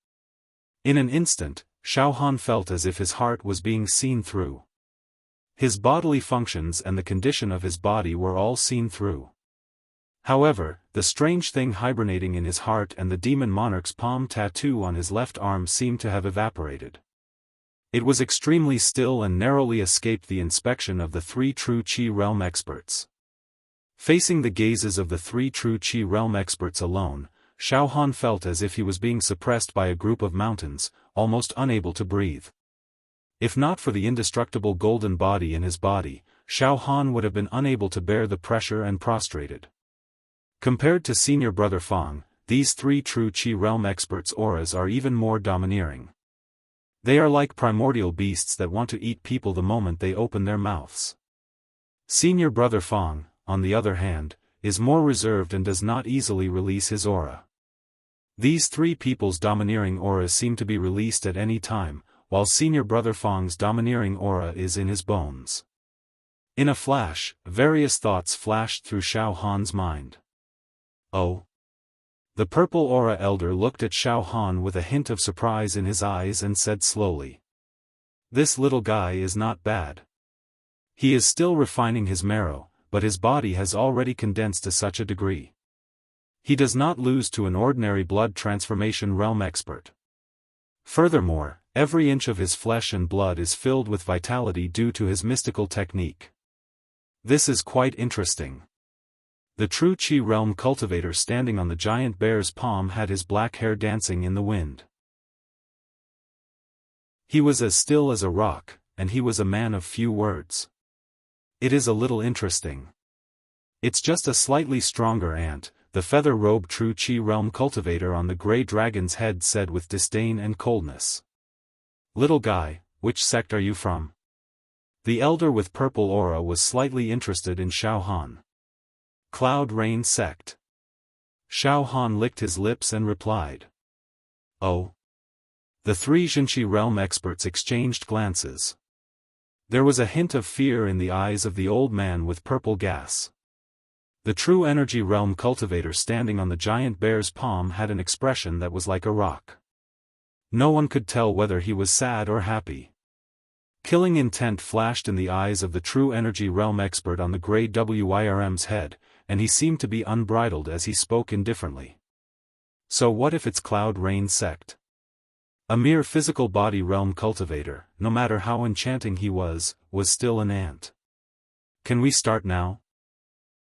S1: In an instant, Xiaofan felt as if his heart was being seen through. His bodily functions and the condition of his body were all seen through. However, the strange thing hibernating in his heart and the demon monarch's palm tattoo on his left arm seemed to have evaporated. It was extremely still and narrowly escaped the inspection of the 3 true Qi realm experts. Facing the gazes of the 3 true Qi realm experts alone, Xiaofan felt as if he was being suppressed by a group of mountains, almost unable to breathe. If not for the indestructible golden body in his body, Xiaofan would have been unable to bear the pressure and prostrated. Compared to senior brother Fang, these 3 true Qi realm experts' auras are even more domineering. They are like primordial beasts that want to eat people the moment they open their mouths. Senior brother Fang, on the other hand, is more reserved and does not easily release his aura. These 3 people's domineering auras seem to be released at any time, while senior brother Fang's domineering aura is in his bones. In a flash, various thoughts flashed through Xiaofan's mind. Oh! The purple aura elder looked at Xiaofan with a hint of surprise in his eyes and said slowly. This little guy is not bad. He is still refining his marrow, but his body has already condensed to such a degree. He does not lose to an ordinary blood transformation realm expert. Furthermore, every inch of his flesh and blood is filled with vitality due to his mystical technique. This is quite interesting. The true Qi realm cultivator standing on the giant bear's palm had his black hair dancing in the wind. He was as still as a rock, and he was a man of few words. It is a little interesting. It's just a slightly stronger ant, the feather-robed true Qi realm cultivator on the grey dragon's head said with disdain and coldness. Little guy, which sect are you from? The elder with purple aura was slightly interested in Xiaofan. Cloud Rain sect. Xiaofan licked his lips and replied. Oh. The three Jinqi realm experts exchanged glances. There was a hint of fear in the eyes of the old man with purple gas. The true energy realm cultivator standing on the giant bear's palm had an expression that was like a rock. No one could tell whether he was sad or happy. Killing intent flashed in the eyes of the true energy realm expert on the grey WIRM's head, and he seemed to be unbridled as he spoke indifferently. So what if it's Cloud Rain sect? A mere physical body realm cultivator, no matter how enchanting he was still an ant. Can we start now?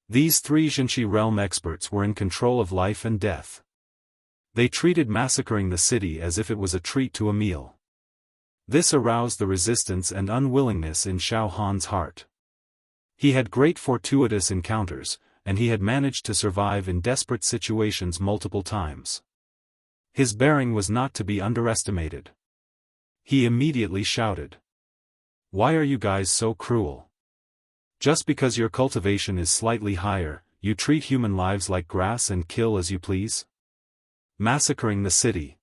S1: These three Jinqi realm experts were in control of life and death. They treated massacring the city as if it was a treat to a meal. This aroused the resistance and unwillingness in Xiaofan's heart. He had great fortuitous encounters, and he had managed to survive in desperate situations multiple times. His bearing was not to be underestimated. He immediately shouted. Why are you guys so cruel? Just because your cultivation is slightly higher, you treat human lives like grass and kill as you please? Massacring the city.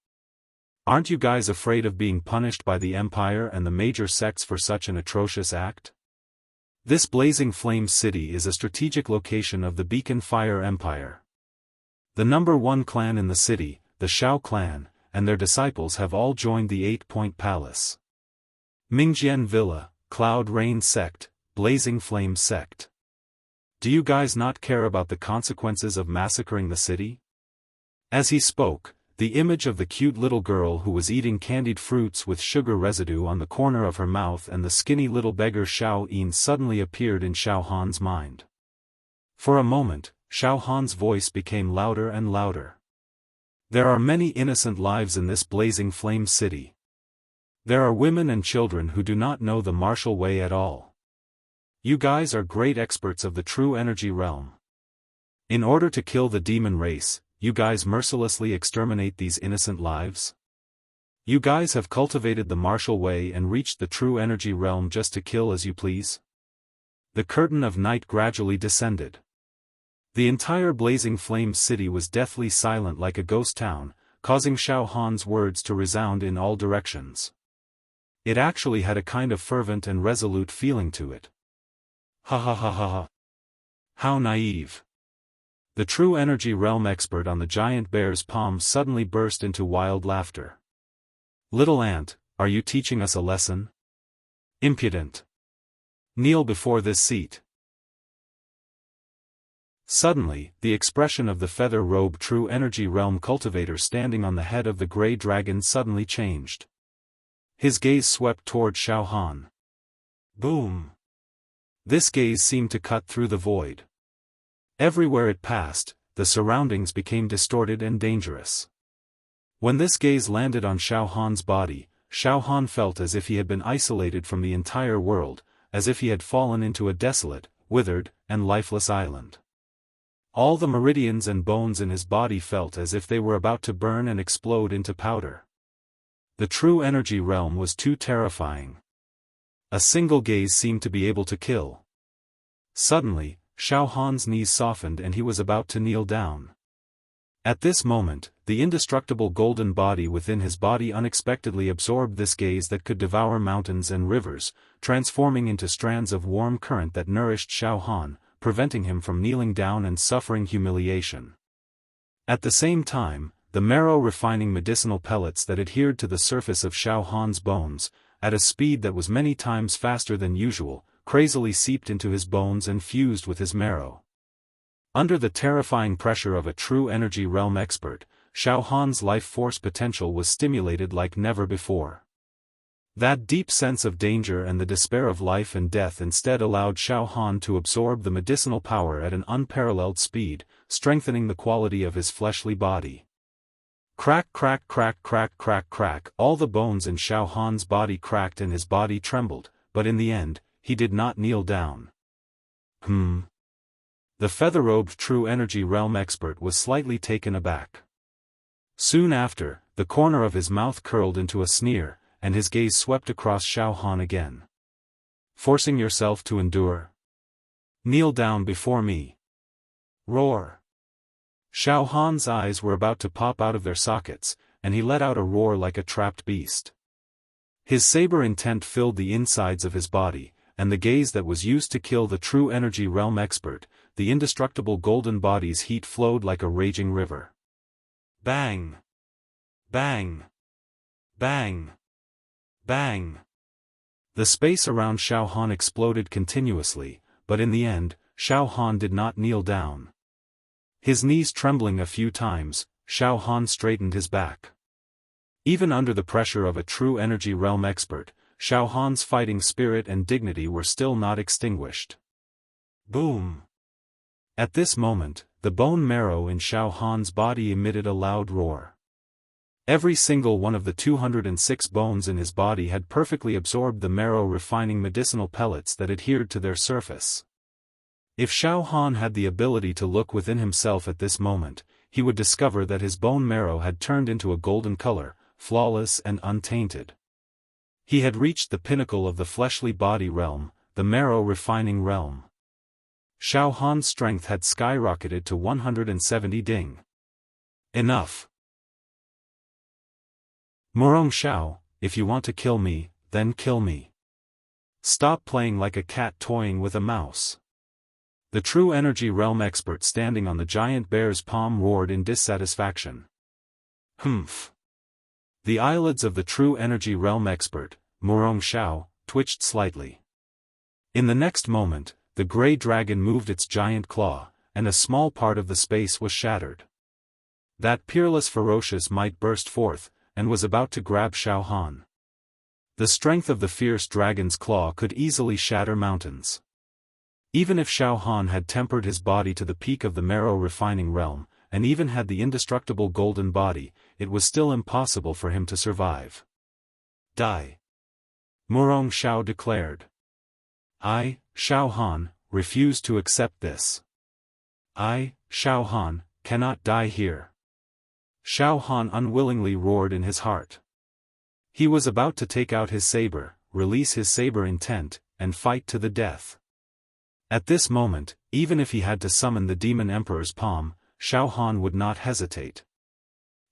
S1: Aren't you guys afraid of being punished by the Empire and the major sects for such an atrocious act? This blazing flame city is a strategic location of the Beacon Fire Empire. The #1 clan in the city, the Shao clan, and their disciples have all joined the 8-Point Palace. Mingjian Villa, Cloud Rain sect, Blazing Flame sect. Do you guys not care about the consequences of massacring the city? As he spoke, the image of the cute little girl who was eating candied fruits with sugar residue on the corner of her mouth and the skinny little beggar Xiao Yin suddenly appeared in Xiaofan's mind. For a moment, Xiaofan's voice became louder and louder. There are many innocent lives in this blazing flame city. There are women and children who do not know the martial way at all. You guys are great experts of the true energy realm. In order to kill the demon race, you guys mercilessly exterminate these innocent lives? You guys have cultivated the martial way and reached the true energy realm just to kill as you please? The curtain of night gradually descended. The entire blazing flame city was deathly silent like a ghost town, causing Xiaofan's words to resound in all directions. It actually had a kind of fervent and resolute feeling to it. Ha ha ha ha ha. How naive. The true energy realm expert on the giant bear's palm suddenly burst into wild laughter. Little ant, are you teaching us a lesson? Impudent. Kneel before this seat. Suddenly, the expression of the feather-robed true energy realm cultivator standing on the head of the grey dragon suddenly changed. His gaze swept toward Xiaofan. Boom! This gaze seemed to cut through the void. Everywhere it passed, the surroundings became distorted and dangerous. When this gaze landed on Xiaofan's body, Xiaofan felt as if he had been isolated from the entire world, as if he had fallen into a desolate, withered, and lifeless island. All the meridians and bones in his body felt as if they were about to burn and explode into powder. The true energy realm was too terrifying. A single gaze seemed to be able to kill. Suddenly, Xiaofan's knees softened and he was about to kneel down. At this moment, the indestructible golden body within his body unexpectedly absorbed this gaze that could devour mountains and rivers, transforming into strands of warm current that nourished Xiaofan, preventing him from kneeling down and suffering humiliation. At the same time, the marrow-refining medicinal pellets that adhered to the surface of Xiaofan's bones, at a speed that was many times faster than usual, crazily seeped into his bones and fused with his marrow. Under the terrifying pressure of a true energy realm expert, Xiaofan's life force potential was stimulated like never before. That deep sense of danger and the despair of life and death instead allowed Xiaofan to absorb the medicinal power at an unparalleled speed, strengthening the quality of his fleshly body. Crack, crack, crack, crack, crack, crack. All the bones in Xiaofan's body cracked and his body trembled, but in the end, he did not kneel down. The feather-robed true energy realm expert was slightly taken aback. Soon after, the corner of his mouth curled into a sneer, and his gaze swept across Xiaofan again. Forcing yourself to endure? Kneel down before me. Roar. Xiaofan's eyes were about to pop out of their sockets, and he let out a roar like a trapped beast. His saber intent filled the insides of his body, and the gaze that was used to kill the true energy realm expert, the indestructible golden body's heat flowed like a raging river. Bang! Bang! Bang! Bang! The space around Xiaofan exploded continuously, but in the end, Xiaofan did not kneel down. His knees trembling a few times, Xiaofan straightened his back. Even under the pressure of a true energy realm expert, Xiaofan's fighting spirit and dignity were still not extinguished. Boom! At this moment, the bone marrow in Xiaofan's body emitted a loud roar. Every single one of the 206 bones in his body had perfectly absorbed the marrow-refining medicinal pellets that adhered to their surface. If Xiaofan had the ability to look within himself at this moment, he would discover that his bone marrow had turned into a golden color, flawless and untainted. He had reached the pinnacle of the fleshly body realm, the marrow-refining realm. Xiaofan's strength had skyrocketed to 170 ding. Enough. Murong Xiao, if you want to kill me, then kill me. Stop playing like a cat toying with a mouse. The true energy realm expert standing on the giant bear's palm roared in dissatisfaction. Humph. The eyelids of the true energy realm expert, Murong Xiao, twitched slightly. In the next moment, the grey dragon moved its giant claw, and a small part of the space was shattered. That peerless ferocious might burst forth, and was about to grab Xiaofan. The strength of the fierce dragon's claw could easily shatter mountains. Even if Xiaofan had tempered his body to the peak of the marrow-refining realm, and even had the indestructible golden body, it was still impossible for him to survive. Die! Murong Xiao declared. I, Xiaofan, refuse to accept this. I, Xiaofan, cannot die here. Xiaofan unwillingly roared in his heart. He was about to take out his saber, release his saber intent, and fight to the death. At this moment, even if he had to summon the Demon Emperor's palm, Xiaofan would not hesitate.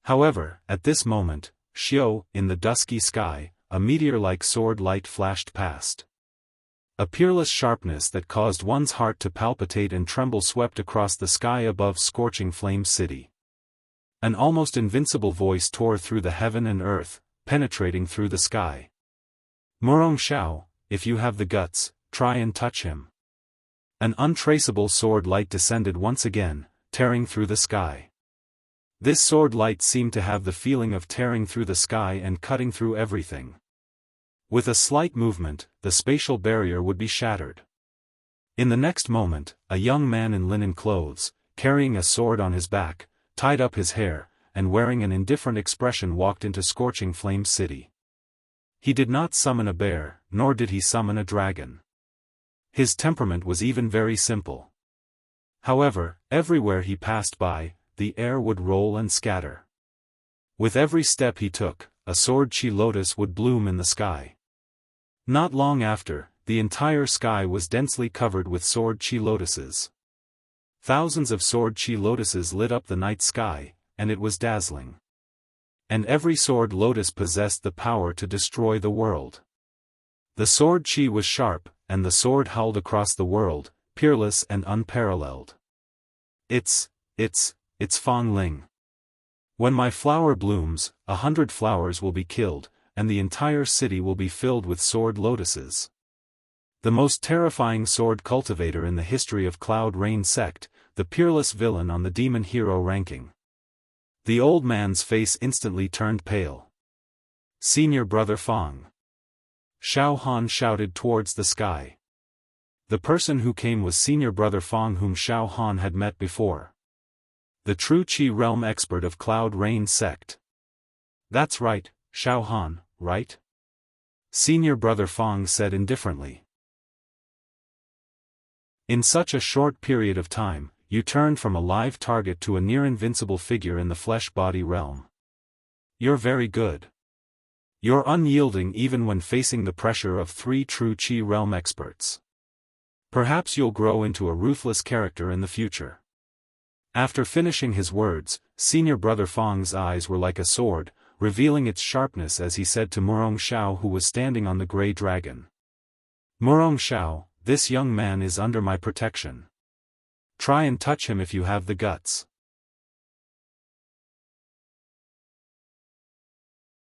S1: However, at this moment, in the dusky sky, a meteor-like sword light flashed past. A peerless sharpness that caused one's heart to palpitate and tremble swept across the sky above scorching flame city. An almost invincible voice tore through the heaven and earth, penetrating through the sky. Murong Xiao, if you have the guts, try and touch him. An untraceable sword light descended once again, tearing through the sky. This sword light seemed to have the feeling of tearing through the sky and cutting through everything. With a slight movement, the spatial barrier would be shattered. In the next moment, a young man in linen clothes, carrying a sword on his back, tied up his hair, and wearing an indifferent expression walked into scorching flame city. He did not summon a bear, nor did he summon a dragon. His temperament was even very simple. However, everywhere he passed by, the air would roll and scatter. With every step he took, a sword chi lotus would bloom in the sky. Not long after, the entire sky was densely covered with sword chi lotuses. Thousands of sword chi lotuses lit up the night sky, and it was dazzling. And every sword lotus possessed the power to destroy the world. The sword chi was sharp, and the sword howled across the world, peerless and unparalleled. It's Fang Ling. When my flower blooms, 100 flowers will be killed, and the entire city will be filled with sword lotuses. The most terrifying sword cultivator in the history of Cloud Rain Sect, the peerless villain on the demon hero ranking. The old man's face instantly turned pale. Senior Brother Fang. Xiaofan shouted towards the sky. The person who came was Senior Brother Fang, whom Xiaofan had met before. The true Qi realm expert of Cloud Rain Sect. That's right, Xiaofan, right? Senior Brother Fang said indifferently. In such a short period of time, you turned from a live target to a near-invincible figure in the flesh-body realm. You're very good. You're unyielding even when facing the pressure of 3 true Qi realm experts. Perhaps you'll grow into a ruthless character in the future. After finishing his words, Senior Brother Fang's eyes were like a sword, revealing its sharpness as he said to Murong Xiao, who was standing on the grey dragon. Murong Xiao, this young man is under my protection. Try and touch him if you have the guts.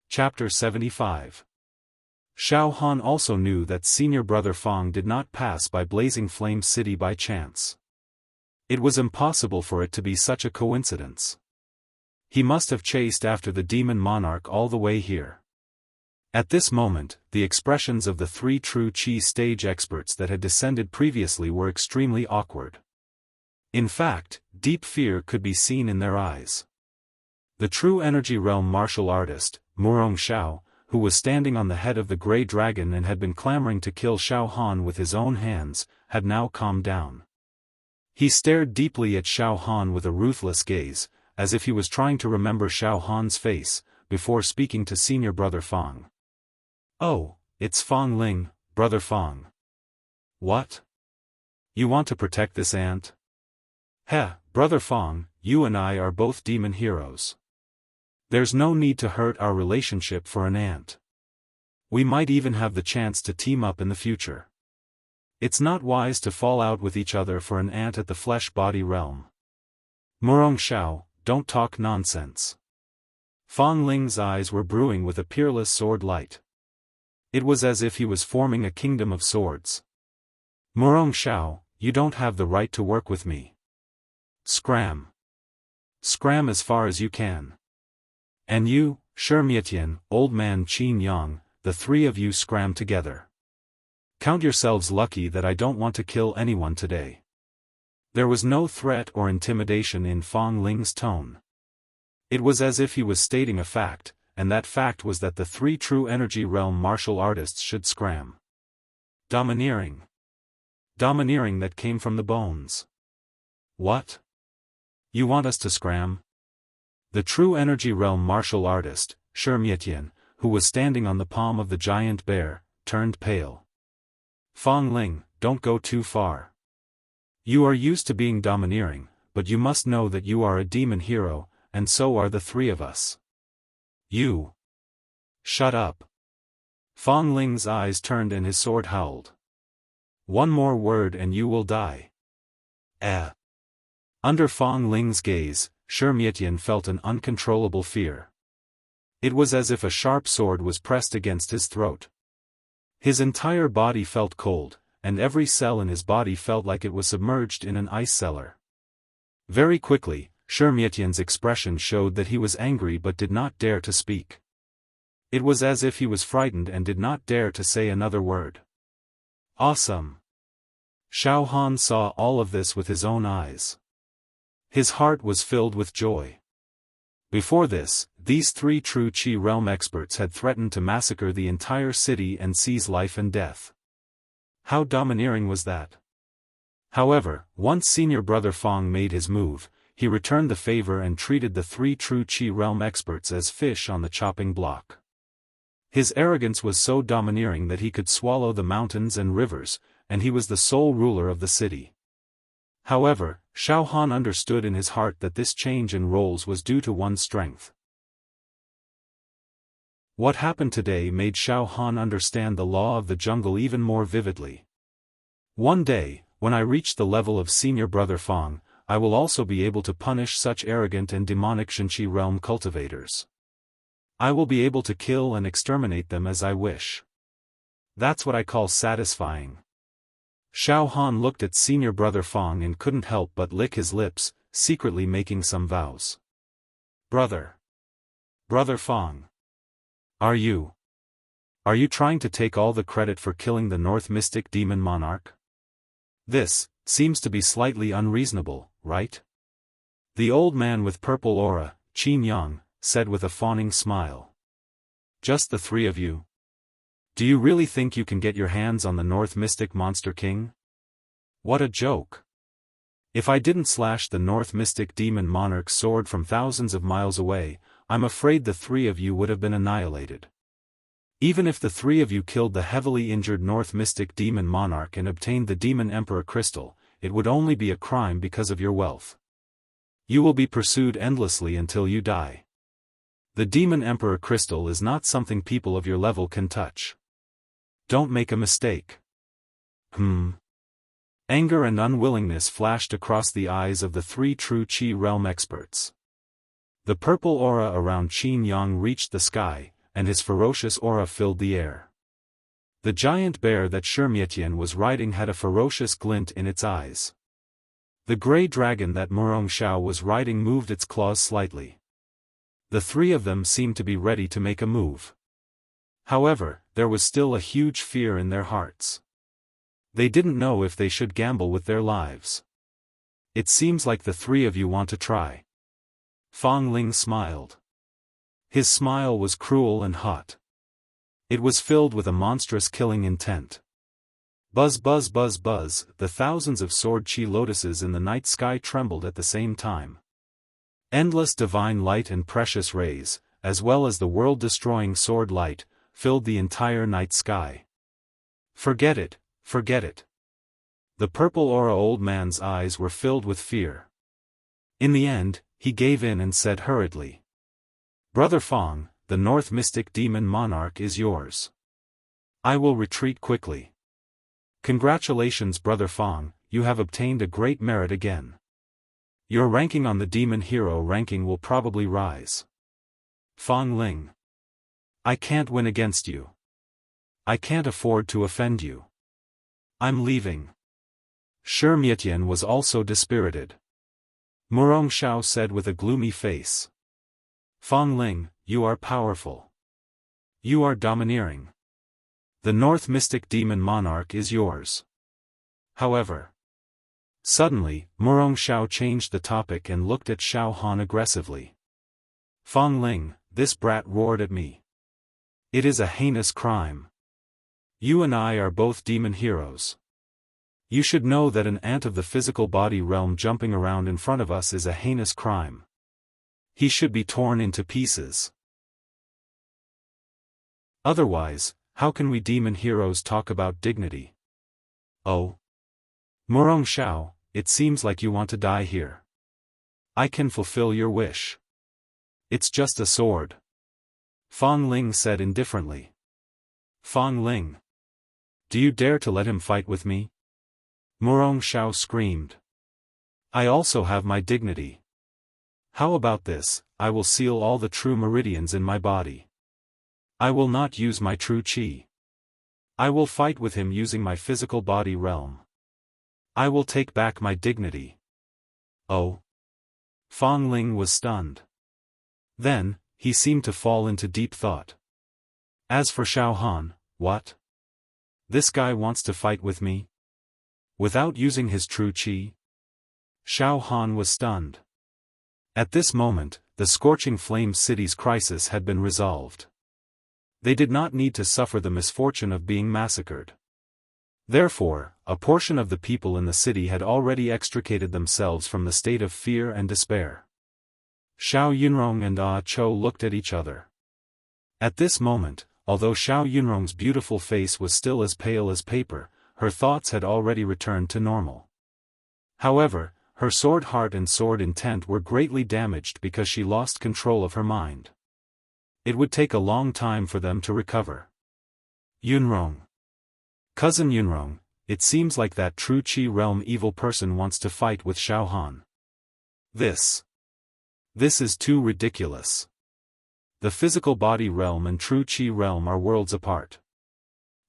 S1: Chapter 75. Xiaofan also knew that Senior Brother Fang did not pass by Blazing Flame City by chance. It was impossible for it to be such a coincidence. He must have chased after the demon monarch all the way here. At this moment, the expressions of the 3 true Qi stage experts that had descended previously were extremely awkward. In fact, deep fear could be seen in their eyes. The true energy realm martial artist, Murong Xiao, who was standing on the head of the grey dragon and had been clamoring to kill Xiaofan with his own hands, had now calmed down. He stared deeply at Xiaofan with a ruthless gaze, as if he was trying to remember Xiaofan's face, before speaking to Senior Brother Fang. Oh, it's Fang Ling, Brother Fang. What? You want to protect this ant? Heh, Brother Fang, you and I are both demon heroes. There's no need to hurt our relationship for an ant. We might even have the chance to team up in the future. It's not wise to fall out with each other for an ant at the flesh-body realm. Murong Xiao, don't talk nonsense. Fang Ling's eyes were brewing with a peerless sword light. It was as if he was forming a kingdom of swords. Murong Xiao, you don't have the right to work with me. Scram. Scram as far as you can. And you, Shermietian, old man Qin Yang, the 3 of you scram together. Count yourselves lucky that I don't want to kill anyone today. There was no threat or intimidation in Fang Ling's tone. It was as if he was stating a fact, and that fact was that the 3 true energy realm martial artists should scram. Domineering. Domineering that came from the bones. What? You want us to scram? The true energy realm martial artist, Shermietian, who was standing on the palm of the giant bear, turned pale. Fang Ling, don't go too far. You are used to being domineering, but you must know that you are a demon hero, and so are the 3 of us. You. Shut up. Fang Ling's eyes turned and his sword howled. One more word and you will die. Under Fang Ling's gaze, Shermietian felt an uncontrollable fear. It was as if a sharp sword was pressed against his throat. His entire body felt cold, and every cell in his body felt like it was submerged in an ice cellar. Very quickly, Shermietian's expression showed that he was angry but did not dare to speak. It was as if he was frightened and did not dare to say another word. Awesome! Xiaofan saw all of this with his own eyes. His heart was filled with joy. Before this, these 3 true Qi realm experts had threatened to massacre the entire city and seize life and death. How domineering was that? However, once Senior Brother Fang made his move, he returned the favor and treated the 3 true Qi realm experts as fish on the chopping block. His arrogance was so domineering that he could swallow the mountains and rivers, and he was the sole ruler of the city. However, Xiaofan understood in his heart that this change in roles was due to one's strength. What happened today made Xiaofan understand the law of the jungle even more vividly. One day, when I reach the level of Senior Brother Fang, I will also be able to punish such arrogant and demonic Shinchi realm cultivators. I will be able to kill and exterminate them as I wish. That's what I call satisfying. Xiaofan looked at senior brother Fang and couldn't help but lick his lips, secretly making some vows. Brother Fang. Are you trying to take all the credit for killing the North Mystic Demon Monarch? This seems to be slightly unreasonable, right? The old man with purple aura, Qin Yang, said with a fawning smile. Just the three of you? Do you really think you can get your hands on the North Mystic Monster King? What a joke. If I didn't slash the North Mystic Demon Monarch's sword from thousands of miles away, I'm afraid the three of you would have been annihilated. Even if the three of you killed the heavily injured North Mystic Demon Monarch and obtained the Demon Emperor Crystal, it would only be a crime because of your wealth. You will be pursued endlessly until you die. The Demon Emperor Crystal is not something people of your level can touch. Don't make a mistake. Anger and unwillingness flashed across the eyes of the three true Qi realm experts. The purple aura around Qin Yang reached the sky, and his ferocious aura filled the air. The giant bear that Shimietian was riding had a ferocious glint in its eyes. The gray dragon that Murong Xiao was riding moved its claws slightly. The three of them seemed to be ready to make a move. However, there was still a huge fear in their hearts. They didn't know if they should gamble with their lives. It seems like the three of you want to try. Fang Ling smiled. His smile was cruel and hot. It was filled with a monstrous killing intent. Buzz buzz buzz buzz, the thousands of sword chi lotuses in the night sky trembled at the same time. Endless divine light and precious rays, as well as the world-destroying sword light, filled the entire night sky. Forget it, forget it. The purple aura old man's eyes were filled with fear. In the end, he gave in and said hurriedly. Brother Fang, the North Mystic Demon Monarch is yours. I will retreat quickly. Congratulations Brother Fang, you have obtained a great merit again. Your ranking on the Demon Hero ranking will probably rise. Fang Ling. I can't win against you. I can't afford to offend you. I'm leaving. Shimietian was also dispirited. Murong Xiao said with a gloomy face. Fang Ling, you are powerful. You are domineering. The North Mystic Demon Monarch is yours. However. Suddenly, Murong Xiao changed the topic and looked at Xiaofan aggressively. Fang Ling, this brat roared at me. It is a heinous crime. You and I are both demon heroes. You should know that an ant of the physical body realm jumping around in front of us is a heinous crime. He should be torn into pieces. Otherwise, how can we demon heroes talk about dignity? Oh. Murong Xiao, it seems like you want to die here. I can fulfill your wish. It's just a sword. Fang Ling said indifferently. Fang Ling. Do you dare to let him fight with me? Murong Xiao screamed. I also have my dignity. How about this, I will seal all the true meridians in my body. I will not use my true chi. I will fight with him using my physical body realm. I will take back my dignity. Oh. Fang Ling was stunned. Then, he seemed to fall into deep thought. As for Xiaofan, what? This guy wants to fight with me? Without using his true chi? Xiaofan was stunned. At this moment, the Scorching Flame City's crisis had been resolved. They did not need to suffer the misfortune of being massacred. Therefore, a portion of the people in the city had already extricated themselves from the state of fear and despair. Xiao Yunrong and Ah Cho looked at each other. At this moment, although Xiao Yunrong's beautiful face was still as pale as paper, her thoughts had already returned to normal. However, her sword heart and sword intent were greatly damaged because she lost control of her mind. It would take a long time for them to recover. Yunrong. Cousin Yunrong, it seems like that true Qi realm evil person wants to fight with Xiaofan. This is too ridiculous. The physical body realm and true Qi realm are worlds apart.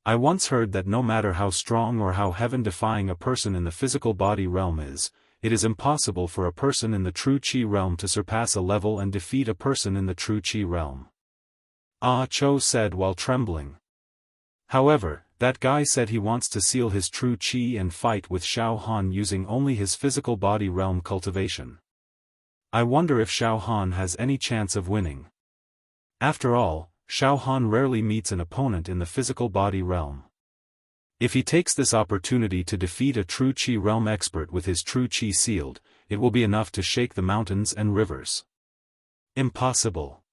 S1: I once heard that no matter how strong or how heaven-defying a person in the physical body realm is, it is impossible for a person in the true Qi realm to surpass a level and defeat a person in the true Qi realm. Ah Cho said while trembling. However, that guy said he wants to seal his true Qi and fight with Xiaofan using only his physical body realm cultivation. I wonder if Xiaofan has any chance of winning. After all, Xiaofan rarely meets an opponent in the physical body realm. If he takes this opportunity to defeat a true Qi realm expert with his true Qi sealed, it will be enough to shake the mountains and rivers. Impossible.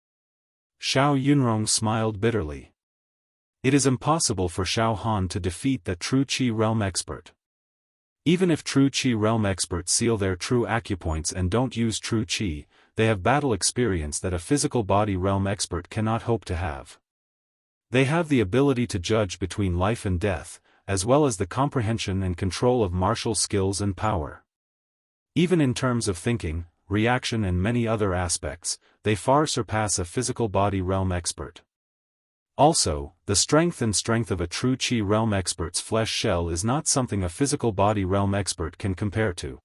S1: Xiao Yunrong smiled bitterly. It is impossible for Xiaofan to defeat that true Qi realm expert. Even if true Qi realm experts seal their true acupoints and don't use true Qi, they have battle experience that a physical body realm expert cannot hope to have. They have the ability to judge between life and death, as well as the comprehension and control of martial skills and power. Even in terms of thinking, reaction and many other aspects, they far surpass a physical body realm expert. Also, the strength of a true Qi realm expert's flesh shell is not something a physical body realm expert can compare to.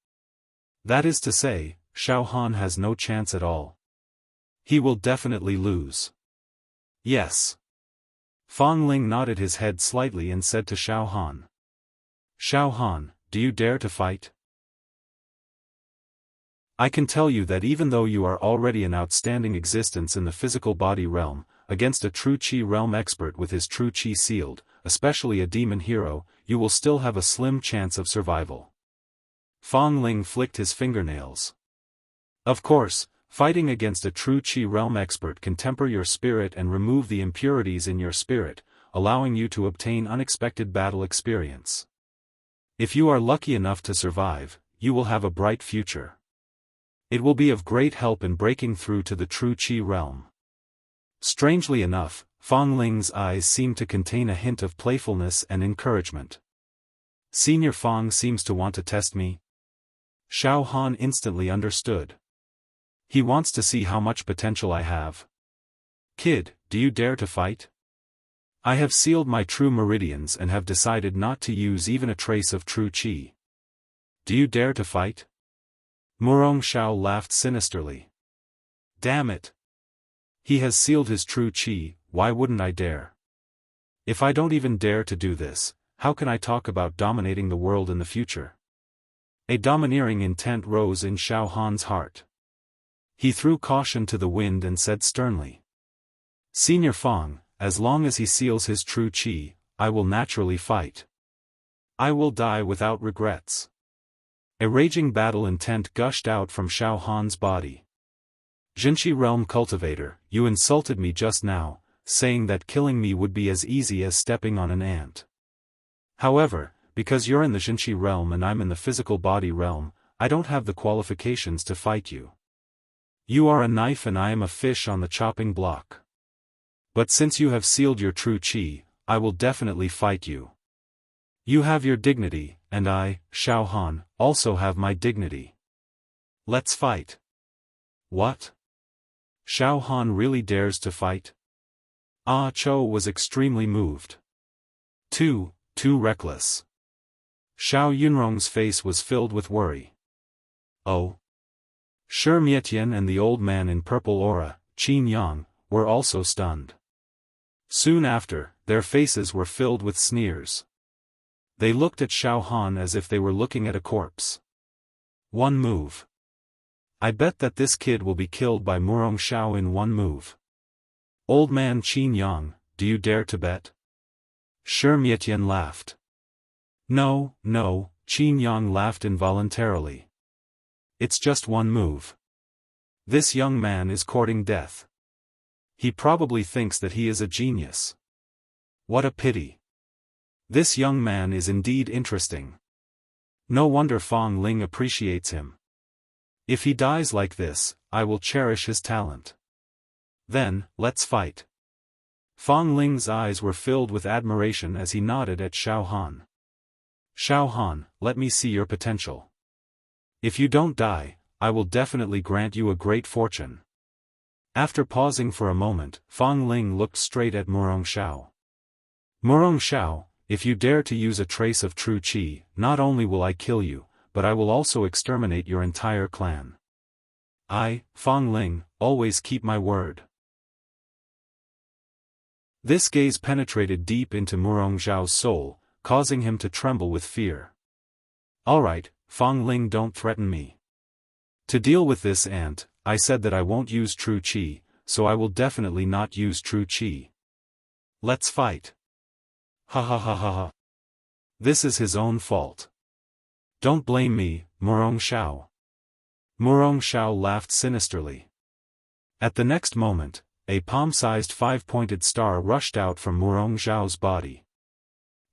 S1: That is to say, Xiaofan has no chance at all. He will definitely lose. Yes. Fang Ling nodded his head slightly and said to Xiaofan. Xiaofan, do you dare to fight? I can tell you that even though you are already an outstanding existence in the physical body realm, against a true Qi realm expert with his true Qi sealed, especially a demon hero, you will still have a slim chance of survival. Fang Ling flicked his fingernails. Of course, fighting against a true Qi realm expert can temper your spirit and remove the impurities in your spirit, allowing you to obtain unexpected battle experience. If you are lucky enough to survive, you will have a bright future. It will be of great help in breaking through to the true Qi realm. Strangely enough, Fang Ling's eyes seemed to contain a hint of playfulness and encouragement. Senior Fang seems to want to test me. Xiaofan instantly understood. He wants to see how much potential I have. Kid, do you dare to fight? I have sealed my true meridians and have decided not to use even a trace of true Qi. Do you dare to fight? Murong Xiao laughed sinisterly. Damn it! He has sealed his true Qi, why wouldn't I dare? If I don't even dare to do this, how can I talk about dominating the world in the future? A domineering intent rose in Xiaofan's heart. He threw caution to the wind and said sternly. Senior Fang, as long as he seals his true Qi, I will naturally fight. I will die without regrets. A raging battle intent gushed out from Xiaofan's body. Jinqi realm cultivator, you insulted me just now, saying that killing me would be as easy as stepping on an ant. However, because you're in the Jinqi realm and I'm in the physical body realm, I don't have the qualifications to fight you. You are a knife and I am a fish on the chopping block. But since you have sealed your true Qi, I will definitely fight you. You have your dignity, and I, Xiaofan, also have my dignity. Let's fight. What? Xiaofan really dares to fight? Ah Cho was extremely moved. Too reckless. Xiao Yunrong's face was filled with worry. Oh. Shi Mietian and the old man in purple aura, Qin Yang, were also stunned. Soon after, their faces were filled with sneers. They looked at Xiaofan as if they were looking at a corpse. One move. I bet that this kid will be killed by Murong Xiao in one move. Old man Qin Yang, do you dare to bet? Shi Mietian laughed. No, Qin Yang laughed involuntarily. It's just one move. This young man is courting death. He probably thinks that he is a genius. What a pity. This young man is indeed interesting. No wonder Fang Ling appreciates him. If he dies like this, I will cherish his talent. Then, let's fight. Fang Ling's eyes were filled with admiration as he nodded at Xiaofan. Xiaofan, let me see your potential. If you don't die, I will definitely grant you a great fortune. After pausing for a moment, Fang Ling looked straight at Murong Xiao. Murong Xiao, if you dare to use a trace of true qi, not only will I kill you, but I will also exterminate your entire clan. I, Fang Ling, always keep my word. This gaze penetrated deep into Murong Xiao's soul, causing him to tremble with fear. Alright, Fang Ling, don't threaten me. To deal with this ant, I said that I won't use true qi, so I will definitely not use true qi. Let's fight. Ha ha ha ha ha. This is his own fault. Don't blame me, Murong Xiao. Murong Xiao laughed sinisterly. At the next moment, a palm-sized five-pointed star rushed out from Murong Xiao's body.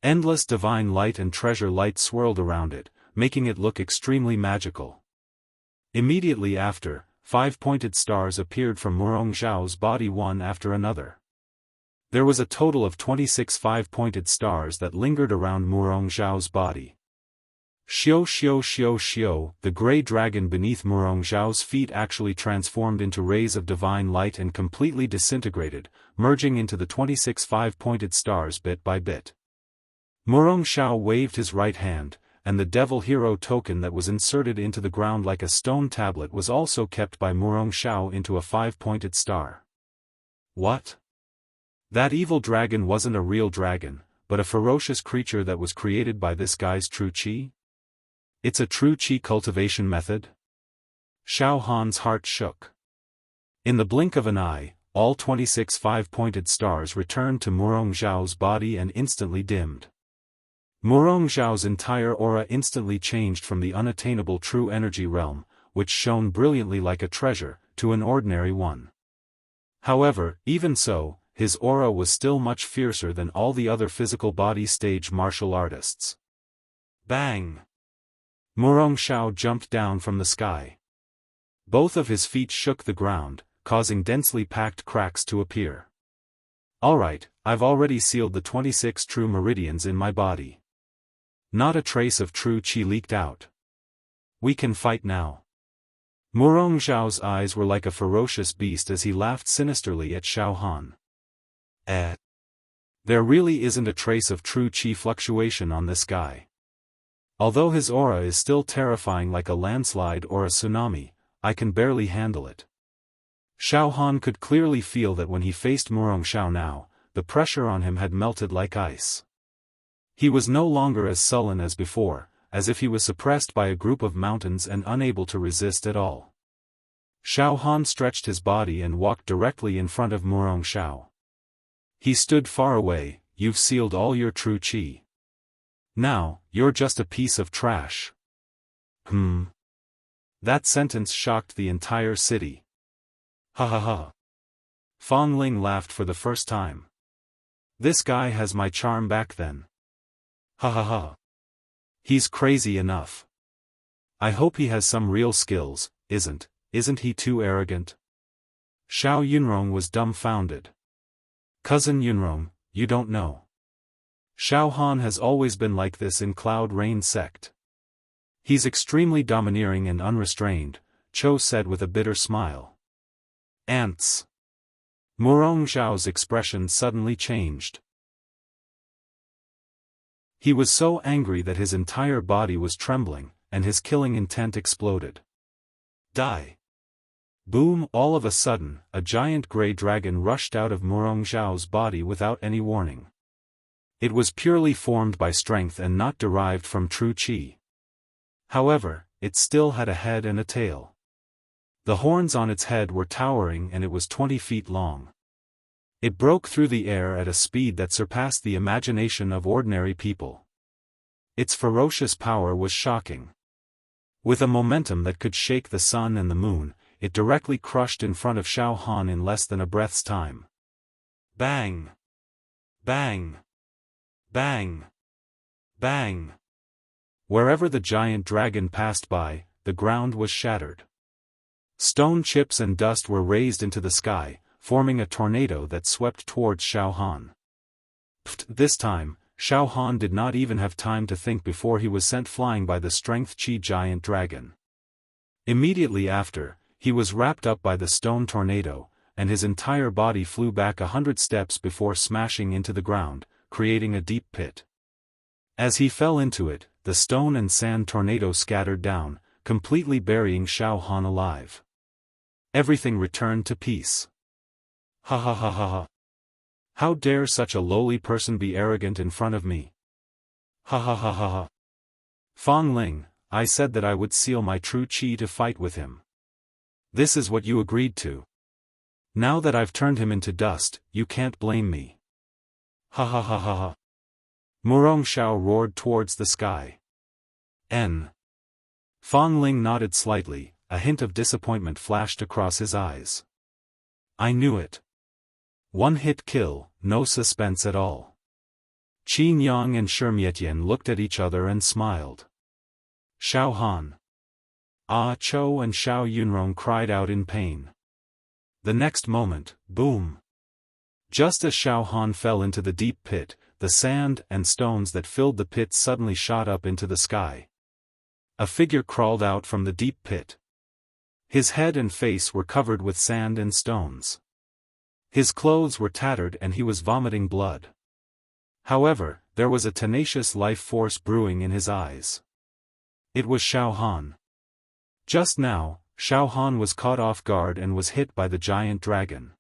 S1: Endless divine light and treasure light swirled around it, making it look extremely magical. Immediately after, five-pointed stars appeared from Murong Xiao's body one after another. There was a total of 26 five-pointed stars that lingered around Murong Xiao's body. Xiao xiao xiao xiao, the grey dragon beneath Murong Xiao's feet actually transformed into rays of divine light and completely disintegrated, merging into the 26 five-pointed stars bit by bit. Murong Xiao waved his right hand, and the devil hero token that was inserted into the ground like a stone tablet was also kept by Murong Xiao into a five-pointed star. What? That evil dragon wasn't a real dragon, but a ferocious creature that was created by this guy's true qi? It's a true qi cultivation method? Xiaofan's heart shook. In the blink of an eye, all 26 five-pointed stars returned to Murong Xiao's body and instantly dimmed. Murong Xiao's entire aura instantly changed from the unattainable true energy realm, which shone brilliantly like a treasure, to an ordinary one. However, even so, his aura was still much fiercer than all the other physical body stage martial artists. Bang! Murong Xiao jumped down from the sky. Both of his feet shook the ground, causing densely packed cracks to appear. Alright, I've already sealed the 26 true meridians in my body. Not a trace of true qi leaked out. We can fight now. Murong Xiao's eyes were like a ferocious beast as he laughed sinisterly at Xiaofan. There really isn't a trace of true qi fluctuation on this guy. Although his aura is still terrifying like a landslide or a tsunami, I can barely handle it. Xiaofan could clearly feel that when he faced Murong Xiao now, the pressure on him had melted like ice. He was no longer as sullen as before, as if he was suppressed by a group of mountains and unable to resist at all. Xiaofan stretched his body and walked directly in front of Murong Xiao. He stood far away. You've sealed all your true qi. Now, you're just a piece of trash. That sentence shocked the entire city. Ha ha ha. Fang Ling laughed for the first time. This guy has my charm back then. Ha ha ha. He's crazy enough. I hope he has some real skills, isn't he too arrogant? Xiao Yunrong was dumbfounded. Cousin Yunrong, you don't know. Xiaofan has always been like this in Cloud Rain sect. He's extremely domineering and unrestrained, Cho said with a bitter smile. Ants. Murong Xiao's expression suddenly changed. He was so angry that his entire body was trembling, and his killing intent exploded. Die. Boom! All of a sudden, a giant grey dragon rushed out of Murong Xiao's body without any warning. It was purely formed by strength and not derived from true qi. However, it still had a head and a tail. The horns on its head were towering and it was 20 feet long. It broke through the air at a speed that surpassed the imagination of ordinary people. Its ferocious power was shocking. With a momentum that could shake the sun and the moon, it directly crushed in front of Xiaofan in less than a breath's time. Bang! Bang! Bang! Bang! Wherever the giant dragon passed by, the ground was shattered. Stone chips and dust were raised into the sky, forming a tornado that swept towards Xiaofan. This time, Xiaofan did not even have time to think before he was sent flying by the strength qi giant dragon. Immediately after, he was wrapped up by the stone tornado, and his entire body flew back 100 steps before smashing into the ground, creating a deep pit. As he fell into it, the stone and sand tornado scattered down, completely burying Xiaofan alive. Everything returned to peace. Ha ha ha ha ha. How dare such a lowly person be arrogant in front of me? Ha ha ha ha ha. Fang Ling, I said that I would seal my true qi to fight with him. This is what you agreed to. Now that I've turned him into dust, you can't blame me. Ha ha ha ha ha. Murong Xiao roared towards the sky. Fang Ling nodded slightly, a hint of disappointment flashed across his eyes. I knew it. One-hit kill, no suspense at all. Qin Yang and Shimietian looked at each other and smiled. Xiaohan. Ah Cho and Xiao Yunrong cried out in pain. The next moment, boom! Just as Xiaohan fell into the deep pit, the sand and stones that filled the pit suddenly shot up into the sky. A figure crawled out from the deep pit. His head and face were covered with sand and stones. His clothes were tattered and he was vomiting blood. However, there was a tenacious life force brewing in his eyes. It was Xiaohan. Just now, Xiaohan was caught off guard and was hit by the giant dragon.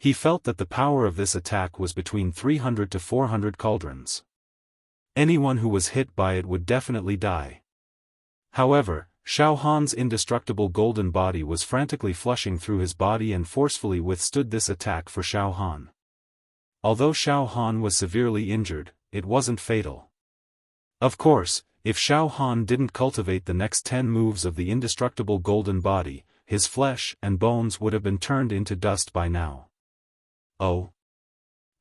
S1: He felt that the power of this attack was between 300 to 400 cauldrons. Anyone who was hit by it would definitely die. However, Xiaohan's indestructible golden body was frantically flushing through his body and forcefully withstood this attack for Xiaohan. Although Xiaohan was severely injured, it wasn't fatal. Of course, if Xiaohan didn't cultivate the next 10 moves of the indestructible golden body, his flesh and bones would have been turned into dust by now. Oh!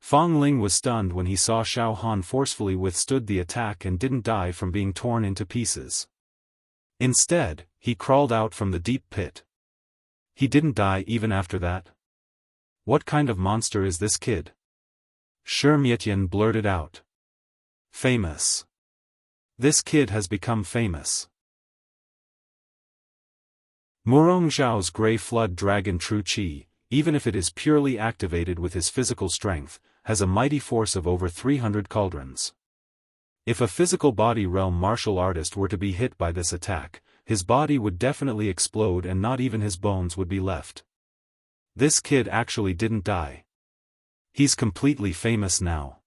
S1: Fang Ling was stunned when he saw Xiaohan forcefully withstood the attack and didn't die from being torn into pieces. Instead, he crawled out from the deep pit. He didn't die even after that. What kind of monster is this kid? Shimietian blurted out. Famous. This kid has become famous. Murong Zhao's Grey Flood Dragon True Qi, even if it is purely activated with his physical strength, has a mighty force of over 300 cauldrons. If a physical body realm martial artist were to be hit by this attack, his body would definitely explode and not even his bones would be left. This kid actually didn't die. He's completely famous now.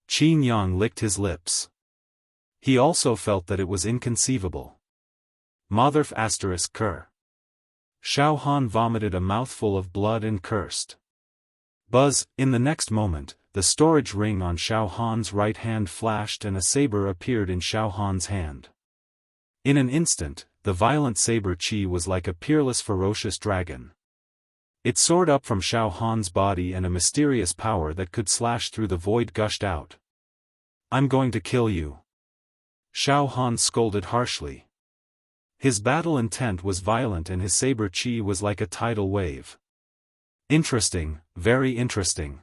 S1: Qin Yang licked his lips. He also felt that it was inconceivable. Motherf *****. Xiaohan vomited a mouthful of blood and cursed. Buzz, in the next moment, the storage ring on Xiaohan's right hand flashed and a saber appeared in Xiaohan's hand. In an instant, the violent saber qi was like a peerless ferocious dragon. It soared up from Xiaohan's body and a mysterious power that could slash through the void gushed out. I'm going to kill you. Xiaohan scolded harshly. His battle intent was violent and his saber qi was like a tidal wave. Interesting, very interesting.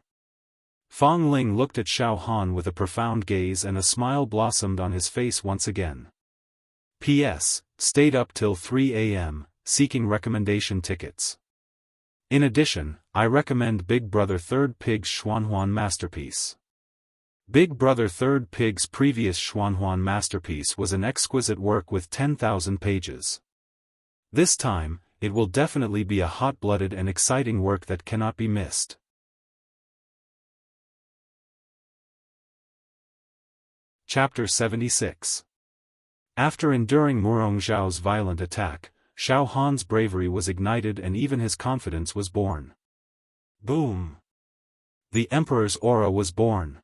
S1: Fang Ling looked at Xiaohan with a profound gaze and a smile blossomed on his face once again. P.S. Stayed up till 3 a.m., seeking recommendation tickets. In addition, I recommend Big Brother Third Pig's Xuanhuan masterpiece. Big Brother Third Pig's previous Xuanhuan masterpiece was an exquisite work with 10,000 pages. This time, it will definitely be a hot-blooded and exciting work that cannot be missed. Chapter 76. After enduring Murong Zhao's violent attack, Xiaohan's bravery was ignited and even his confidence was born. Boom! The Emperor's aura was born.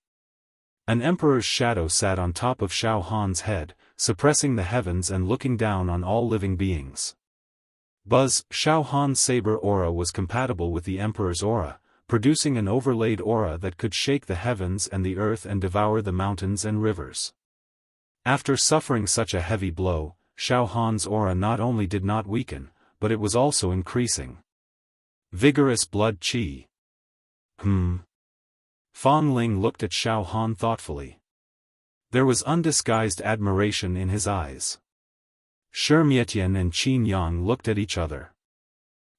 S1: An Emperor's shadow sat on top of Xiaohan's head, suppressing the heavens and looking down on all living beings. Buzz, Xiaohan's saber aura was compatible with the Emperor's aura, producing an overlaid aura that could shake the heavens and the earth and devour the mountains and rivers. After suffering such a heavy blow, Xiaohan's aura not only did not weaken, but it was also increasing. Vigorous blood qi. Fang Ling looked at Xiaohan thoughtfully. There was undisguised admiration in his eyes. Shimietian and Qin Yang looked at each other.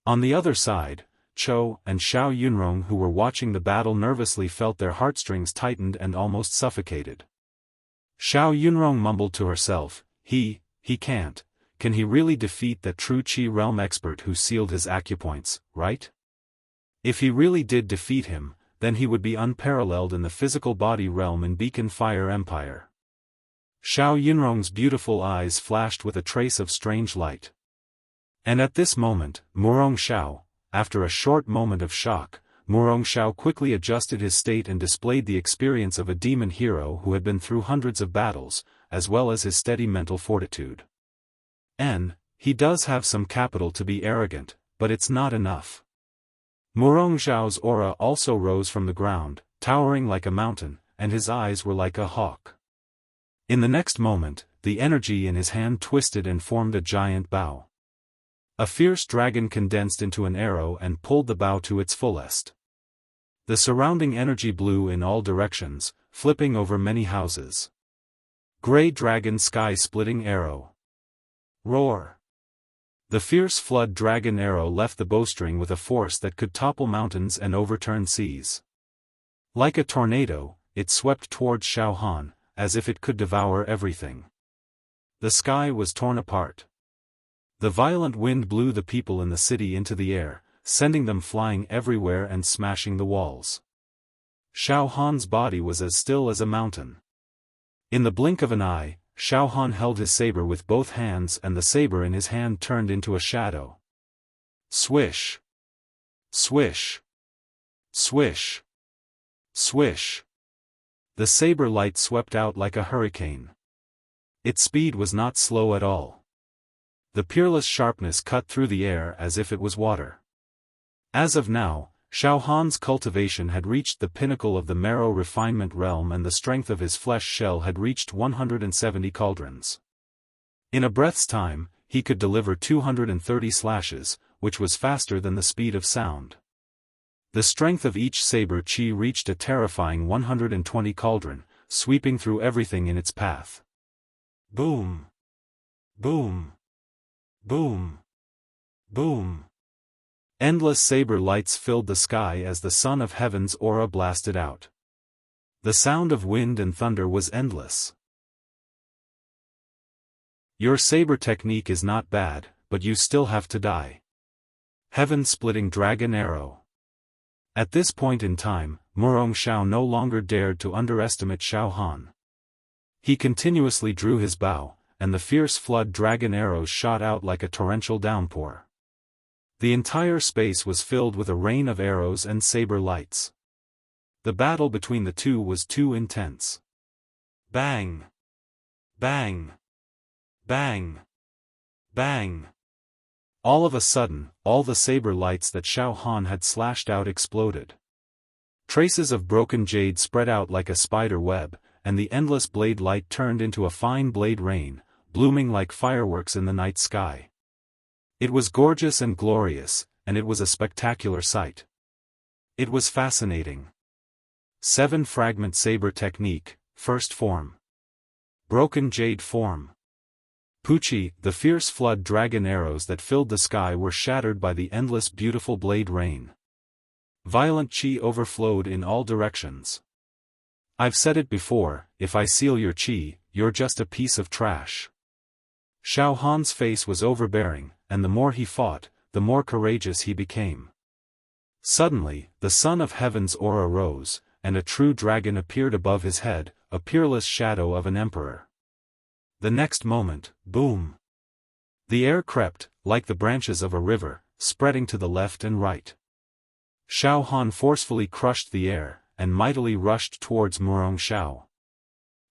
S1: On the other side, Chou and Xiao Yunrong who were watching the battle nervously felt their heartstrings tightened and almost suffocated. Xiao Yunrong mumbled to herself, he can't. Can he really defeat that true Qi realm expert who sealed his acupoints, right? If he really did defeat him, then he would be unparalleled in the physical body realm in Beacon Fire Empire. Xiao Yunrong's beautiful eyes flashed with a trace of strange light. And at this moment, Murong Xiao, after a short moment of shock, Murong Xiao quickly adjusted his state and displayed the experience of a demon hero who had been through hundreds of battles, as well as his steady mental fortitude. He does have some capital to be arrogant, but it's not enough. Murong Xiao's aura also rose from the ground, towering like a mountain, and his eyes were like a hawk. In the next moment, the energy in his hand twisted and formed a giant bow. A fierce dragon condensed into an arrow and pulled the bow to its fullest. The surrounding energy blew in all directions, flipping over many houses. Grey dragon sky-splitting arrow. Roar. The fierce flood dragon arrow left the bowstring with a force that could topple mountains and overturn seas. Like a tornado, it swept towards Xiaofan, as if it could devour everything. The sky was torn apart. The violent wind blew the people in the city into the air, sending them flying everywhere and smashing the walls. Xiaofan's body was as still as a mountain. In the blink of an eye, Xiaofan held his saber with both hands and the saber in his hand turned into a shadow. Swish! Swish! Swish! Swish! The saber light swept out like a hurricane. Its speed was not slow at all. The peerless sharpness cut through the air as if it was water. As of now, Xiaofan's cultivation had reached the pinnacle of the marrow refinement realm and the strength of his flesh shell had reached 170 cauldrons. In a breath's time, he could deliver 230 slashes, which was faster than the speed of sound. The strength of each saber qi reached a terrifying 120 cauldron, sweeping through everything in its path. Boom! Boom! Boom! Boom! Endless saber lights filled the sky as the Son of Heaven's aura blasted out. The sound of wind and thunder was endless. Your saber technique is not bad, but you still have to die. Heaven-splitting dragon arrow. At this point in time, Murong Xiao no longer dared to underestimate Xiaofan. He continuously drew his bow, and the fierce flood dragon arrows shot out like a torrential downpour. The entire space was filled with a rain of arrows and saber lights. The battle between the two was too intense. Bang! Bang! Bang! Bang! All of a sudden, all the saber lights that Xiaofan had slashed out exploded. Traces of broken jade spread out like a spider web, and the endless blade light turned into a fine blade rain, blooming like fireworks in the night sky. It was gorgeous and glorious, and it was a spectacular sight. It was fascinating. 7-fragment saber technique, first form. Broken jade form. Puchi, the fierce flood dragon arrows that filled the sky were shattered by the endless beautiful blade rain. Violent qi overflowed in all directions. I've said it before, if I seal your qi, you're just a piece of trash. Xiaofan's face was overbearing, and the more he fought, the more courageous he became. Suddenly, the Son of Heaven's aura rose, and a true dragon appeared above his head, a peerless shadow of an emperor. The next moment, boom! The air crept, like the branches of a river, spreading to the left and right. Xiaofan forcefully crushed the air, and mightily rushed towards Murong Xiao.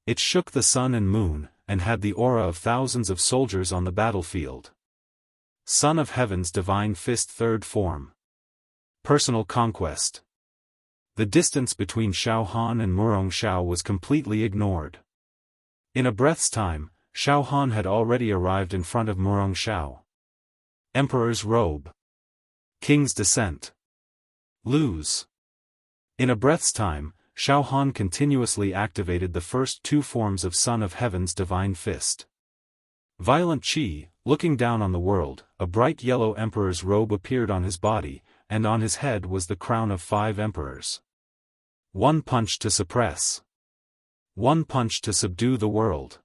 S1: It shook the sun and moon, and had the aura of thousands of soldiers on the battlefield. Son of Heaven's divine fist third form. Personal conquest. The distance between Xiaofan and Murong Xiao was completely ignored. In a breath's time, Xiaofan had already arrived in front of Murong Xiao. Emperor's robe. King's descent. Lose. In a breath's time, Xiaofan continuously activated the first two forms of Son of Heaven's divine fist. Violent qi, looking down on the world, a bright yellow emperor's robe appeared on his body, and on his head was the crown of 5 emperors. One punch to suppress. One punch to subdue the world.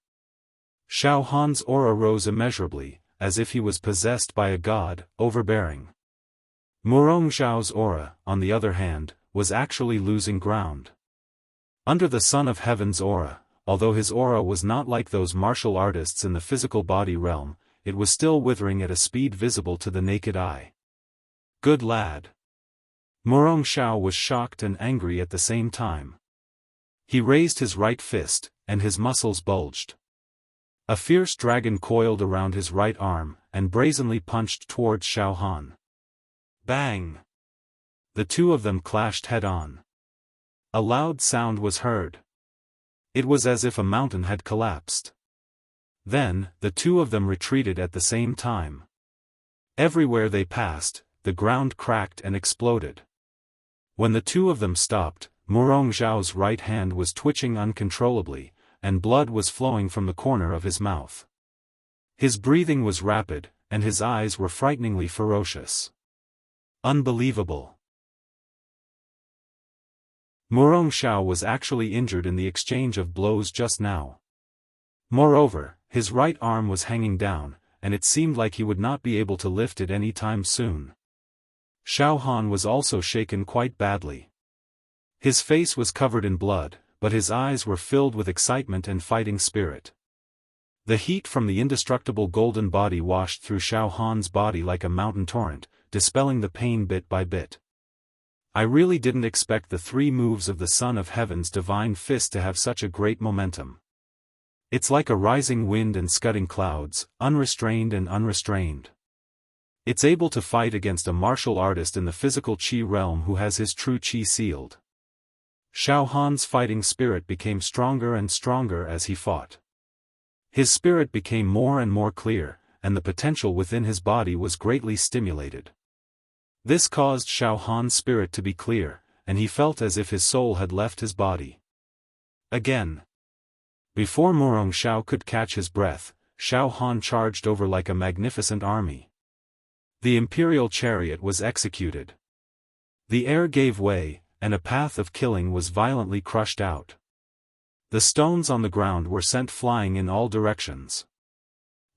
S1: Xiaofan's aura rose immeasurably, as if he was possessed by a god, overbearing. Murongxiao's aura, on the other hand, was actually losing ground. Under the Son of Heaven's aura, although his aura was not like those martial artists in the physical body realm, it was still withering at a speed visible to the naked eye. Good lad. Murongxiao was shocked and angry at the same time. He raised his right fist, and his muscles bulged. A fierce dragon coiled around his right arm, and brazenly punched towards Xiaofan. Bang! The two of them clashed head-on. A loud sound was heard. It was as if a mountain had collapsed. Then, the two of them retreated at the same time. Everywhere they passed, the ground cracked and exploded. When the two of them stopped, Murongxiao's right hand was twitching uncontrollably, and blood was flowing from the corner of his mouth. His breathing was rapid, and his eyes were frighteningly ferocious. Unbelievable. Murongxiao was actually injured in the exchange of blows just now. Moreover, his right arm was hanging down, and it seemed like he would not be able to lift it any time soon. Xiaofan was also shaken quite badly. His face was covered in blood, but his eyes were filled with excitement and fighting spirit. The heat from the indestructible golden body washed through Xiaofan's body like a mountain torrent, dispelling the pain bit by bit. I really didn't expect the 3 moves of the Son of Heaven's divine fist to have such a great momentum. It's like a rising wind and scudding clouds, unrestrained and unrestrained. It's able to fight against a martial artist in the physical qi realm who has his true qi sealed. Xiaofan's fighting spirit became stronger and stronger as he fought. His spirit became more and more clear, and the potential within his body was greatly stimulated. This caused Xiaofan's spirit to be clear, and he felt as if his soul had left his body. Again. Before Murongxiao could catch his breath, Xiaofan charged over like a magnificent army. The imperial chariot was executed. The air gave way, and a path of killing was violently crushed out. The stones on the ground were sent flying in all directions.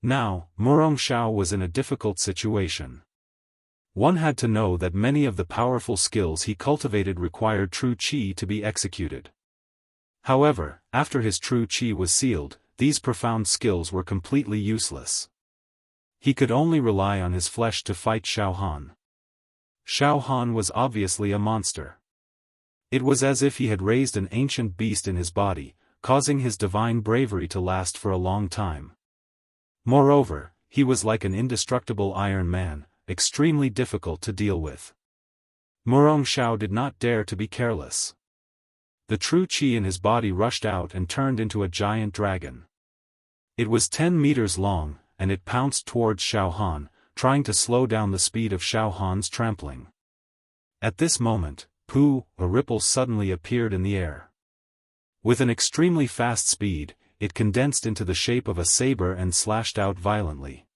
S1: Now, Murongxiao was in a difficult situation. One had to know that many of the powerful skills he cultivated required true qi to be executed. However, after his true qi was sealed, these profound skills were completely useless. He could only rely on his flesh to fight Xiaofan. Xiaofan was obviously a monster. It was as if he had raised an ancient beast in his body, causing his divine bravery to last for a long time. Moreover, he was like an indestructible Iron Man, extremely difficult to deal with. Murongxiao did not dare to be careless. The true qi in his body rushed out and turned into a giant dragon. It was 10 meters long, and it pounced towards Xiaofan, trying to slow down the speed of Xiaofan's trampling. At this moment, a ripple suddenly appeared in the air. With an extremely fast speed, it condensed into the shape of a saber and slashed out violently.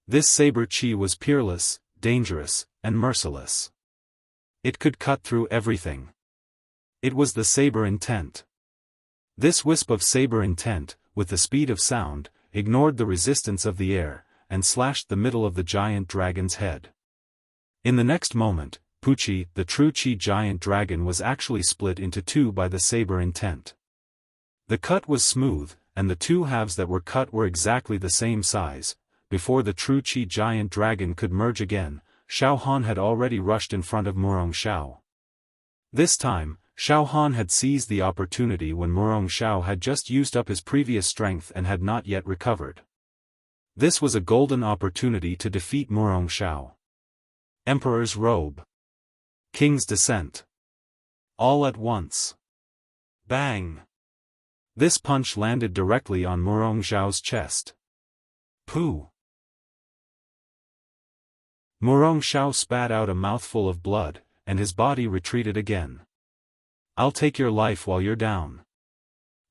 S1: This saber qi was peerless, dangerous, and merciless. It could cut through everything. It was the saber intent. This wisp of saber intent, with the speed of sound, ignored the resistance of the air, and slashed the middle of the giant dragon's head. In the next moment, the true qi giant dragon was actually split into 2 by the saber intent. The cut was smooth, and the 2 halves that were cut were exactly the same size. Before the true qi giant dragon could merge again, Xiaofan had already rushed in front of Murongxiao. This time, Xiaofan had seized the opportunity when Murongxiao had just used up his previous strength and had not yet recovered. This was a golden opportunity to defeat Murongxiao. Emperor's robe. King's descent. All at once. Bang! This punch landed directly on Murongxiao's chest. Pooh! Murongxiao spat out a mouthful of blood, and his body retreated again. I'll take your life while you're down.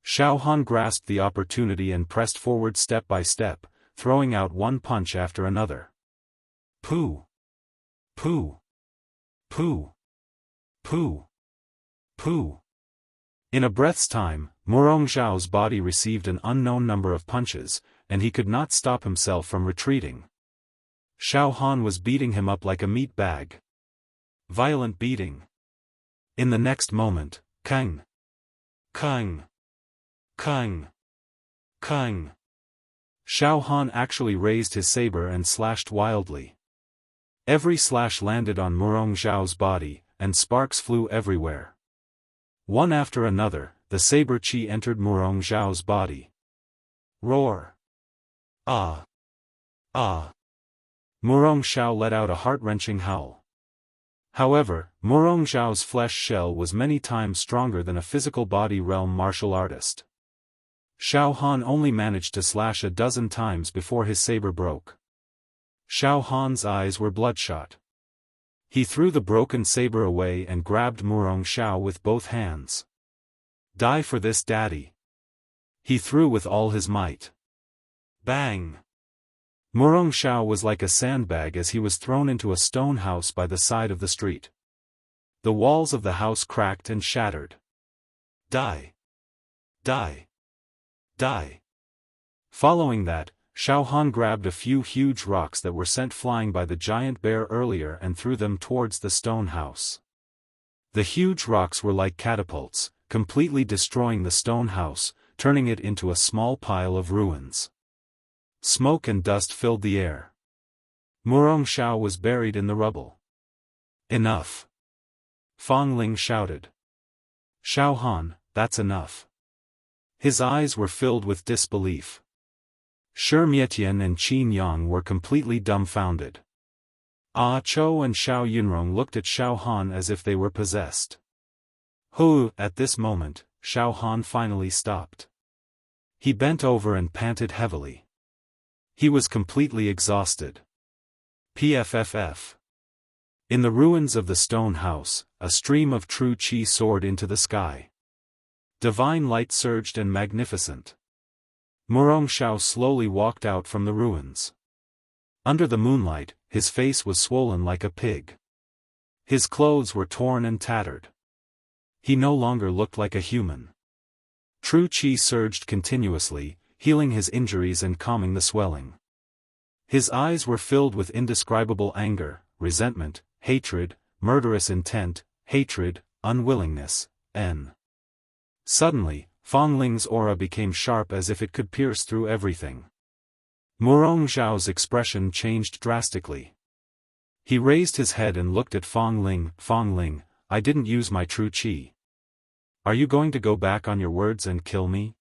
S1: Xiaofan grasped the opportunity and pressed forward step by step, throwing out one punch after another. Pooh! Pooh! Pooh! Pooh! Pooh! In a breath's time, Murong Zhao's body received an unknown number of punches, and he could not stop himself from retreating. Xiaofan was beating him up like a meat bag. Violent beating. In the next moment, Kang! Kang! Kang! Kang! Xiaofan actually raised his saber and slashed wildly. Every slash landed on Murong Zhao's body, and sparks flew everywhere. One after another, the saber chi entered Murong Zhao's body. Roar! Ah! Ah! Murong Zhao let out a heart-wrenching howl. However, Murong Zhao's flesh shell was many times stronger than a physical body realm martial artist. Xiaofan only managed to slash a dozen times before his saber broke. Xiaofan's eyes were bloodshot. He threw the broken saber away and grabbed Murong Zhao with both hands. Die for this, daddy! He threw with all his might. Bang! Murong Zhao was like a sandbag as he was thrown into a stone house by the side of the street. The walls of the house cracked and shattered. Die! Die! Die! Following that, Xiaofan grabbed a few huge rocks that were sent flying by the giant bear earlier and threw them towards the stone house. The huge rocks were like catapults, completely destroying the stone house, turning it into a small pile of ruins. Smoke and dust filled the air. Murong Zhao was buried in the rubble. Enough! Fang Ling shouted. Xiaofan, that's enough. His eyes were filled with disbelief. Shi Mietian and Qin Yang were completely dumbfounded. Ah Cho and Xiao Yunrong looked at Xiaofan as if they were possessed. At this moment, Xiaofan finally stopped. He bent over and panted heavily. He was completely exhausted. Pfff. In the ruins of the stone house, a stream of true qi soared into the sky. Divine light surged and magnificent. Murong Zhao slowly walked out from the ruins. Under the moonlight, his face was swollen like a pig. His clothes were torn and tattered. He no longer looked like a human. True qi surged continuously, healing his injuries and calming the swelling. His eyes were filled with indescribable anger, resentment, hatred, murderous intent, hatred, unwillingness, Suddenly, Fang Ling's aura became sharp as if it could pierce through everything. Murong Zhao's expression changed drastically. He raised his head and looked at Fang Ling. Fang Ling, I didn't use my true qi. Are you going to go back on your words and kill me?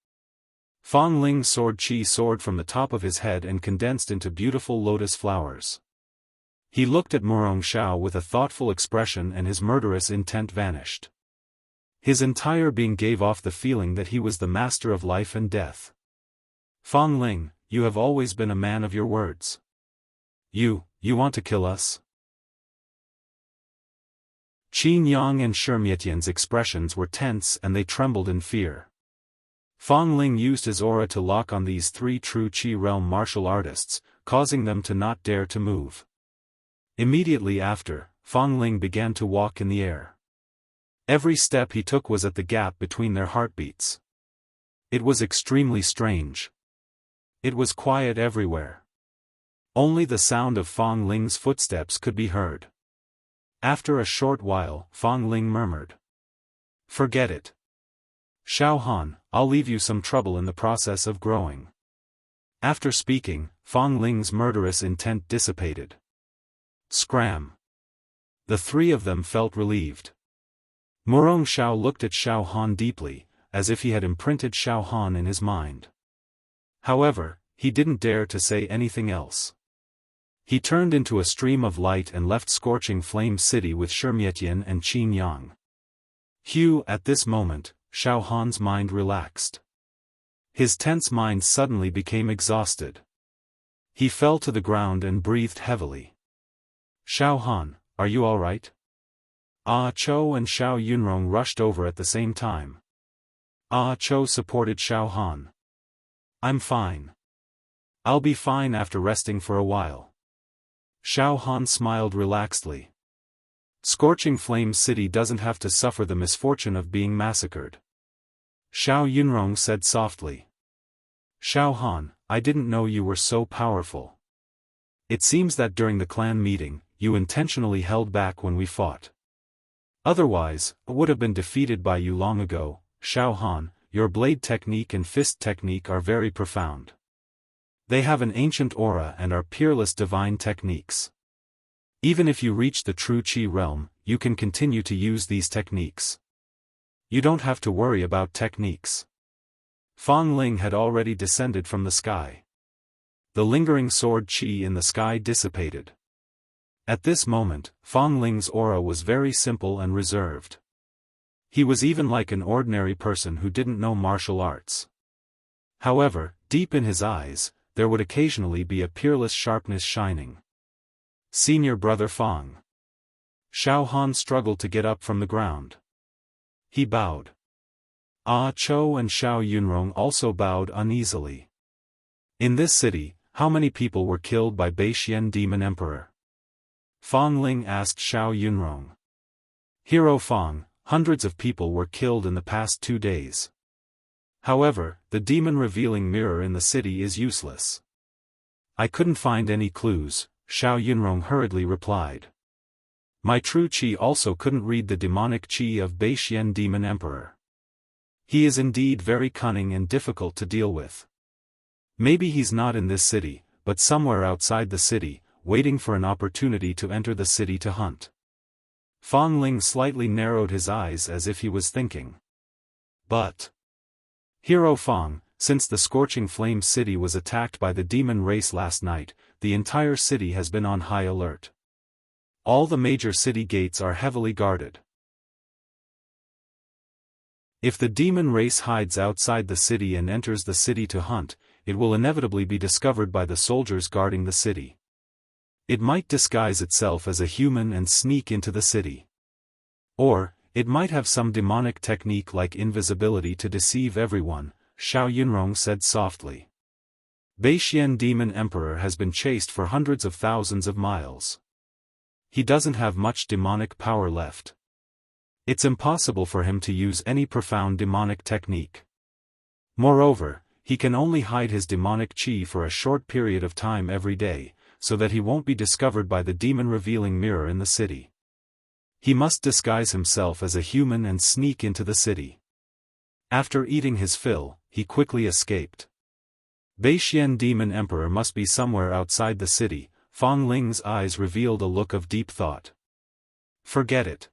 S1: Fang Ling's sword qi soared from the top of his head and condensed into beautiful lotus flowers. He looked at Murong Zhao with a thoughtful expression and his murderous intent vanished. His entire being gave off the feeling that he was the master of life and death. Fang Ling, you have always been a man of your words. You want to kill us? Qin Yang and Shi Mietian's expressions were tense and they trembled in fear. Fang Ling used his aura to lock on these three true qi realm martial artists, causing them to not dare to move. Immediately after, Fang Ling began to walk in the air. Every step he took was at the gap between their heartbeats. It was extremely strange. It was quiet everywhere. Only the sound of Fang Ling's footsteps could be heard. After a short while, Fang Ling murmured. Forget it. Xiaofan, I'll leave you some trouble in the process of growing. After speaking, Fang Ling's murderous intent dissipated. Scram. The three of them felt relieved. Murong Zhao looked at Xiaofan deeply, as if he had imprinted Xiaofan in his mind. However, he didn't dare to say anything else. He turned into a stream of light and left Scorching Flame City with Shi Mietian and Qin Yang. At this moment, Xiaofan's mind relaxed. His tense mind suddenly became exhausted. He fell to the ground and breathed heavily. Xiaofan, are you all right? Ah Cho and Xiao Yunrong rushed over at the same time. Ah Cho supported Xiaofan. I'm fine. I'll be fine after resting for a while. Xiaofan smiled relaxedly. Scorching Flame City doesn't have to suffer the misfortune of being massacred. Xiao Yunrong said softly. Xiaofan, I didn't know you were so powerful. It seems that during the clan meeting, you intentionally held back when we fought. Otherwise, I would have been defeated by you long ago. Xiaofan, your blade technique and fist technique are very profound. They have an ancient aura and are peerless divine techniques. Even if you reach the true Qi realm, you can continue to use these techniques. You don't have to worry about techniques. Fang Ling had already descended from the sky. The lingering sword Qi in the sky dissipated. At this moment, Fang Ling's aura was very simple and reserved. He was even like an ordinary person who didn't know martial arts. However, deep in his eyes, there would occasionally be a peerless sharpness shining. Senior brother Fang. Xiaofan struggled to get up from the ground. He bowed. Ah Cho and Xiao Yunrong also bowed uneasily. In this city, how many people were killed by Beixian Demon Emperor? Fang Ling asked Xiao Yunrong. Hero Fang, hundreds of people were killed in the past 2 days. However, the demon-revealing mirror in the city is useless. I couldn't find any clues, Xiao Yunrong hurriedly replied. My true Qi also couldn't read the demonic Qi of Beixian Demon Emperor. He is indeed very cunning and difficult to deal with. Maybe he's not in this city, but somewhere outside the city, waiting for an opportunity to enter the city to hunt. Fang Ling slightly narrowed his eyes as if he was thinking. But Hero Fang, since the Scorching Flame City was attacked by the demon race last night, the entire city has been on high alert. All the major city gates are heavily guarded. If the demon race hides outside the city and enters the city to hunt, it will inevitably be discovered by the soldiers guarding the city. It might disguise itself as a human and sneak into the city. Or, it might have some demonic technique like invisibility to deceive everyone, Xiao Yunrong said softly. Beixian Demon Emperor has been chased for hundreds of thousands of miles. He doesn't have much demonic power left. It's impossible for him to use any profound demonic technique. Moreover, he can only hide his demonic Qi for a short period of time every day, so that he won't be discovered by the demon-revealing mirror in the city. He must disguise himself as a human and sneak into the city. After eating his fill, he quickly escaped. Beixian Demon Emperor must be somewhere outside the city. Fang Ling's eyes revealed a look of deep thought. Forget it.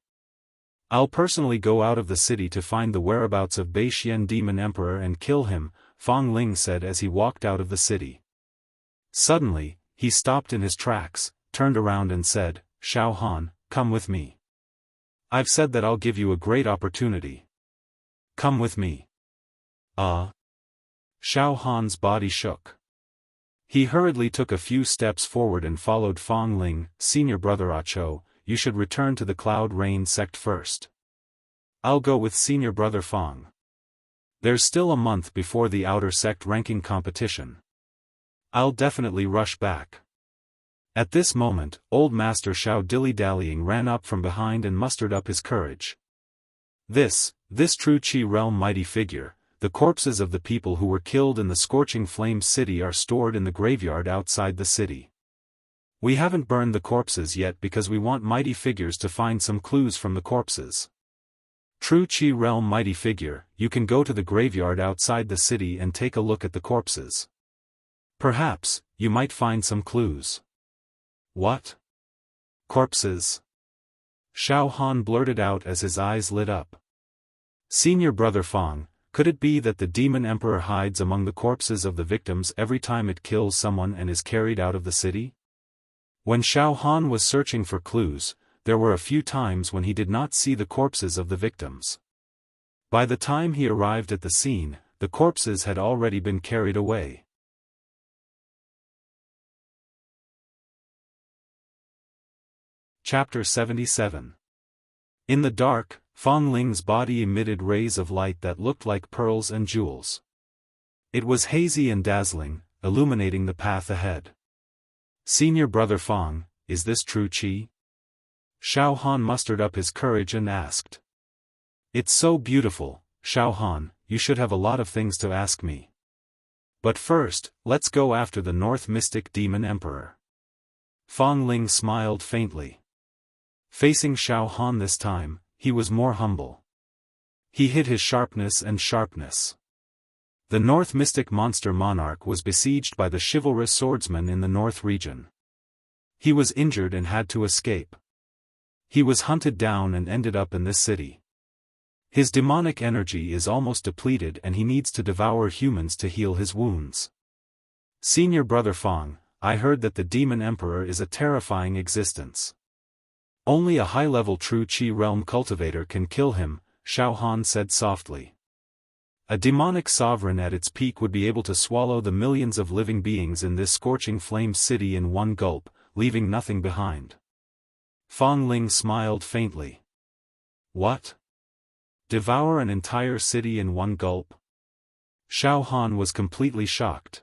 S1: I'll personally go out of the city to find the whereabouts of Beixian Demon Emperor and kill him, Fang Ling said as he walked out of the city. Suddenly, he stopped in his tracks, turned around and said, Xiaofan, come with me. I've said that I'll give you a great opportunity. Come with me. Xiaofan's body shook. He hurriedly took a few steps forward and followed Fang Ling. Senior brother Acho, you should return to the Cloud Rain sect first. I'll go with senior brother Fang. There's still a month before the outer sect ranking competition. I'll definitely rush back. At this moment, old Master Xiao dilly-dallying ran up from behind and mustered up his courage. This true Qi realm mighty figure, the corpses of the people who were killed in the Scorching Flame City are stored in the graveyard outside the city. We haven't burned the corpses yet because we want mighty figures to find some clues from the corpses. True Qi realm mighty figure, you can go to the graveyard outside the city and take a look at the corpses. Perhaps, you might find some clues. What? Corpses? Xiaofan blurted out as his eyes lit up. Senior brother Fang, could it be that the Demon Emperor hides among the corpses of the victims every time it kills someone and is carried out of the city? When Xiaofan was searching for clues, there were a few times when he did not see the corpses of the victims. By the time he arrived at the scene, the corpses had already been carried away. Chapter 77. In the dark, Fang Ling's body emitted rays of light that looked like pearls and jewels. It was hazy and dazzling, illuminating the path ahead. Senior brother Fang, is this true Qi? Xiaofan mustered up his courage and asked. It's so beautiful, Xiaofan, you should have a lot of things to ask me. But first, let's go after the North Mystic Demon Emperor. Fang Ling smiled faintly. Facing Xiaofan this time, he was more humble. He hid his sharpness. The North Mystic Monster Monarch was besieged by the chivalrous swordsmen in the North region. He was injured and had to escape. He was hunted down and ended up in this city. His demonic energy is almost depleted and he needs to devour humans to heal his wounds. Senior brother Fang, I heard that the Demon Emperor is a terrifying existence. Only a high-level true Qi realm cultivator can kill him, Xiaofan said softly. A demonic sovereign at its peak would be able to swallow the millions of living beings in this scorching flame city in one gulp, leaving nothing behind. Fang Ling smiled faintly. What? Devour an entire city in one gulp? Xiaofan was completely shocked.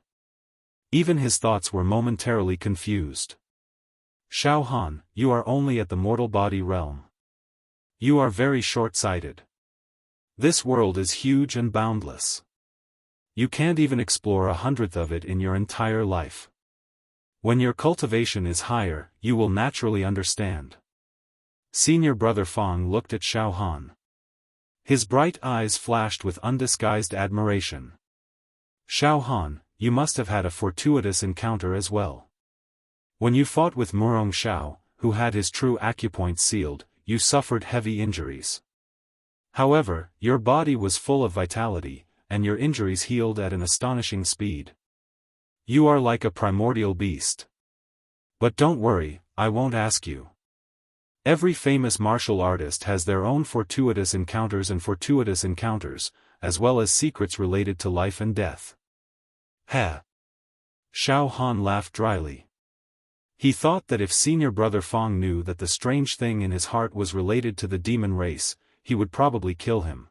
S1: Even his thoughts were momentarily confused. Xiaofan, you are only at the mortal body realm. You are very short-sighted. This world is huge and boundless. You can't even explore 1/100th of it in your entire life. When your cultivation is higher, you will naturally understand. Senior brother Fang looked at Xiaofan. His bright eyes flashed with undisguised admiration. Xiaofan, you must have had a fortuitous encounter as well. When you fought with Murong Xiao, who had his true acupoint sealed, you suffered heavy injuries. However, your body was full of vitality, and your injuries healed at an astonishing speed. You are like a primordial beast. But don't worry, I won't ask you. Every famous martial artist has their own fortuitous encounters, as well as secrets related to life and death. Ha! Xiaofan laughed dryly. He thought that if senior brother Fang knew that the strange thing in his heart was related to the demon race, he would probably kill him.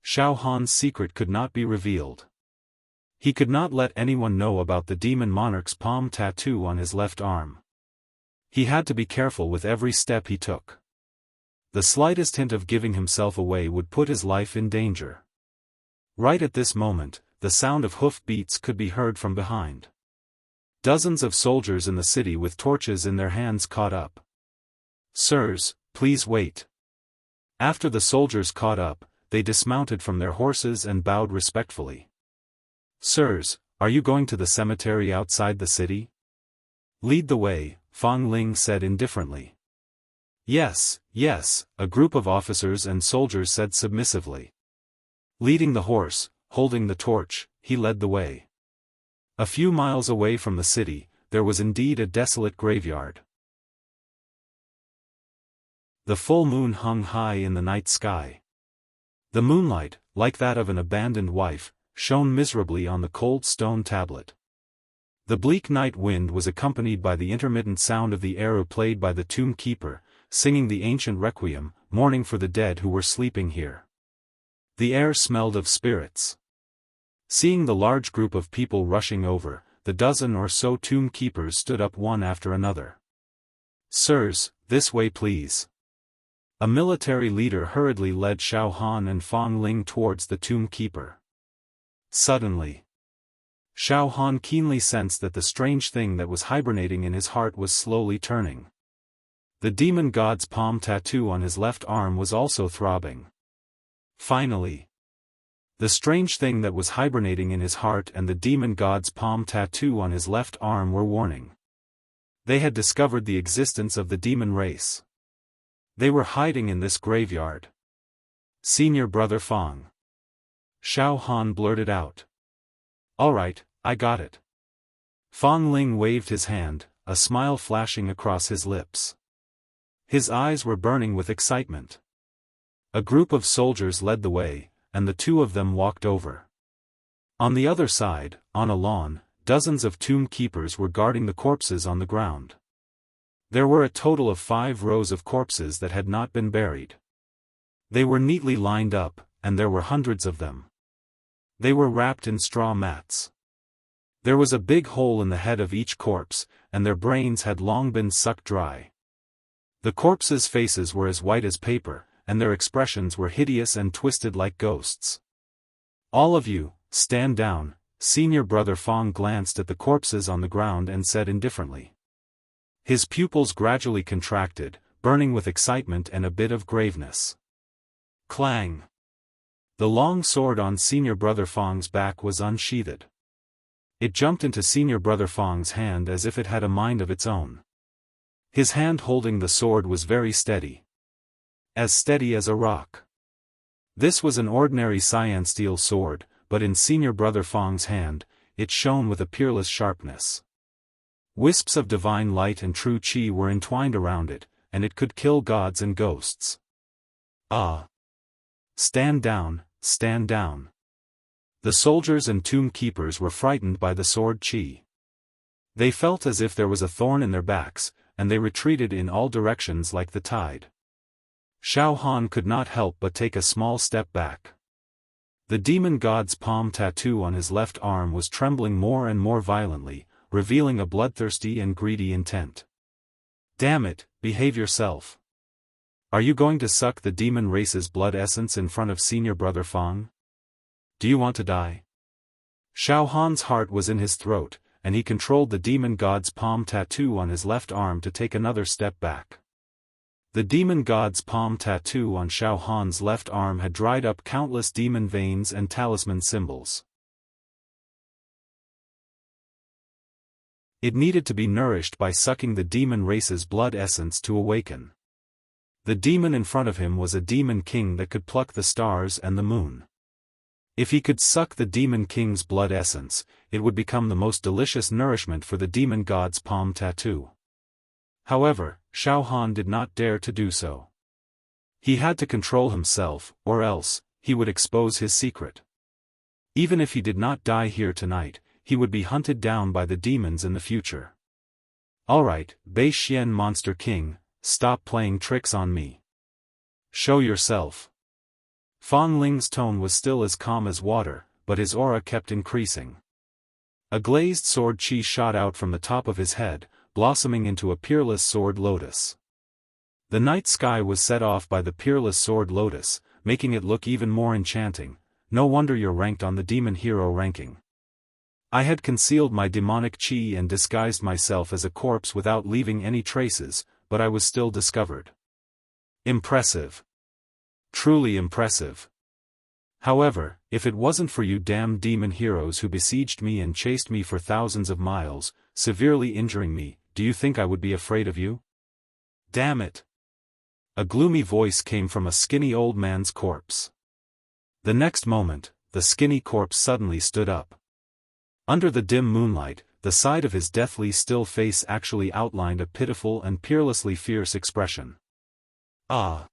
S1: Xiaofan's secret could not be revealed. He could not let anyone know about the demon monarch's palm tattoo on his left arm. He had to be careful with every step he took. The slightest hint of giving himself away would put his life in danger. Right at this moment, the sound of hoof beats could be heard from behind. Dozens of soldiers in the city with torches in their hands caught up. Sirs, please wait. After the soldiers caught up, they dismounted from their horses and bowed respectfully. Sirs, are you going to the cemetery outside the city? Lead the way, Fang Ling said indifferently. Yes, a group of officers and soldiers said submissively. Leading the horse, holding the torch, he led the way. A few miles away from the city, there was indeed a desolate graveyard. The full moon hung high in the night sky. The moonlight, like that of an abandoned wife, shone miserably on the cold stone tablet. The bleak night wind was accompanied by the intermittent sound of the arrow played by the tomb keeper, singing the ancient requiem, mourning for the dead who were sleeping here. The air smelled of spirits. Seeing the large group of people rushing over, the dozen or so tomb keepers stood up one after another. Sirs, this way please. A military leader hurriedly led Xiaofan and Fang Ling towards the tomb keeper. Suddenly, Xiaofan keenly sensed that the strange thing that was hibernating in his heart was slowly turning. The demon god's palm tattoo on his left arm was also throbbing. Finally, the strange thing that was hibernating in his heart and the demon god's palm tattoo on his left arm were warning. They had discovered the existence of the demon race. They were hiding in this graveyard. Senior brother Fang. Xiaofan blurted out. All right, I got it. Fang Ling waved his hand, a smile flashing across his lips. His eyes were burning with excitement. A group of soldiers led the way, and the two of them walked over. On the other side, on a lawn, dozens of tomb keepers were guarding the corpses on the ground. There were a total of 5 rows of corpses that had not been buried. They were neatly lined up, and there were hundreds of them. They were wrapped in straw mats. There was a big hole in the head of each corpse, and their brains had long been sucked dry. The corpses' faces were as white as paper, and their expressions were hideous and twisted like ghosts. "All of you, stand down," Senior Brother Fong glanced at the corpses on the ground and said indifferently. His pupils gradually contracted, burning with excitement and a bit of graveness. Clang! The long sword on Senior Brother Fong's back was unsheathed. It jumped into Senior Brother Fong's hand as if it had a mind of its own. His hand holding the sword was very steady. As steady as a rock. This was an ordinary cyan steel sword, but in Senior Brother Fong's hand, it shone with a peerless sharpness. Wisps of divine light and true qi were entwined around it, and it could kill gods and ghosts. Ah! Stand down, stand down. The soldiers and tomb keepers were frightened by the sword qi. They felt as if there was a thorn in their backs, and they retreated in all directions like the tide. Xiaofan could not help but take a small step back. The demon god's palm tattoo on his left arm was trembling more and more violently, revealing a bloodthirsty and greedy intent. "Damn it, behave yourself. Are you going to suck the demon race's blood essence in front of Senior Brother Fong? Do you want to die?" Xiaohan's heart was in his throat, and he controlled the demon god's palm tattoo on his left arm to take another step back. The demon god's palm tattoo on Xiaohan's left arm had dried up countless demon veins and talisman symbols. It needed to be nourished by sucking the demon race's blood essence to awaken. The demon in front of him was a demon king that could pluck the stars and the moon. If he could suck the demon king's blood essence, it would become the most delicious nourishment for the demon god's palm tattoo. However, Xiaohan did not dare to do so. He had to control himself, or else, he would expose his secret. Even if he did not die here tonight, he would be hunted down by the demons in the future. "Alright, Bei Xian Monster King, stop playing tricks on me. Show yourself." Fang Ling's tone was still as calm as water, but his aura kept increasing. A glazed sword qi shot out from the top of his head, blossoming into a peerless sword lotus. The night sky was set off by the peerless sword lotus, making it look even more enchanting. "No wonder you're ranked on the demon hero ranking. I had concealed my demonic qi and disguised myself as a corpse without leaving any traces, but I was still discovered. Impressive. Truly impressive. However, if it wasn't for you damn demon heroes who besieged me and chased me for thousands of miles, severely injuring me, do you think I would be afraid of you? Damn it!" A gloomy voice came from a skinny old man's corpse. The next moment, the skinny corpse suddenly stood up. Under the dim moonlight, the side of his deathly still face actually outlined a pitiful and peerlessly fierce expression. Ah!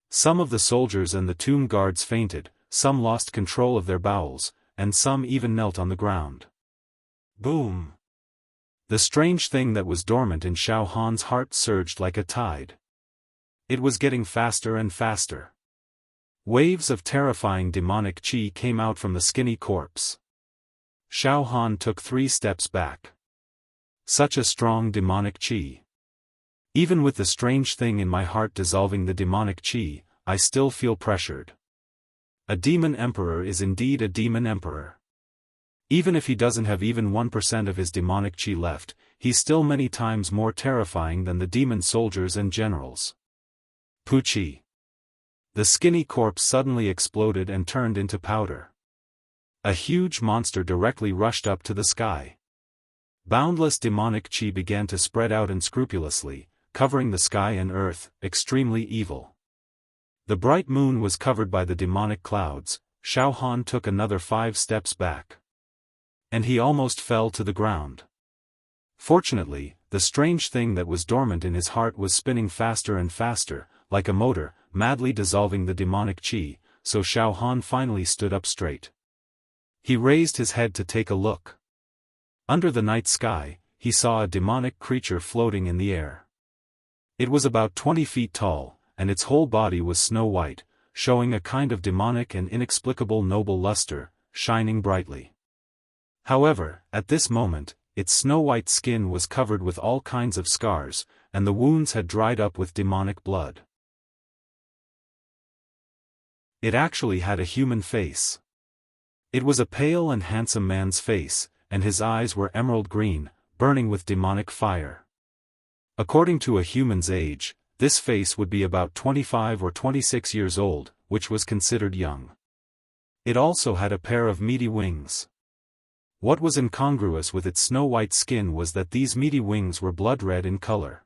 S1: Some of the soldiers and the tomb guards fainted, some lost control of their bowels, and some even knelt on the ground. Boom! The strange thing that was dormant in Xiaohan's heart surged like a tide. It was getting faster and faster. Waves of terrifying demonic qi came out from the skinny corpse. Xiaohan took 3 steps back. Such a strong demonic qi. Even with the strange thing in my heart dissolving the demonic qi, I still feel pressured. A demon emperor is indeed a demon emperor. Even if he doesn't have even 1% of his demonic qi left, he's still many times more terrifying than the demon soldiers and generals. Puchi. The skinny corpse suddenly exploded and turned into powder. A huge monster directly rushed up to the sky. Boundless demonic qi began to spread out unscrupulously, covering the sky and earth, extremely evil. The bright moon was covered by the demonic clouds. Xiaohan took another 5 steps back. And he almost fell to the ground. Fortunately, the strange thing that was dormant in his heart was spinning faster and faster, like a motor, madly dissolving the demonic qi, so Xiaohan finally stood up straight. He raised his head to take a look. Under the night sky, he saw a demonic creature floating in the air. It was about 20 feet tall, and its whole body was snow white, showing a kind of demonic and inexplicable noble luster, shining brightly. However, at this moment, its snow-white skin was covered with all kinds of scars, and the wounds had dried up with demonic blood. It actually had a human face. It was a pale and handsome man's face, and his eyes were emerald green, burning with demonic fire. According to a human's age, this face would be about 25 or 26 years old, which was considered young. It also had a pair of meaty wings. What was incongruous with its snow-white skin was that these meaty wings were blood-red in color.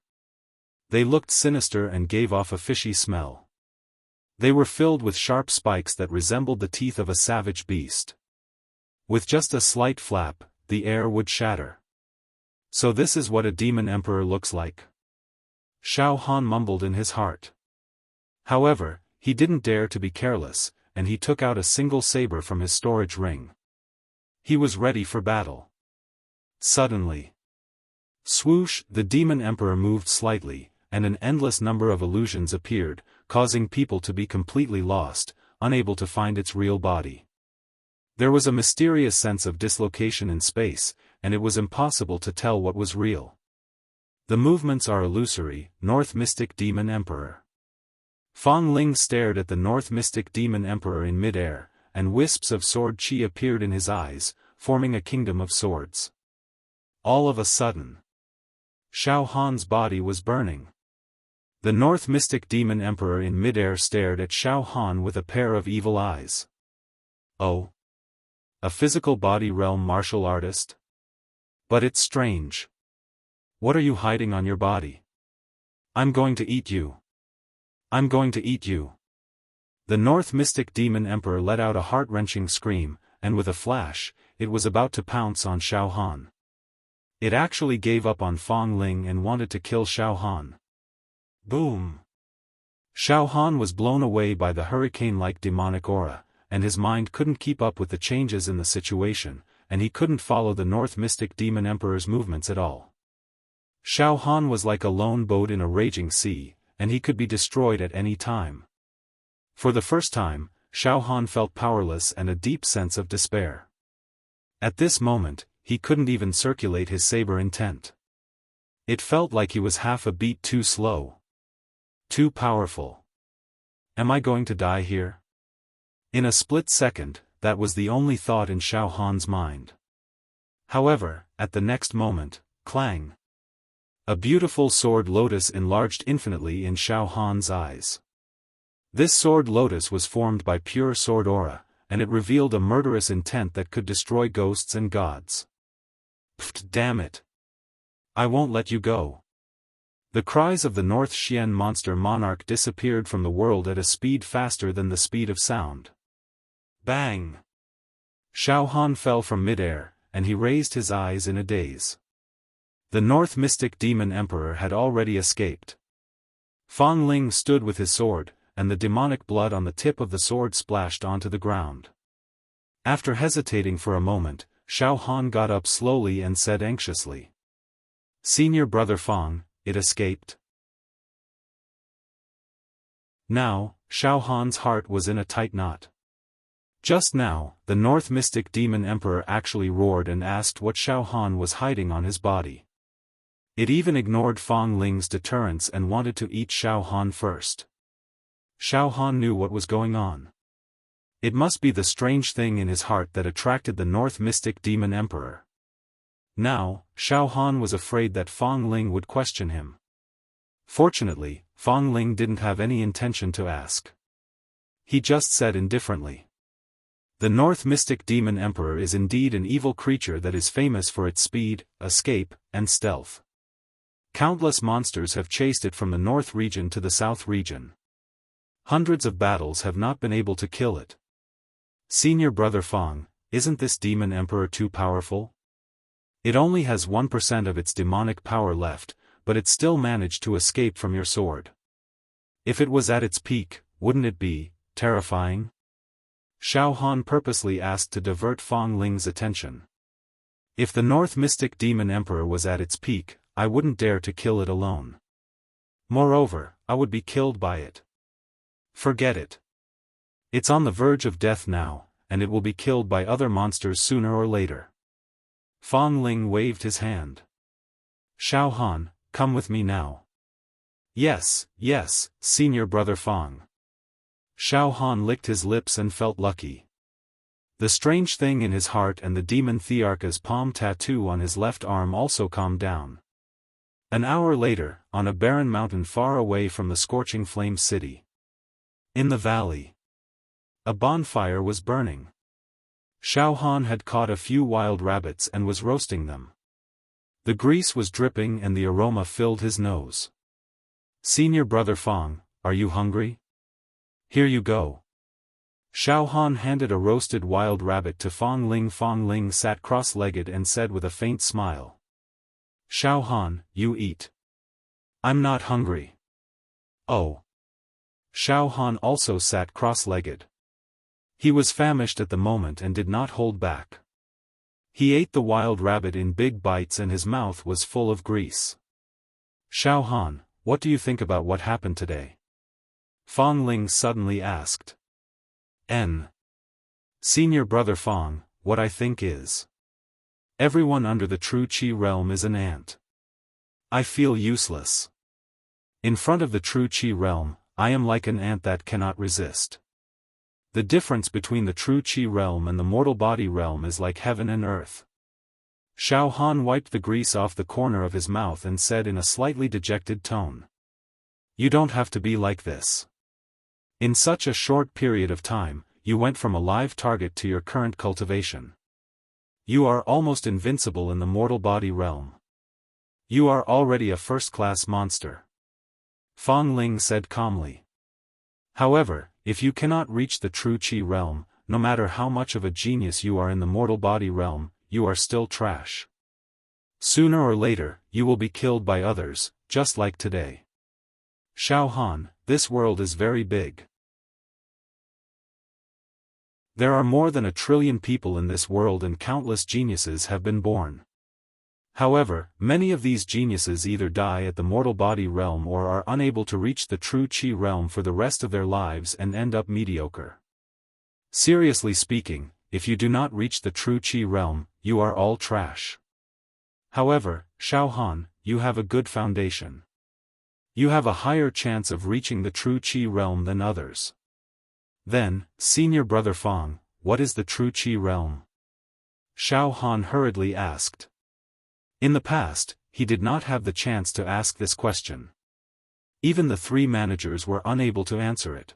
S1: They looked sinister and gave off a fishy smell. They were filled with sharp spikes that resembled the teeth of a savage beast. With just a slight flap, the air would shatter. So this is what a demon emperor looks like? Xiaofan mumbled in his heart. However, he didn't dare to be careless, and he took out a single saber from his storage ring. He was ready for battle. Suddenly, swoosh, the demon emperor moved slightly, and an endless number of illusions appeared, causing people to be completely lost, unable to find its real body. There was a mysterious sense of dislocation in space, and it was impossible to tell what was real. The movements are illusory, North Mystic Demon Emperor. Fang Ling stared at the North Mystic Demon Emperor in mid-air, and wisps of sword chi appeared in his eyes, forming a kingdom of swords. All of a sudden, Xiaofan's body was burning. The North Mystic Demon Emperor in mid-air stared at Xiaofan with a pair of evil eyes. Oh? A physical body realm martial artist? But it's strange. What are you hiding on your body? I'm going to eat you. I'm going to eat you. The North Mystic Demon Emperor let out a heart-wrenching scream, and with a flash, it was about to pounce on Xiaofan. It actually gave up on Fang Ling and wanted to kill Xiaofan. Boom! Xiaofan was blown away by the hurricane-like demonic aura, and his mind couldn't keep up with the changes in the situation, and he couldn't follow the North Mystic Demon Emperor's movements at all. Xiaofan was like a lone boat in a raging sea, and he could be destroyed at any time. For the first time, Xiaofan felt powerless and a deep sense of despair. At this moment, he couldn't even circulate his saber intent. It felt like he was half a beat too slow. Too powerful. Am I going to die here? In a split second, that was the only thought in Xiaofan's mind. However, at the next moment, clang! A beautiful sword lotus enlarged infinitely in Xiaofan's eyes. This sword lotus was formed by pure sword aura, and it revealed a murderous intent that could destroy ghosts and gods. Pfft, damn it! I won't let you go. The cries of the North Xian monster monarch disappeared from the world at a speed faster than the speed of sound. Bang! Xiaofan fell from mid-air, and he raised his eyes in a daze. The North Mystic Demon Emperor had already escaped. Fang Ling stood with his sword, and the demonic blood on the tip of the sword splashed onto the ground. After hesitating for a moment, Xiaofan got up slowly and said anxiously, "Senior brother Fang, it escaped?" Now, Xiaofan's heart was in a tight knot. Just now, the North Mystic Demon Emperor actually roared and asked what Xiaofan was hiding on his body. It even ignored Fang Ling's deterrence and wanted to eat Xiaofan first. Xiaofan knew what was going on. It must be the strange thing in his heart that attracted the North Mystic Demon Emperor. Now, Xiaofan was afraid that Fang Ling would question him. Fortunately, Fang Ling didn't have any intention to ask. He just said indifferently, "The North Mystic Demon Emperor is indeed an evil creature that is famous for its speed, escape, and stealth. Countless monsters have chased it from the north region to the south region. Hundreds of battles have not been able to kill it. Senior brother Fang, isn't this Demon Emperor too powerful? It only has 1% of its demonic power left, but it still managed to escape from your sword. If it was at its peak, wouldn't it be terrifying?" Xiaofan purposely asked to divert Fang Ling's attention. "If the North Mystic Demon Emperor was at its peak, I wouldn't dare to kill it alone. Moreover, I would be killed by it. Forget it. It's on the verge of death now, and it will be killed by other monsters sooner or later." Fang Ling waved his hand. "Xiaofan, come with me now. Yes, yes, senior brother Fang. Xiaofan licked his lips and felt lucky. The strange thing in his heart and the demon Thearka's palm tattoo on his left arm also calmed down. An hour later, on a barren mountain far away from the scorching flame city. In the valley, a bonfire was burning. Xiaofan had caught a few wild rabbits and was roasting them. The grease was dripping and the aroma filled his nose. Senior brother Fang, are you hungry? Here you go. Xiaofan handed a roasted wild rabbit to Fang Ling. Fang Ling sat cross-legged and said with a faint smile. Xiaofan, you eat. I'm not hungry. Oh. Xiaofan also sat cross-legged. He was famished at the moment and did not hold back. He ate the wild rabbit in big bites and his mouth was full of grease. Xiaofan, what do you think about what happened today? Fang Ling suddenly asked. Senior brother Fang, what I think is. Everyone under the true Qi realm is an ant. I feel useless. In front of the true Qi realm, I am like an ant that cannot resist. The difference between the true Qi realm and the mortal body realm is like heaven and earth. Xiaofan wiped the grease off the corner of his mouth and said in a slightly dejected tone. You don't have to be like this. In such a short period of time, you went from a live target to your current cultivation. You are almost invincible in the mortal body realm. You are already a first-class monster. Fang Ling said calmly. However, if you cannot reach the true Qi realm, no matter how much of a genius you are in the mortal body realm, you are still trash. Sooner or later, you will be killed by others, just like today. Xiaofan, this world is very big. There are more than 1 trillion people in this world and countless geniuses have been born. However, many of these geniuses either die at the mortal body realm or are unable to reach the true Qi realm for the rest of their lives and end up mediocre. Seriously speaking, if you do not reach the true Qi realm, you are all trash. However, Xiaofan, you have a good foundation. You have a higher chance of reaching the true Qi realm than others. Then, senior brother Fang, what is the true Qi realm? Xiaofan hurriedly asked. In the past, he did not have the chance to ask this question. Even the 3 managers were unable to answer it.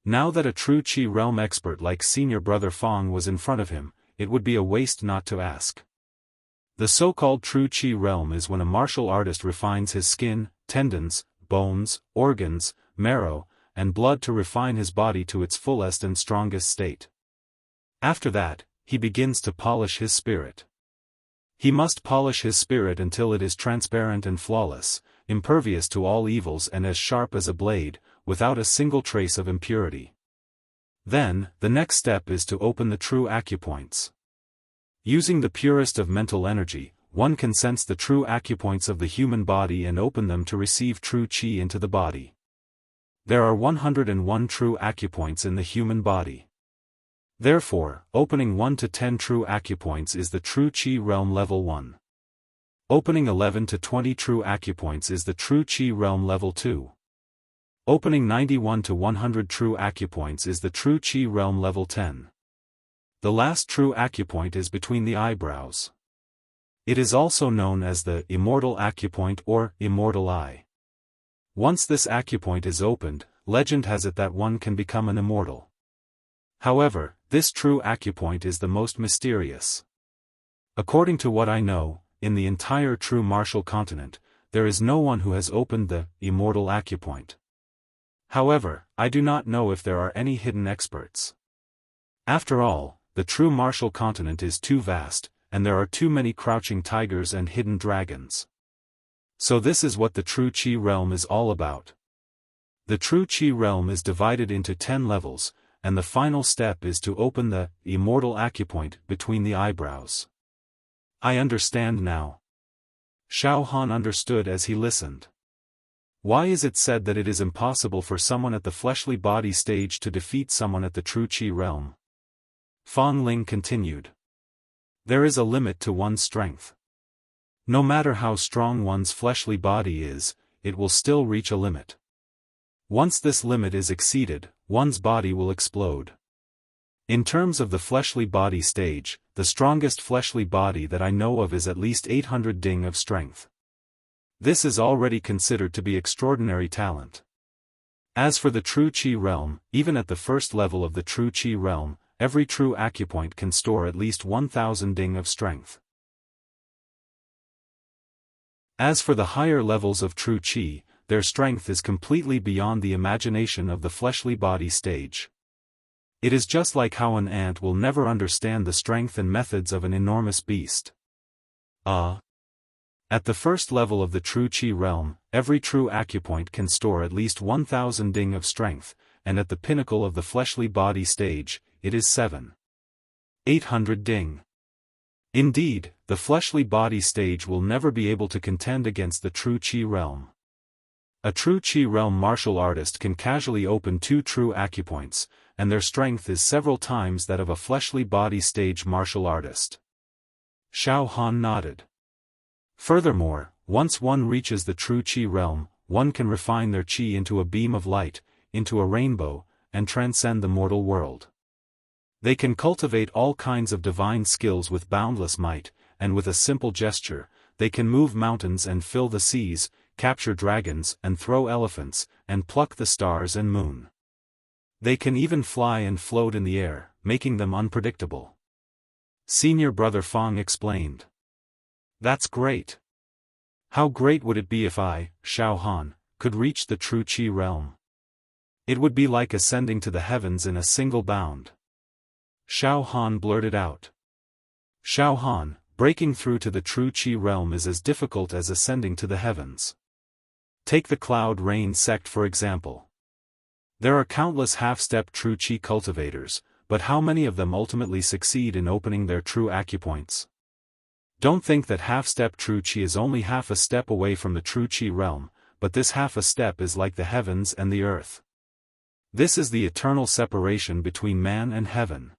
S1: Now that a true Qi realm expert like senior brother Fang was in front of him, it would be a waste not to ask. The so-called true Qi realm is when a martial artist refines his skin, tendons, bones, organs, marrow, and blood to refine his body to its fullest and strongest state. After that, he begins to polish his spirit. He must polish his spirit until it is transparent and flawless, impervious to all evils and as sharp as a blade, without a single trace of impurity. Then, the next step is to open the true acupoints. Using the purest of mental energy, one can sense the true acupoints of the human body and open them to receive true Qi into the body. There are 101 true acupoints in the human body. Therefore, opening 1 to 10 true acupoints is the true Qi realm level 1. Opening 11 to 20 true acupoints is the true Qi realm level 2. Opening 91 to 100 true acupoints is the true Qi realm level 10. The last true acupoint is between the eyebrows. It is also known as the Immortal acupoint or Immortal eye. Once this acupoint is opened, legend has it that one can become an immortal. However, this true acupoint is the most mysterious. According to what I know, in the entire true martial continent, there is no one who has opened the Immortal acupoint. However, I do not know if there are any hidden experts. After all, the true martial continent is too vast, and there are too many crouching tigers and hidden dragons. So this is what the true Qi realm is all about. The true Qi realm is divided into 10 levels, and the final step is to open the Immortal acupoint between the eyebrows. I understand now. Xiaofan understood as he listened. Why is it said that it is impossible for someone at the fleshly body stage to defeat someone at the true Qi realm? Fang Ling continued. There is a limit to one's strength. No matter how strong one's fleshly body is, it will still reach a limit. Once this limit is exceeded, one's body will explode. In terms of the fleshly body stage, the strongest fleshly body that I know of is at least 800 ding of strength. This is already considered to be extraordinary talent. As for the true Qi realm, even at the first level of the true Qi realm, every true acupoint can store at least 1000 ding of strength. As for the higher levels of true Qi, their strength is completely beyond the imagination of the fleshly body stage. It is just like how an ant will never understand the strength and methods of an enormous beast. At the first level of the true Qi realm, every true acupoint can store at least 1000 ding of strength, and at the pinnacle of the fleshly body stage, it is 700-800 ding. Indeed, the fleshly body stage will never be able to contend against the true Qi realm. A true Qi realm martial artist can casually open 2 true acupoints, and their strength is several times that of a fleshly body stage martial artist. Xiaofan nodded. Furthermore, once one reaches the true Qi realm, one can refine their Qi into a beam of light, into a rainbow, and transcend the mortal world. They can cultivate all kinds of divine skills with boundless might, and with a simple gesture, they can move mountains and fill the seas, capture dragons and throw elephants, and pluck the stars and moon. They can even fly and float in the air, making them unpredictable. Senior brother Fang explained. That's great. How great would it be if I, Xiaofan, could reach the true Qi realm? It would be like ascending to the heavens in a single bound. Xiaofan blurted out. Xiaofan, breaking through to the true Qi realm is as difficult as ascending to the heavens. Take the Cloud Rain sect for example. There are countless half-step true Qi cultivators, but how many of them ultimately succeed in opening their true acupoints? Don't think that half-step true Qi is only half a step away from the true Qi realm, but this half a step is like the heavens and the earth. This is the eternal separation between man and heaven.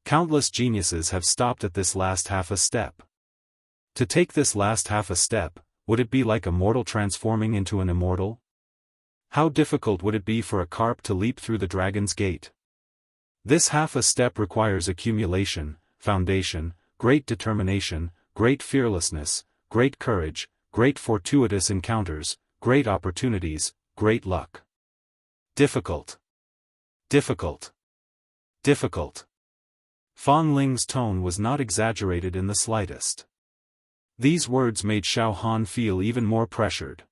S1: Countless geniuses have stopped at this last half a step. To take this last half a step, would it be like a mortal transforming into an immortal? How difficult would it be for a carp to leap through the dragon's gate? This half a step requires accumulation, foundation, great determination, great fearlessness, great courage, great fortuitous encounters, great opportunities, great luck. Difficult. Difficult. Difficult. Fang Ling's tone was not exaggerated in the slightest. These words made Xiaofan feel even more pressured.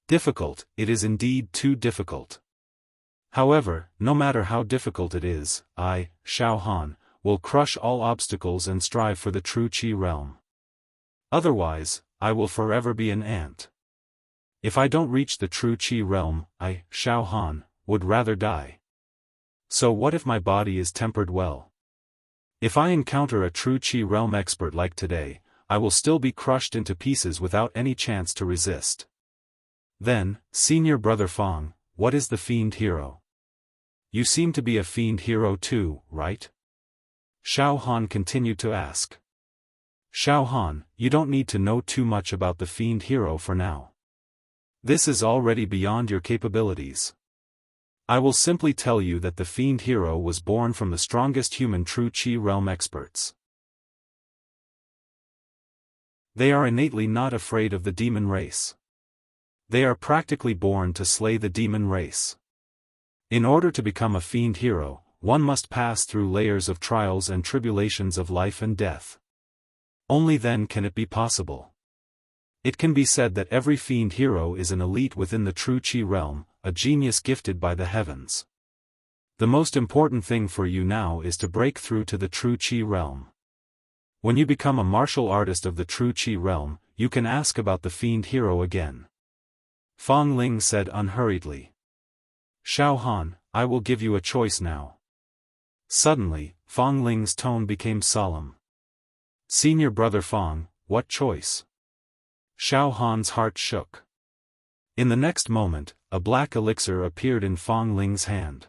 S1: Difficult, it is indeed too difficult. However, no matter how difficult it is, I, Xiaofan, will crush all obstacles and strive for the true Qi realm. Otherwise, I will forever be an ant. If I don't reach the true Qi realm, I, Xiaofan, would rather die. So what if my body is tempered well? If I encounter a true Qi realm expert like today, I will still be crushed into pieces without any chance to resist. Then, senior brother Fang, what is the Fiend hero? You seem to be a Fiend hero too, right? Xiaofan continued to ask. Xiaofan, you don't need to know too much about the Fiend hero for now. This is already beyond your capabilities. I will simply tell you that the Fiend hero was born from the strongest human true Qi realm experts. They are innately not afraid of the demon race. They are practically born to slay the demon race. In order to become a Fiend hero, one must pass through layers of trials and tribulations of life and death. Only then can it be possible. It can be said that every Fiend hero is an elite within the true Qi realm, a genius gifted by the heavens. The most important thing for you now is to break through to the true Qi realm. When you become a martial artist of the true Qi realm, you can ask about the Fiend hero again. Fang Ling said unhurriedly. Xiaofan, I will give you a choice now. Suddenly, Fang Ling's tone became solemn. Senior brother Fang, what choice? Xiaofan's heart shook. In the next moment, a black elixir appeared in Fang Ling's hand.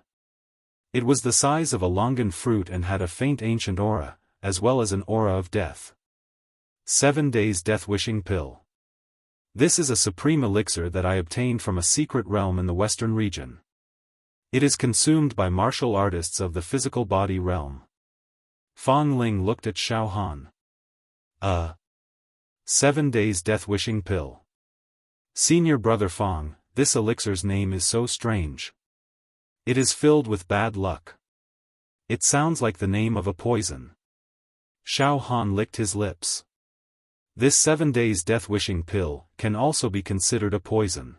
S1: It was the size of a longan fruit and had a faint ancient aura, as well as an aura of death. 7 days death-wishing pill. This is a supreme elixir that I obtained from a secret realm in the western region. It is consumed by martial artists of the physical body realm. Fang Ling looked at Xiaofan. 7 days death-wishing pill. Senior brother Fang, this elixir's name is so strange. It is filled with bad luck. It sounds like the name of a poison. Xiaofan licked his lips. This 7 days death-wishing pill can also be considered a poison.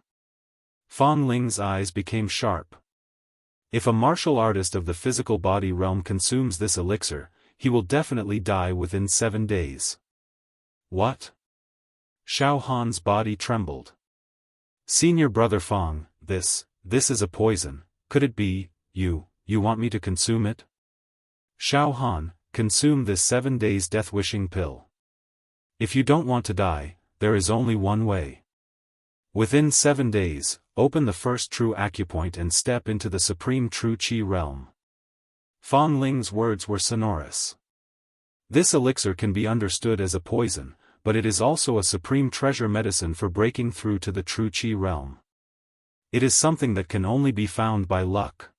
S1: Fang Ling's eyes became sharp. If a martial artist of the physical body realm consumes this elixir, he will definitely die within 7 days. What? Xiaofan's body trembled. Senior brother Fang, this is a poison. Could it be, you want me to consume it? Xiaofan, consume this 7 days death-wishing pill. If you don't want to die, there is only one way. Within 7 days, open the first true acupoint and step into the supreme true qi realm. Fang Ling's words were sonorous. This elixir can be understood as a poison, but it is also a supreme treasure medicine for breaking through to the true qi realm. It is something that can only be found by luck.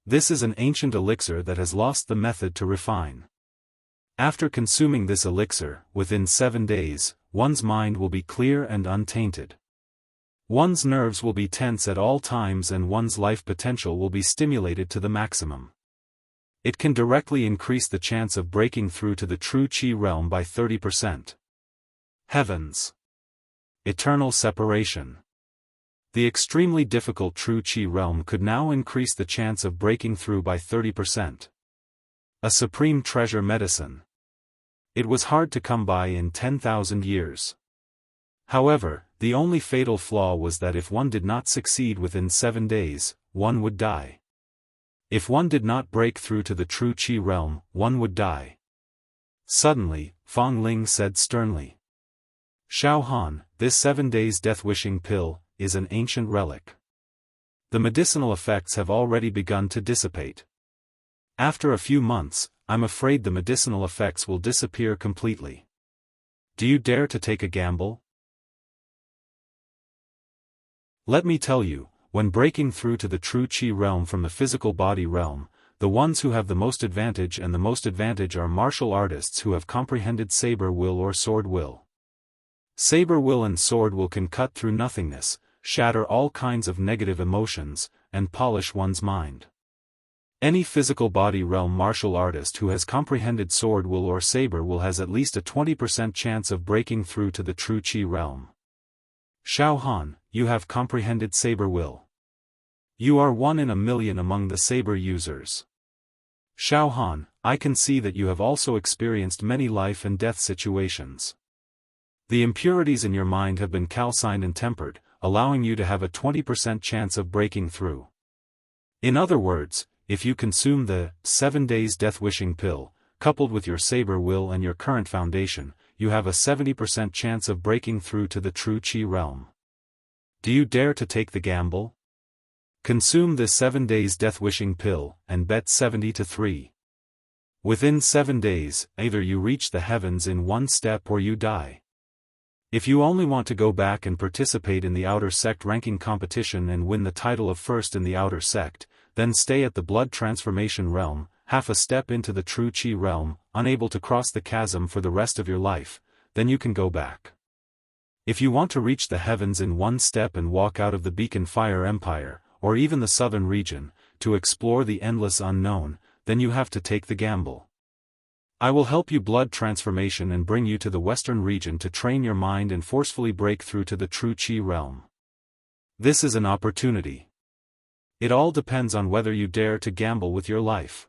S1: This is an ancient elixir that has lost the method to refine. After consuming this elixir, within 7 days, one's mind will be clear and untainted. One's nerves will be tense at all times and one's life potential will be stimulated to the maximum. It can directly increase the chance of breaking through to the true qi realm by 30%. Heavens! Eternal separation. The extremely difficult true qi realm could now increase the chance of breaking through by 30%. A supreme treasure medicine. It was hard to come by in 10,000 years. However, the only fatal flaw was that if one did not succeed within 7 days, one would die. If one did not break through to the true qi realm, one would die. Suddenly, Fang Ling said sternly. Xiaofan, this 7 days death-wishing pill is an ancient relic. The medicinal effects have already begun to dissipate. After a few months, I'm afraid the medicinal effects will disappear completely. Do you dare to take a gamble? Let me tell you, when breaking through to the true qi realm from the physical body realm, the ones who have the most advantage are martial artists who have comprehended saber will or sword will. Saber will and sword will can cut through nothingness, shatter all kinds of negative emotions, and polish one's mind. Any physical body realm martial artist who has comprehended sword will or saber will has at least a 20% chance of breaking through to the true qi realm. Xiaofan, you have comprehended saber will. You are 1 in a million among the saber users. Xiaofan, I can see that you have also experienced many life and death situations. The impurities in your mind have been calcined and tempered, allowing you to have a 20% chance of breaking through. In other words, if you consume the 7 days death-wishing pill, coupled with your saber will and your current foundation, you have a 70% chance of breaking through to the true qi realm. Do you dare to take the gamble? Consume this 7 days death-wishing pill, and bet 70-3. Within 7 days, either you reach the heavens in 1 step or you die. If you only want to go back and participate in the outer sect ranking competition and win the title of first in the outer sect, then stay at the blood transformation realm, half a step into the true qi realm, unable to cross the chasm for the rest of your life, then you can go back. If you want to reach the heavens in 1 step and walk out of the Beacon Fire Empire, or even the southern region, to explore the endless unknown, then you have to take the gamble. I will help you blood transformation and bring you to the western region to train your mind and forcefully break through to the true qi realm. This is an opportunity. It all depends on whether you dare to gamble with your life.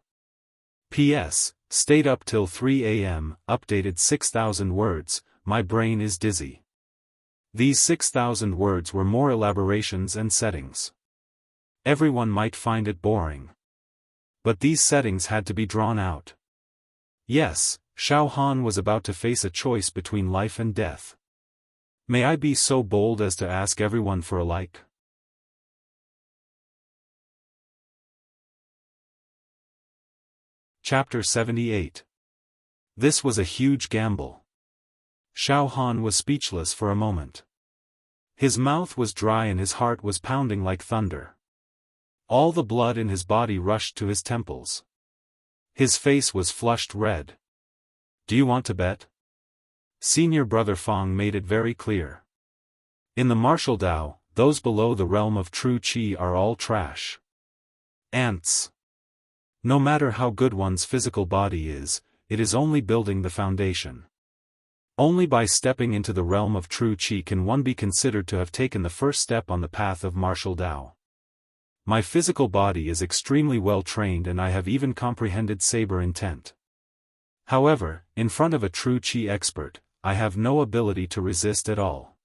S1: P.S. Stayed up till 3 a.m., updated 6,000 words, my brain is dizzy. These 6,000 words were more elaborations and settings. Everyone might find it boring. But these settings had to be drawn out. Yes, Xiaofan was about to face a choice between life and death. May I be so bold as to ask everyone for a like? Chapter 78. This was a huge gamble. Xiaofan was speechless for a moment. His mouth was dry and his heart was pounding like thunder. All the blood in his body rushed to his temples. His face was flushed red. "Do you want to bet?" Senior brother Fang made it very clear. In the martial Tao, those below the realm of true Qi are all trash. Ants. No matter how good one's physical body is, it is only building the foundation. Only by stepping into the realm of true Qi can one be considered to have taken the first step on the path of martial Tao. My physical body is extremely well trained and I have even comprehended saber intent. However, in front of a true Qi expert, I have no ability to resist at all.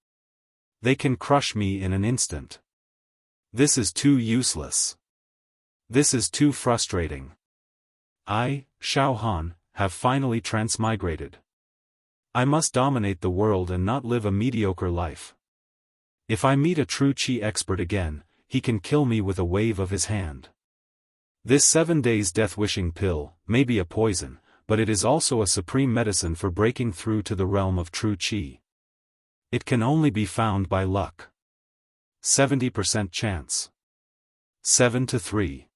S1: They can crush me in an instant. This is too useless. This is too frustrating. I, Xiaofan, have finally transmigrated. I must dominate the world and not live a mediocre life. If I meet a true Qi expert again, he can kill me with a wave of his hand. This 7 days death-wishing pill may be a poison, but it is also a supreme medicine for breaking through to the realm of true Qi. It can only be found by luck. 70% chance. 7-3.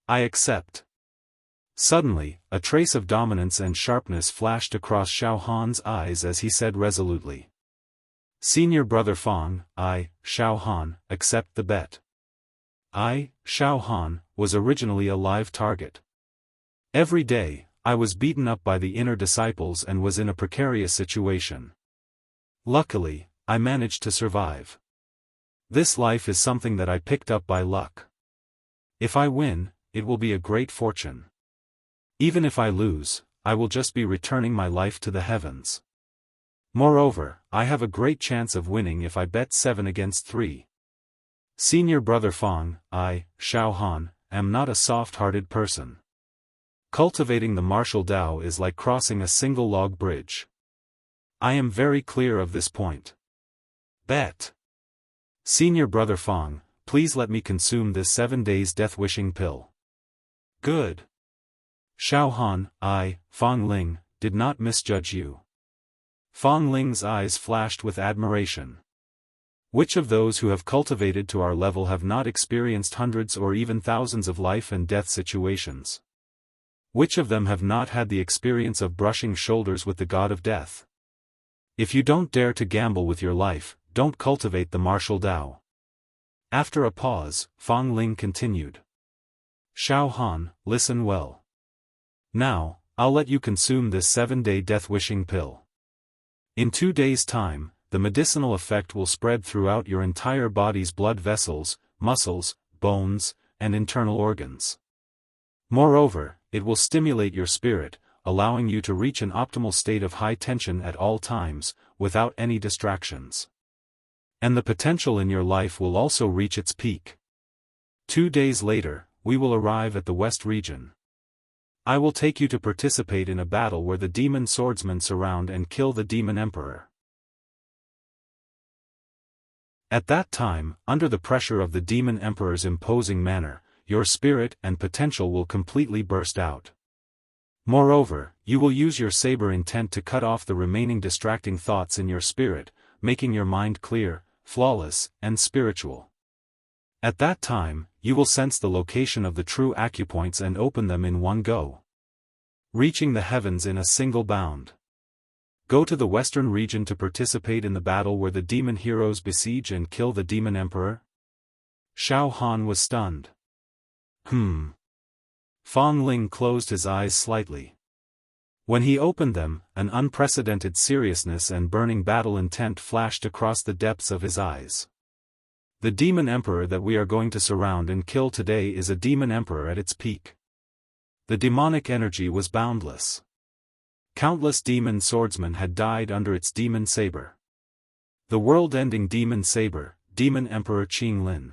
S1: I accept. Suddenly, a trace of dominance and sharpness flashed across Xiaohan's eyes as he said resolutely. Senior brother Fang, I, Xiaofan, accept the bet. I, Xiaofan, was originally a live target. Every day, I was beaten up by the inner disciples and was in a precarious situation. Luckily, I managed to survive. This life is something that I picked up by luck. If I win, it will be a great fortune. Even if I lose, I will just be returning my life to the heavens. Moreover, I have a great chance of winning if I bet 7-3. Senior brother Fang, I, Xiaofan, am not a soft-hearted person. Cultivating the martial Tao is like crossing a single log bridge. I am very clear of this point. Bet. Senior brother Fang, please let me consume this 7 days death-wishing pill. Good. Xiaofan, I, Fang Ling, did not misjudge you. Fang Ling's eyes flashed with admiration. Which of those who have cultivated to our level have not experienced hundreds or even thousands of life and death situations? Which of them have not had the experience of brushing shoulders with the god of death? If you don't dare to gamble with your life, don't cultivate the martial Tao. After a pause, Fang Ling continued. Xiaofan, listen well. Now, I'll let you consume this 7-day death-wishing pill. In 2 days' time, the medicinal effect will spread throughout your entire body's blood vessels, muscles, bones, and internal organs. Moreover, it will stimulate your spirit, allowing you to reach an optimal state of high tension at all times, without any distractions. And the potential in your life will also reach its peak. 2 days later, we will arrive at the West region. I will take you to participate in a battle where the demon swordsmen surround and kill the demon emperor. At that time, under the pressure of the demon emperor's imposing manner, your spirit and potential will completely burst out. Moreover, you will use your saber intent to cut off the remaining distracting thoughts in your spirit, making your mind clear, flawless, and spiritual. At that time, you will sense the location of the true acupoints and open them in one go, reaching the heavens in a single bound. Go to the western region to participate in the battle where the demon heroes besiege and kill the demon emperor? Xiaofan was stunned. Fang Ling closed his eyes slightly. When he opened them, an unprecedented seriousness and burning battle intent flashed across the depths of his eyes. The demon emperor that we are going to surround and kill today is a demon emperor at its peak. The demonic energy was boundless. Countless demon swordsmen had died under its demon saber. The world-ending demon saber, Demon Emperor Qinglin.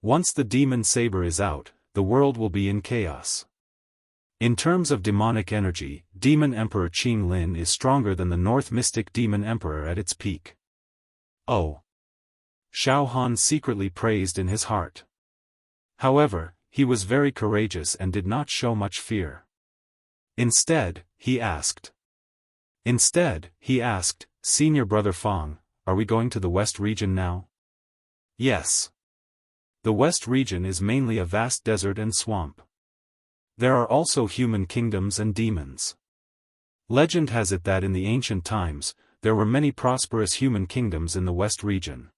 S1: Once the demon saber is out, the world will be in chaos. In terms of demonic energy, Demon Emperor Qinglin is stronger than the North Mystic Demon Emperor at its peak. Oh! Xiaofan secretly praised in his heart. However, he was very courageous and did not show much fear. Instead, he asked, Senior brother Fang, are we going to the West region now? Yes. The West region is mainly a vast desert and swamp. There are also human kingdoms and demons. Legend has it that in the ancient times, there were many prosperous human kingdoms in the West region.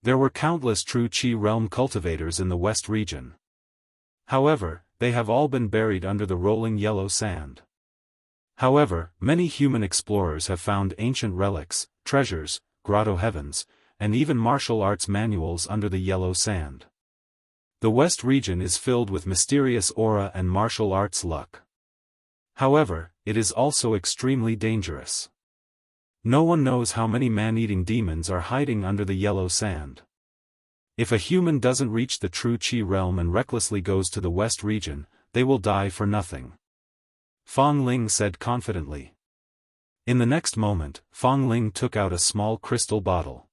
S1: There were countless true Qi realm cultivators in the West region. However, they have all been buried under the rolling yellow sand. However, many human explorers have found ancient relics, treasures, grotto heavens, and even martial arts manuals under the yellow sand. The West region is filled with mysterious aura and martial arts luck. However, it is also extremely dangerous. No one knows how many man-eating demons are hiding under the yellow sand. If a human doesn't reach the true Qi realm and recklessly goes to the West region, they will die for nothing. Fang Ling said confidently. In the next moment, Fang Ling took out a small crystal bottle.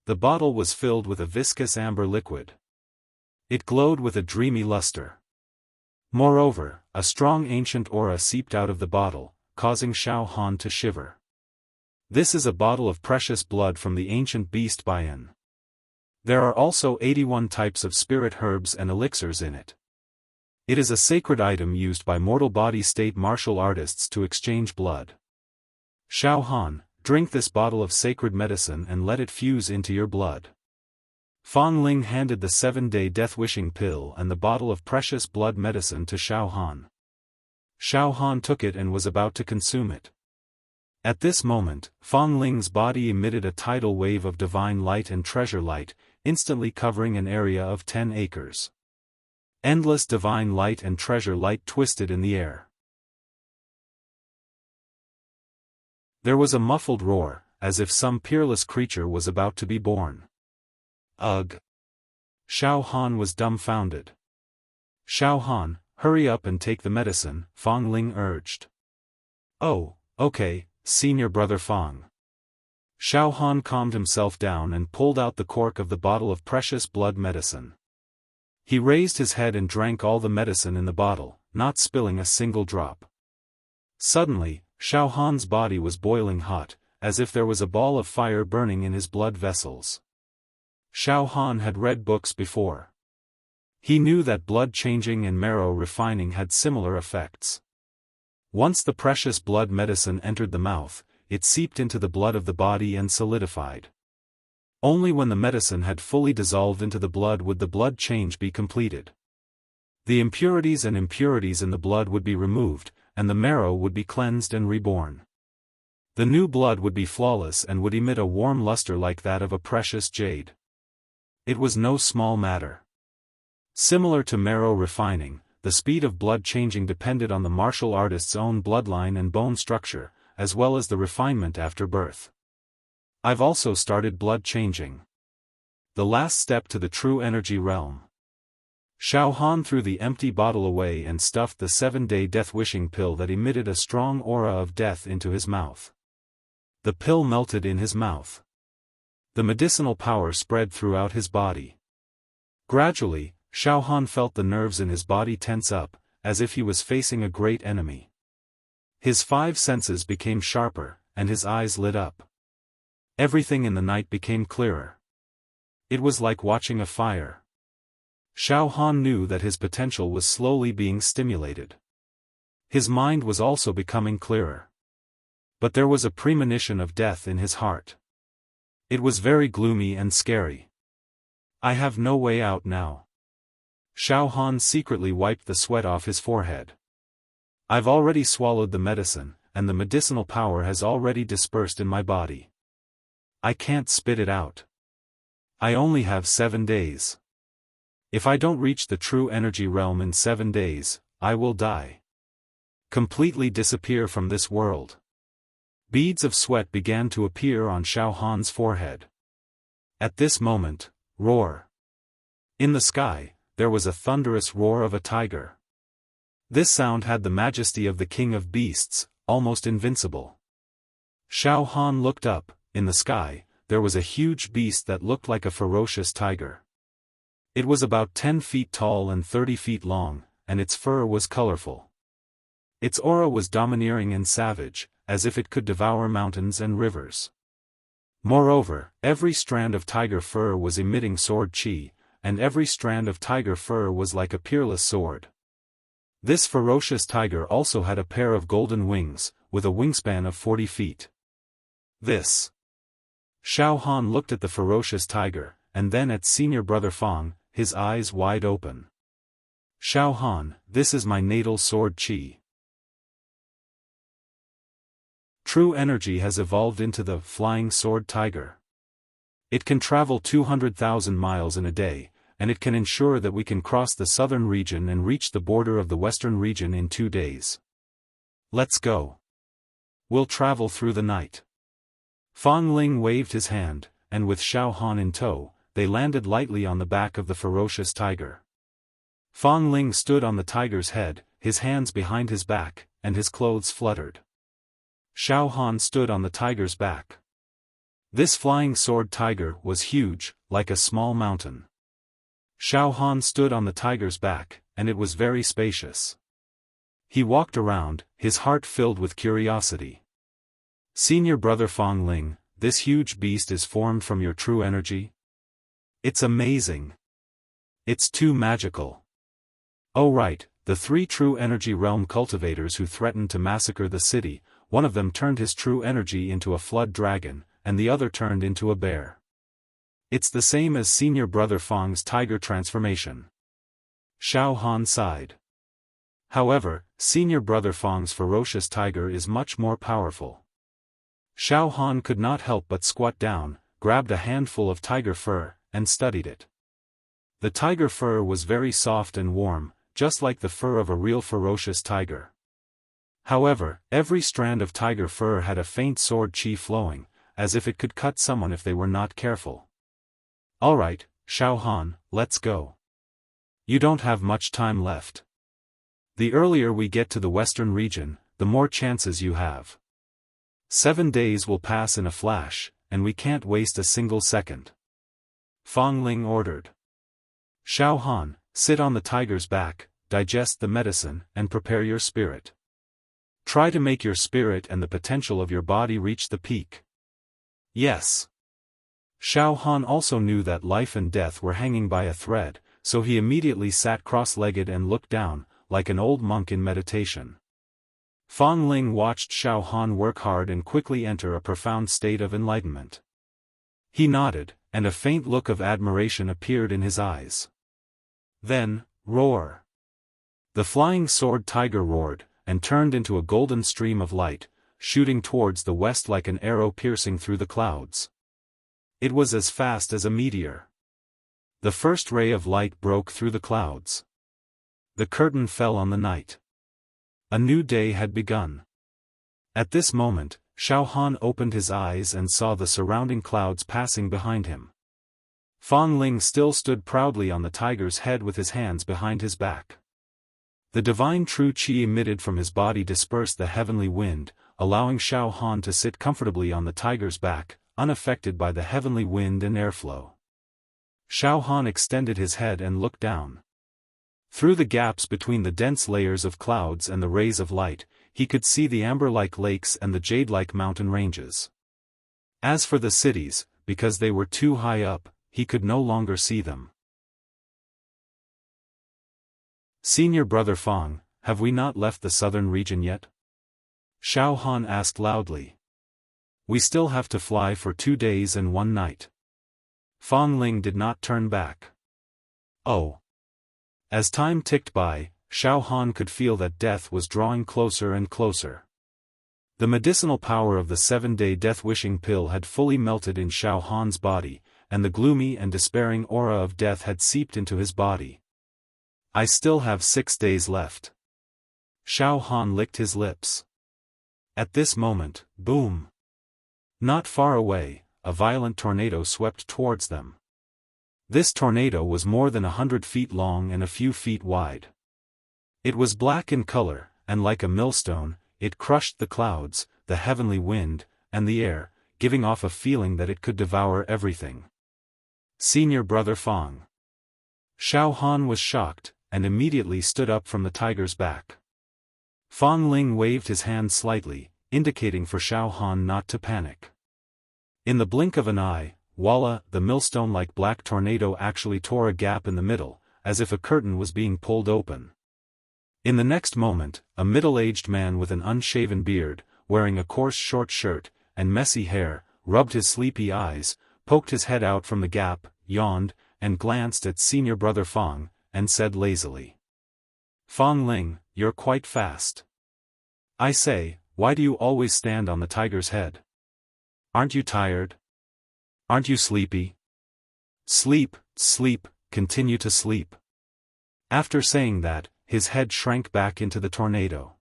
S1: The bottle was filled with a viscous amber liquid. It glowed with a dreamy luster. Moreover, a strong ancient aura seeped out of the bottle, causing Xiaofan to shiver. This is a bottle of precious blood from the ancient beast Bian. There are also 81 types of spirit herbs and elixirs in it. It is a sacred item used by mortal body state martial artists to exchange blood. Xiaofan, drink this bottle of sacred medicine and let it fuse into your blood. Fang Ling handed the 7-day death-wishing pill and the bottle of precious blood medicine to Xiaofan. Xiaofan took it and was about to consume it. At this moment, Fang Ling's body emitted a tidal wave of divine light and treasure light, instantly covering an area of 10 acres. Endless divine light and treasure light twisted in the air. There was a muffled roar, as if some peerless creature was about to be born. Ugh! Xiaofan was dumbfounded. Xiaofan, hurry up and take the medicine, Fang Ling urged. Oh, okay, senior brother Fang. Xiaofan calmed himself down and pulled out the cork of the bottle of precious blood medicine. He raised his head and drank all the medicine in the bottle, not spilling a single drop. Suddenly, Xiaofan's body was boiling hot, as if there was a ball of fire burning in his blood vessels. Xiaofan had read books before. He knew that blood changing and marrow refining had similar effects. Once the precious blood medicine entered the mouth, it seeped into the blood of the body and solidified. Only when the medicine had fully dissolved into the blood would the blood change be completed. The impurities in the blood would be removed, and the marrow would be cleansed and reborn. The new blood would be flawless and would emit a warm luster like that of a precious jade. It was no small matter. Similar to marrow refining, the speed of blood changing depended on the martial artist's own bloodline and bone structure, as well as the refinement after birth. I've also started blood changing. The last step to the true energy realm. Xiaofan threw the empty bottle away and stuffed the 7-day death-wishing pill that emitted a strong aura of death into his mouth. The pill melted in his mouth. The medicinal power spread throughout his body. Gradually, Xiaofan felt the nerves in his body tense up, as if he was facing a great enemy. His 5 senses became sharper, and his eyes lit up. Everything in the night became clearer. It was like watching a fire. Xiaofan knew that his potential was slowly being stimulated. His mind was also becoming clearer. But there was a premonition of death in his heart. It was very gloomy and scary. I have no way out now. Xiaofan secretly wiped the sweat off his forehead. I've already swallowed the medicine, and the medicinal power has already dispersed in my body. I can't spit it out. I only have 7 days. If I don't reach the true energy realm in 7 days, I will die. Completely disappear from this world. Beads of sweat began to appear on Xiaofan's forehead. At this moment, roar. In the sky, there was a thunderous roar of a tiger. This sound had the majesty of the king of beasts, almost invincible. Xiaofan looked up. In the sky, there was a huge beast that looked like a ferocious tiger. It was about 10 feet tall and 30 feet long, and its fur was colorful. Its aura was domineering and savage, as if it could devour mountains and rivers. Moreover, every strand of tiger fur was emitting sword chi, and every strand of tiger fur was like a peerless sword. This ferocious tiger also had a pair of golden wings, with a wingspan of 40 feet. This. Xiaofan looked at the ferocious tiger, and then at senior brother Fang, his eyes wide open. Xiaofan, this is my natal sword chi. True energy has evolved into the flying sword tiger. It can travel 200,000 miles in a day, and it can ensure that we can cross the southern region and reach the border of the western region in 2 days. Let's go. We'll travel through the night. Fang Ling waved his hand, and with Xiaofan in tow, they landed lightly on the back of the ferocious tiger. Fang Ling stood on the tiger's head, his hands behind his back, and his clothes fluttered. Xiaofan stood on the tiger's back. This flying sword tiger was huge, like a small mountain. Xiaofan stood on the tiger's back, and it was very spacious. He walked around, his heart filled with curiosity. Senior brother Fang Ling, this huge beast is formed from your true energy? It's amazing. It's too magical. Oh right, the 3 true energy realm cultivators who threatened to massacre the city, one of them turned his true energy into a flood dragon, and the other turned into a bear. It's the same as senior brother Fang's tiger transformation. Xiaofan sighed. However, senior brother Fang's ferocious tiger is much more powerful. Xiaofan could not help but squat down, grabbed a handful of tiger fur, and studied it. The tiger fur was very soft and warm, just like the fur of a real ferocious tiger. However, every strand of tiger fur had a faint sword chi flowing, as if it could cut someone if they were not careful. Alright, Xiaofan, let's go. You don't have much time left. The earlier we get to the western region, the more chances you have. 7 days will pass in a flash, and we can't waste a single second. Fang Ling ordered. Xiaofan, sit on the tiger's back, digest the medicine, and prepare your spirit. Try to make your spirit and the potential of your body reach the peak. Yes. Xiaofan also knew that life and death were hanging by a thread, so he immediately sat cross-legged and looked down, like an old monk in meditation. Fang Ling watched Xiaofan work hard and quickly enter a profound state of enlightenment. He nodded, and a faint look of admiration appeared in his eyes. Then, roar! The flying sword tiger roared, and turned into a golden stream of light, shooting towards the west like an arrow piercing through the clouds. It was as fast as a meteor. The first ray of light broke through the clouds. The curtain fell on the night. A new day had begun. At this moment, Xiaofan opened his eyes and saw the surrounding clouds passing behind him. Fang Ling still stood proudly on the tiger's head with his hands behind his back. The divine true qi emitted from his body dispersed the heavenly wind, allowing Xiaofan to sit comfortably on the tiger's back, unaffected by the heavenly wind and airflow. Xiaofan extended his head and looked down. Through the gaps between the dense layers of clouds and the rays of light, he could see the amber-like lakes and the jade-like mountain ranges. As for the cities, because they were too high up, he could no longer see them. Senior brother Fang, have we not left the southern region yet? Xiaofan asked loudly. We still have to fly for 2 days and 1 night. Fang Ling did not turn back. Oh. As time ticked by, Xiaofan could feel that death was drawing closer and closer. The medicinal power of the 7-day death-wishing pill had fully melted in Xiaofan's body, and the gloomy and despairing aura of death had seeped into his body. I still have 6 days left. Xiaofan licked his lips. At this moment, boom! Not far away, a violent tornado swept towards them. This tornado was more than 100 feet long and a few feet wide. It was black in color, and like a millstone, it crushed the clouds, the heavenly wind, and the air, giving off a feeling that it could devour everything. Senior brother Fang. Xiaofan was shocked, and immediately stood up from the tiger's back. Fang Ling waved his hand slightly, indicating for Xiaofan not to panic. In the blink of an eye, voila, the millstone-like black tornado actually tore a gap in the middle, as if a curtain was being pulled open. In the next moment, a middle-aged man with an unshaven beard, wearing a coarse short shirt, and messy hair, rubbed his sleepy eyes, poked his head out from the gap, yawned, and glanced at senior brother Fang, and said lazily. "Fang Ling, you're quite fast. I say, why do you always stand on the tiger's head? Aren't you tired? Aren't you sleepy? Sleep, sleep, continue to sleep." After saying that, his head shrank back into the tornado.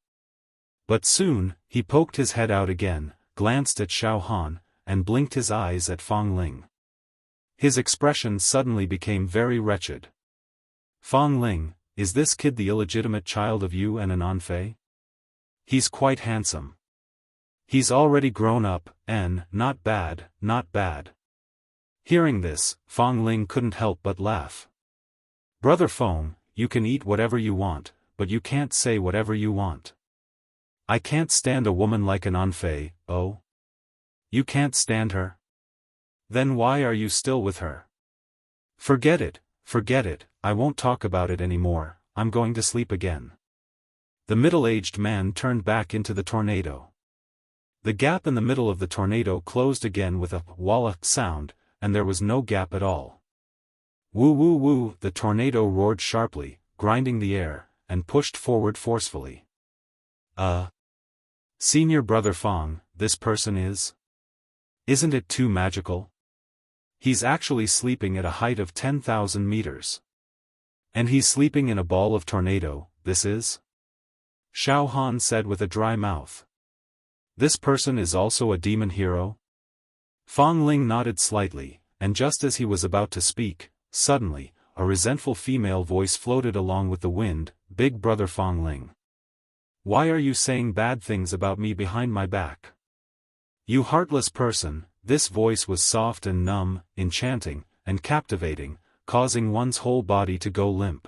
S1: But soon, he poked his head out again, glanced at Xiaofan, and blinked his eyes at Fang Ling. His expression suddenly became very wretched. "Fang Ling, is this kid the illegitimate child of you and an Anfei? He's quite handsome. He's already grown up, and, not bad, not bad." Hearing this, Fang Ling couldn't help but laugh. "Brother Feng, you can eat whatever you want, but you can't say whatever you want. I can't stand a woman like an Anfei, oh? You can't stand her? Then why are you still with her? Forget it, I won't talk about it anymore, I'm going to sleep again." The middle-aged man turned back into the tornado. The gap in the middle of the tornado closed again with a walla sound, and there was no gap at all. Woo woo woo, the tornado roared sharply, grinding the air, and pushed forward forcefully. Senior brother Fang, this person is? Isn't it too magical? He's actually sleeping at a height of 10,000 meters. And he's sleeping in a ball of tornado, this is? Xiaofan said with a dry mouth. This person is also a demon hero? Fang Ling nodded slightly, and just as he was about to speak, suddenly, a resentful female voice floated along with the wind. "Big brother Fang Ling. Why are you saying bad things about me behind my back? You heartless person." This voice was soft and numb, enchanting, and captivating, causing one's whole body to go limp.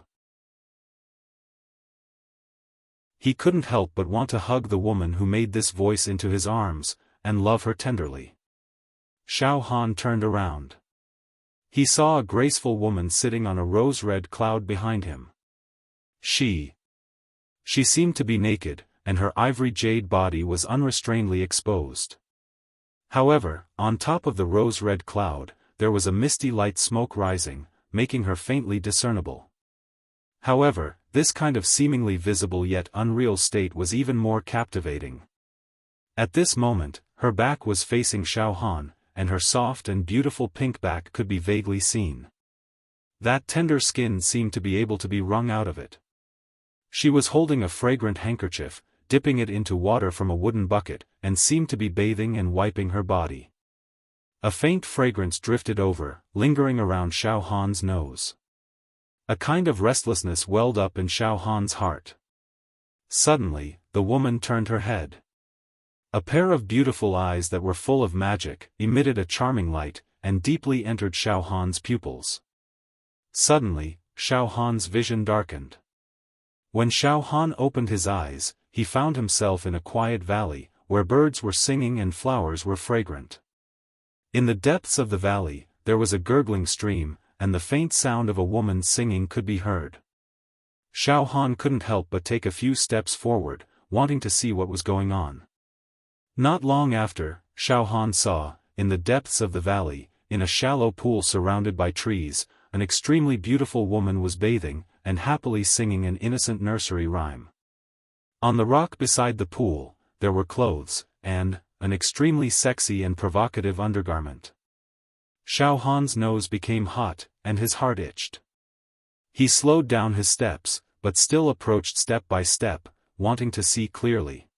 S1: He couldn't help but want to hug the woman who made this voice into his arms, and love her tenderly. Xiaofan turned around. He saw a graceful woman sitting on a rose-red cloud behind him. She seemed to be naked, and her ivory jade body was unrestrainedly exposed. However, on top of the rose-red cloud, there was a misty light smoke rising, making her faintly discernible. However, this kind of seemingly visible yet unreal state was even more captivating. At this moment, her back was facing Xiaofan, and her soft and beautiful pink back could be vaguely seen. That tender skin seemed to be able to be wrung out of it. She was holding a fragrant handkerchief, dipping it into water from a wooden bucket, and seemed to be bathing and wiping her body. A faint fragrance drifted over, lingering around Xiaofan's nose. A kind of restlessness welled up in Xiaofan's heart. Suddenly, the woman turned her head. A pair of beautiful eyes that were full of magic, emitted a charming light, and deeply entered Xiaofan's pupils. Suddenly, Xiaofan's vision darkened. When Xiaofan opened his eyes, he found himself in a quiet valley, where birds were singing and flowers were fragrant. In the depths of the valley, there was a gurgling stream, and the faint sound of a woman singing could be heard. Xiaofan couldn't help but take a few steps forward, wanting to see what was going on. Not long after, Xiaofan saw, in the depths of the valley, in a shallow pool surrounded by trees, an extremely beautiful woman was bathing, and happily singing an innocent nursery rhyme. On the rock beside the pool, there were clothes, and an extremely sexy and provocative undergarment. Xiaofan's nose became hot, and his heart itched. He slowed down his steps, but still approached step by step, wanting to see clearly.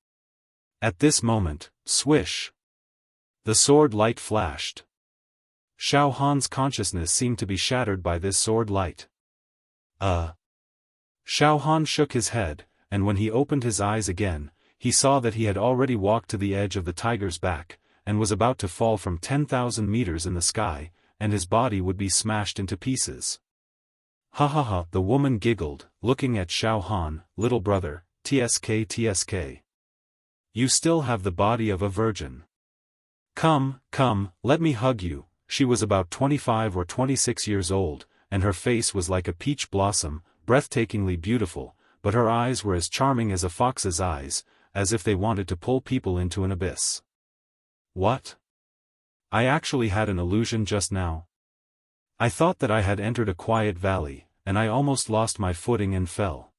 S1: At this moment, swish! The sword light flashed. Xiaofan's consciousness seemed to be shattered by this sword light. Xiaofan shook his head, and when he opened his eyes again, he saw that he had already walked to the edge of the tiger's back, and was about to fall from 10,000 meters in the sky, and his body would be smashed into pieces. Ha ha ha, the woman giggled, looking at Xiaofan. "Little brother, tsk. You still have the body of a virgin. Come, come, let me hug you. She was about 25 or 26 years old, and her face was like a peach blossom, breathtakingly beautiful, but her eyes were as charming as a fox's eyes, as if they wanted to pull people into an abyss. What? I actually had an illusion just now. I thought that I had entered a quiet valley, and I almost lost my footing and fell.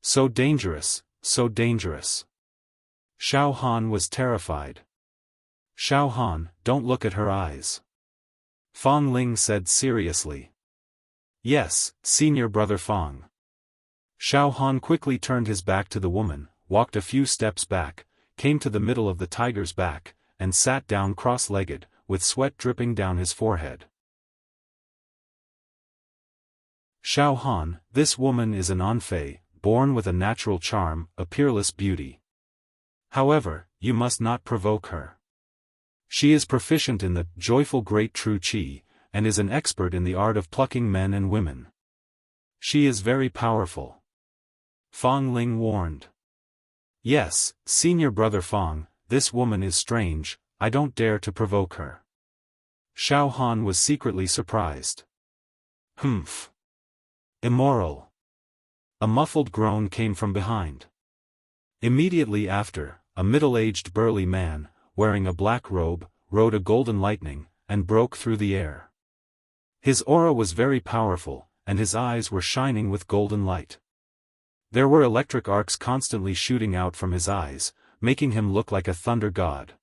S1: So dangerous, so dangerous. Xiaofan was terrified. Xiaofan, don't look at her eyes. Fang Ling said seriously. Yes, senior brother Fang. Xiaofan quickly turned his back to the woman, walked a few steps back, came to the middle of the tiger's back, and sat down cross-legged, with sweat dripping down his forehead. Xiaofan, this woman is an enfant, born with a natural charm, a peerless beauty. However, you must not provoke her. She is proficient in the joyful great true qi, and is an expert in the art of plucking men and women. She is very powerful. Fang Ling warned. Yes, senior brother Fang, this woman is strange, I don't dare to provoke her. Xiaofan was secretly surprised. Humph. Immortal. A muffled groan came from behind. Immediately after, a middle-aged burly man, wearing a black robe, rode a golden lightning, and broke through the air. His aura was very powerful, and his eyes were shining with golden light. There were electric arcs constantly shooting out from his eyes, making him look like a thunder god.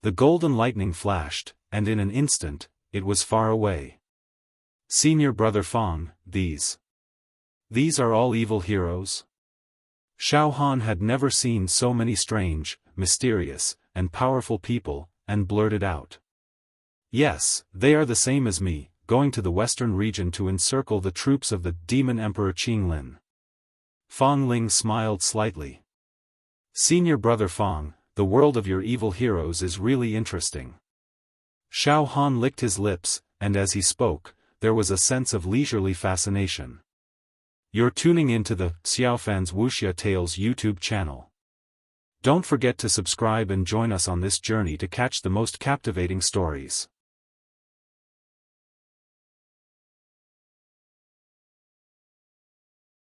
S1: The golden lightning flashed, and in an instant, it was far away. Senior brother Fang, these are all evil heroes? Xiaofan had never seen so many strange, mysterious, and powerful people, and blurted out. Yes, they are the same as me, going to the western region to encircle the troops of the demon emperor Qinglin. Fang Ling smiled slightly. Senior brother Fang, the world of your evil heroes is really interesting. Xiaofan licked his lips, and as he spoke, there was a sense of leisurely fascination. You're tuning into the Xiaofan's Wuxia Tales YouTube channel. Don't forget to subscribe and join us on this journey to catch the most captivating stories.